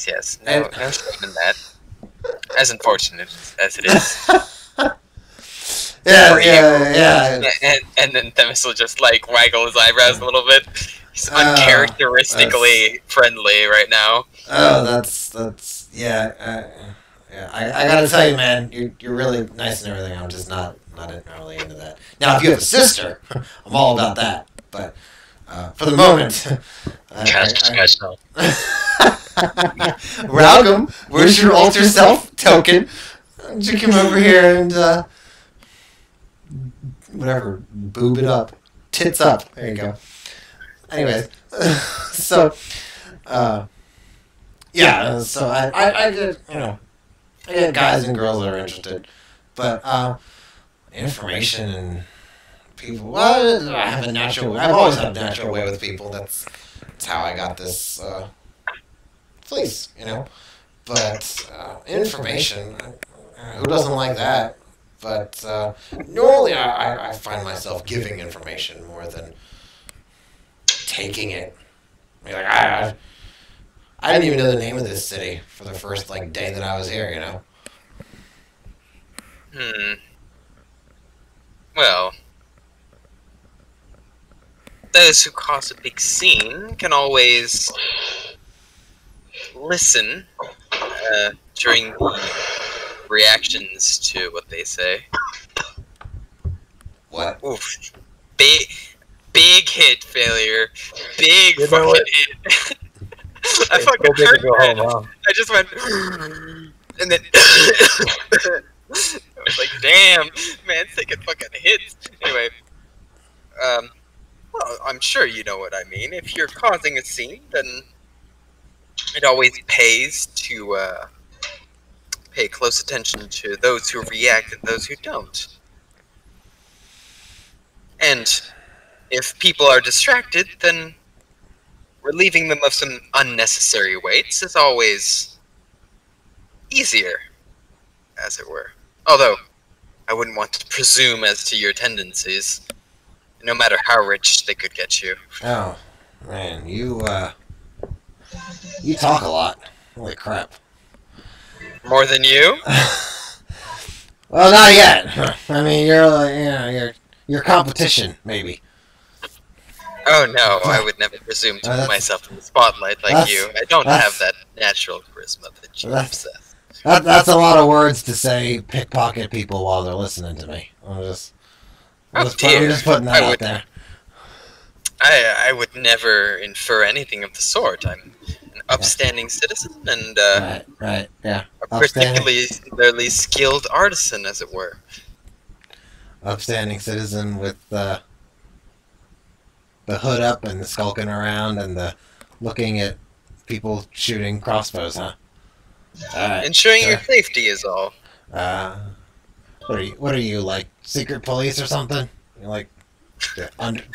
Yes. No shame in that. As unfortunate as it is. Yeah. And then Themis will just, like, waggle his eyebrows a little bit. He's uncharacteristically friendly right now. Oh, that's yeah. I gotta tell you, man, you're really nice and everything. I'm just not really into that. Now, if you have a sister, I'm all about that. But for the moment, Cast myself. Ralgum, where's your alter self token? Why don't you come over here and whatever, boob it up, tits up. There you go. Anyways, so yeah, so I get, I get guys and girls that are interested, but information and people. Well, I've always had a natural way with people. That's how I got this fleece, But information, who doesn't like that? But normally I find myself giving information more than taking it. I didn't even know the name of this city for the first day that I was here, Well, those who cause a big scene can always listen during the reactions to what they say. What? Oof. Big hit failure. Big You know fucking what? hit. I fucking Go big or heard go that. home, huh? I just went, and then I was like, "Damn, man, taking fucking hits." Anyway, well, I'm sure you know what I mean. If you're causing a scene, then it always pays to pay close attention to those who react and those who don't. And if people are distracted, then relieving them of some unnecessary weights is always easier, as it were. Although, I wouldn't want to presume as to your tendencies, no matter how rich they could get you. Oh, man, you talk a lot. Holy crap. More than you? Well, not yet. I mean, you're your competition, maybe. Oh no, I would never presume to put myself in the spotlight like you. I don't have that natural charisma that you possess. That's a lot of words to say pickpocket people while they're listening to me. I'm just putting that out there. I would never infer anything of the sort. I'm an upstanding citizen and right, yeah. A particularly skilled artisan, as it were. Upstanding citizen with the hood up and the skulking around and the looking at people shooting crossbows, huh? Ensuring your safety is all. What are you, like secret police or something? You're like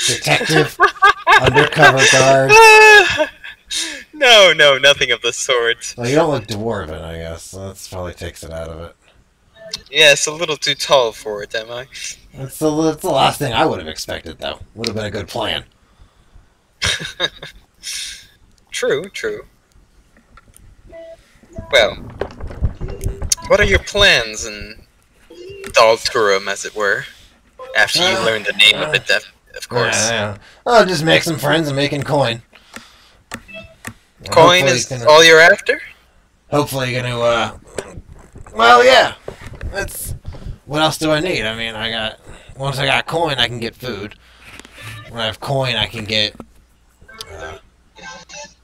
detective, undercover guard. No, nothing of the sort. Well, you don't look dwarven, I guess. So that probably takes it out of it. Yes, a little too tall for it, am I? That's the last thing I would have expected, though. Would have been a good plan. True. Well, what are your plans in Dalturum, as it were? After you learn the name of it, of course. Yeah. I'll just make some friends and making coin. Coin is all you're after? Hopefully gonna, well, yeah. That's... What else do I need? I mean, once I got coin, I can get food. When I have coin, I can get...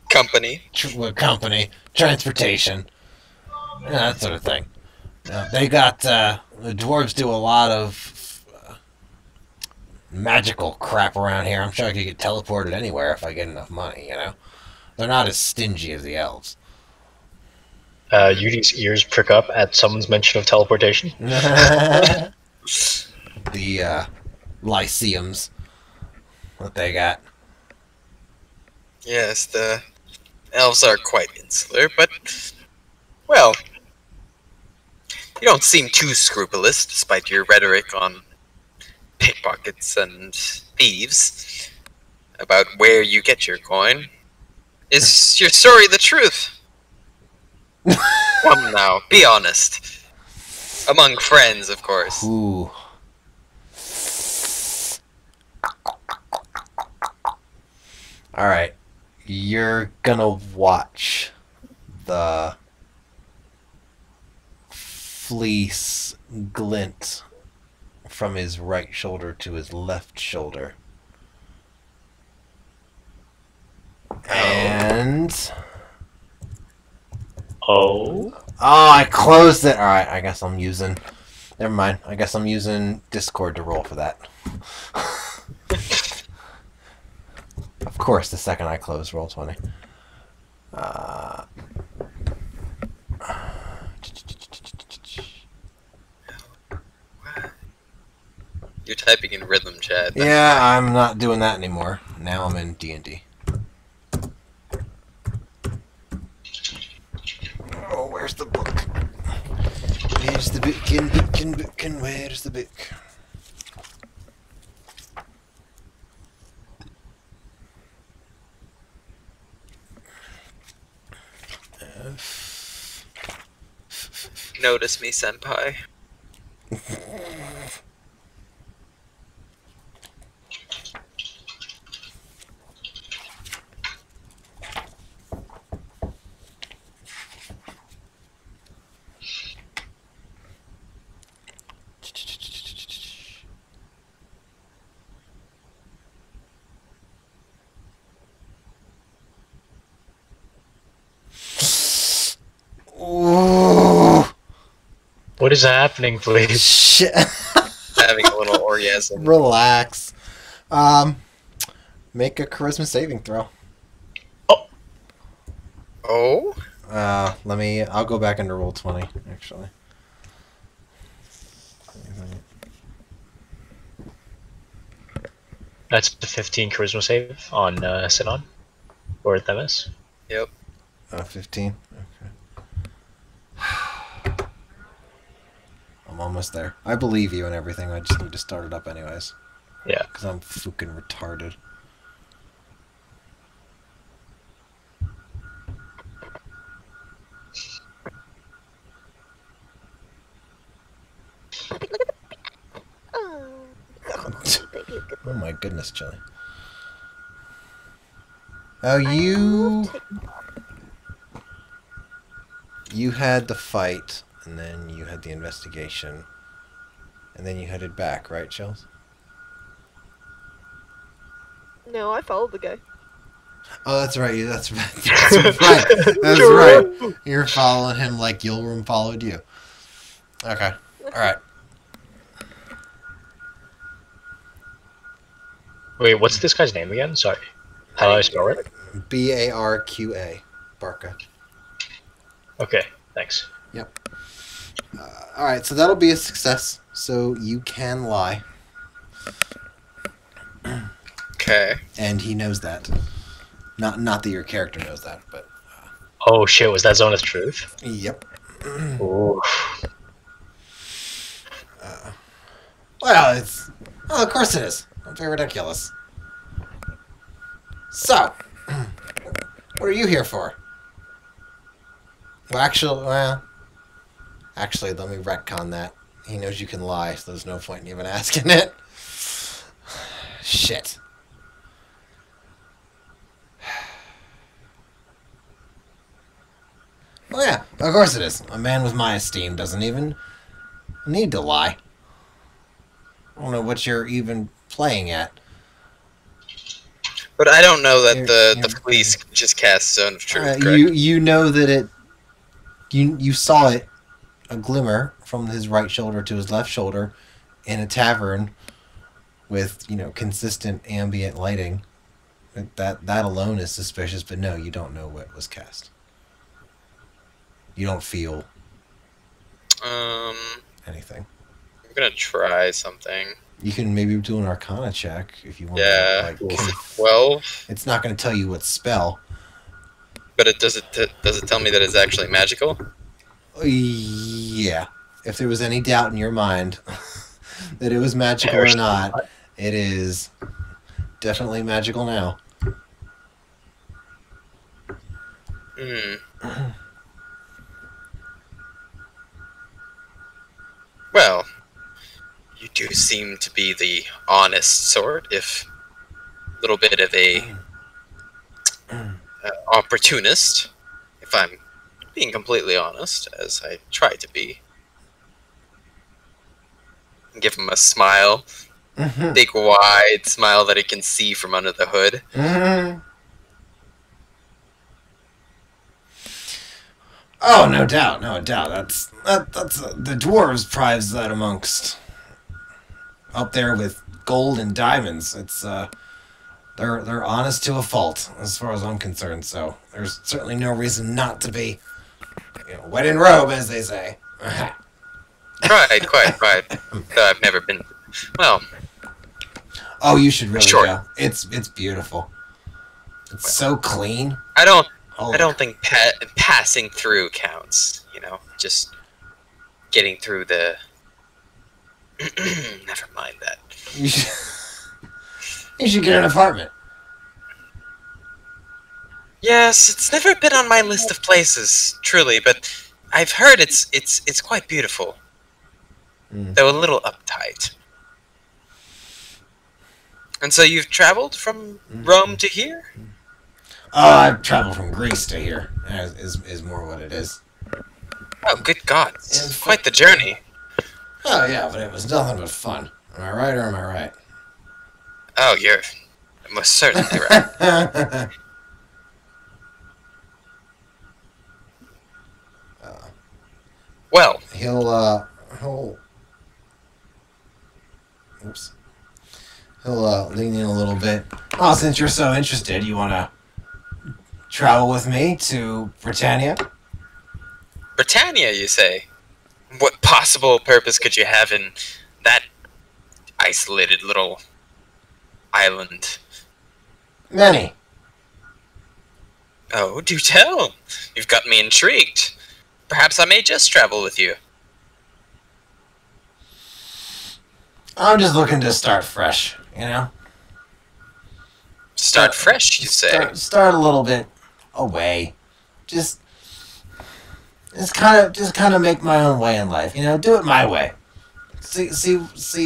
company. Company. Transportation. Yeah, that sort of thing. They got... the dwarves do a lot of... magical crap around here. I'm sure I could get teleported anywhere if I get enough money, you know? They're not as stingy as the elves. Yudi's ears prick up at someone's mention of teleportation. The lyceums that they got. Yes, the elves are quite insular, but, well, you don't seem too scrupulous, despite your rhetoric on pickpockets and thieves, about where you get your coin. Is your story the truth? Come now, be honest. Among friends, of course. Ooh. Alright. You're gonna watch the fleece glint from his right shoulder to his left shoulder. And... Oh, I closed it. Alright, I guess I'm using... Never mind. I guess I'm using Discord to roll for that. Of course, the second I close Roll20. You're typing in rhythm chat. Yeah, I'm not doing that anymore. Now I'm in D&D. Oh, where's the book? Where's the book? Where's the book? Notice me, senpai. what is happening, please? Shit. Having a little orgasm. Relax. Make a charisma saving throw. Oh? I'll go back into Roll20, actually. That's the 15 charisma save on Sinon or Themis. Yep. 15. Okay. I'm almost there. I believe you and everything. I just need to start it up anyways. Yeah. Because I'm fucking retarded. Oh my goodness, Chili. Oh, you had the fight, and then you had the investigation, and then you headed back, right, Chels? No, I followed the guy. Oh, that's right. That's right. That's right. That's right. You're following him like Yulrum followed you. Okay. All right. Wait, what's this guy's name again? Sorry. How do I spell it? Barqa. Barca. Okay, thanks. Yep. All right, so that'll be a success. So you can lie. Okay. And he knows that. Not that your character knows that, but. Oh shit! Was that Zone of Truth? Yep. Ooh. Well, it's. Oh, of course it is. Don't be ridiculous. So, what are you here for? Well, actually, let me retcon that. He knows you can lie, so there's no point in even asking it. Shit. Oh yeah, of course it is. A man with my esteem doesn't even need to lie. I don't know what you're even playing at. But I don't know that the police just cast Zone of Truth, correct? You know that you saw it, a glimmer from his right shoulder to his left shoulder in a tavern with, consistent ambient lighting. That alone is suspicious, but no, you don't know what was cast. You don't feel anything. I'm gonna try something. You can maybe do an Arcana check if you want. Yeah, 12. It's not going to tell you what spell. But does it tell me that it's actually magical? Yeah. If there was any doubt in your mind that it was magical or not, it is definitely magical now. Well, you do seem to be the honest sort, if a little bit of a opportunist, if I'm being completely honest, as I try to be. Give him a smile. Big, wide smile that he can see from under the hood. Oh, no doubt, no doubt. That's the dwarves prize that amongst. Up there with gold and diamonds. It's they're honest to a fault, as far as I'm concerned. So there's certainly no reason not to be, wet in robe, as they say. Quite. I've never been. Well. Oh, you should really go. It's beautiful. It's so clean. I don't think passing through counts. Just getting through the. Never mind that. You should get an apartment. Yes, it's never been on my list of places, truly, but I've heard it's quite beautiful. Though a little uptight. And so you've traveled from Rome to here? I've traveled from Greece to here. Is more what it is. Oh, good God! It's quite the journey. Oh yeah, but it was nothing but fun. Am I right or am I right? Oh, you're most certainly right. Well, he'll lean in a little bit. Oh, since you're so interested, you want to travel with me to Britannia? Britannia, you say? What possible purpose could you have in that isolated little island? Many. Oh, do tell. You've got me intrigued. Perhaps I may just travel with you. I'm just looking to start fresh, you know? Start fresh, you say? Start a little bit away. Just kind of make my own way in life, you know? Do it my way. See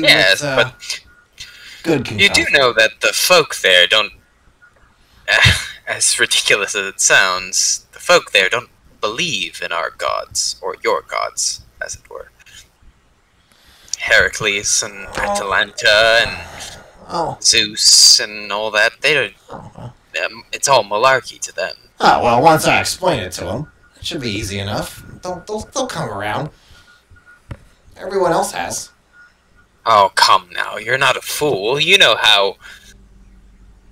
Yes, what, but good can you come do from. know that the folk there don't... as ridiculous as it sounds, the folk there don't believe in our gods, or your gods, as it were. Heracles and Atalanta and Zeus and all that, they don't... it's all malarkey to them. Oh, well, once I explain it to them, it should be easy enough. They'll come around. Everyone else has. Oh, come now, you're not a fool. You know how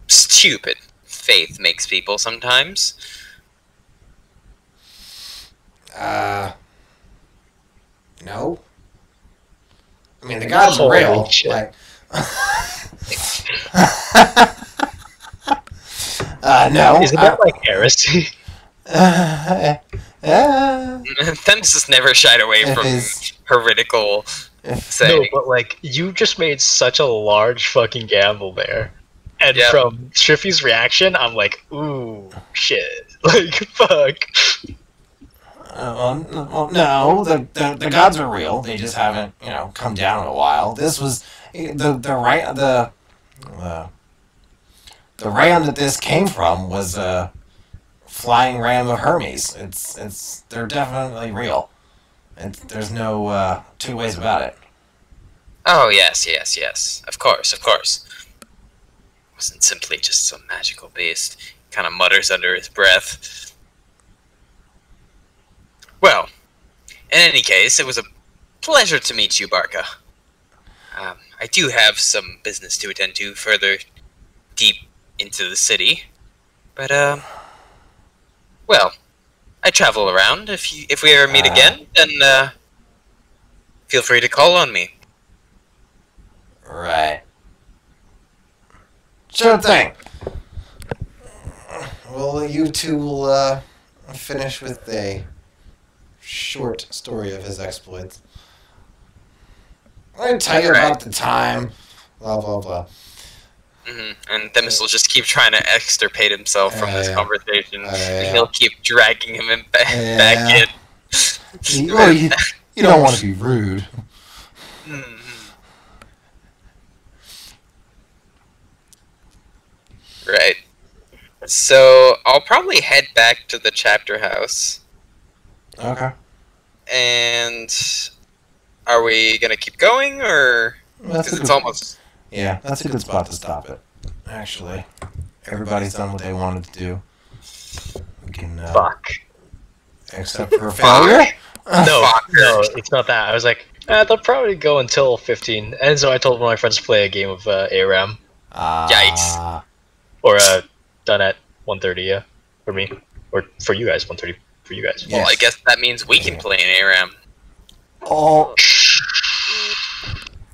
stupid faith makes people sometimes. No. I mean, the gods are real. Holy shit. Like, no. Isn't that like heresy? Themis never shied away from heretical No, saying. but like, you just made such a large fucking gamble there. And from Shriffy's reaction, I'm like, ooh, shit. Like, fuck. No, the gods are real. They just haven't, come down in a while. This was the ram that this came from was a flying ram of Hermes. They're definitely real, and there's no two ways about it. Oh, yes. Of course. It wasn't simply just some magical beast. He kind of mutters under his breath. Well, in any case, it was a pleasure to meet you, Barca. I do have some business to attend to further deep into the city. But, well, I travel around. If we ever meet again, then, feel free to call on me. Right. Sure thing. Well, you two will finish with a short story of his exploits. I tell you about the time, blah blah blah. And Themis will just keep trying to extirpate himself from this conversation, and he'll keep dragging him back in. You don't want to be rude. Right. So I'll probably head back to the chapter house. Okay. And are we gonna keep going, or because it's almost? Yeah, that's a good spot to stop it. Actually, everybody's done what they wanted to do. We can. Fuck. Except for a failure. No, it's not that. I was like, they'll probably go until 15, and so I told one of my friends to play a game of ARAM. Yikes. Or done at 1:30, yeah, for me, or for you guys, 1:30 for you guys. Well, I guess that means we can play an ARAM. Oh.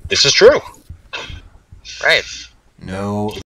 This is true. Right. No.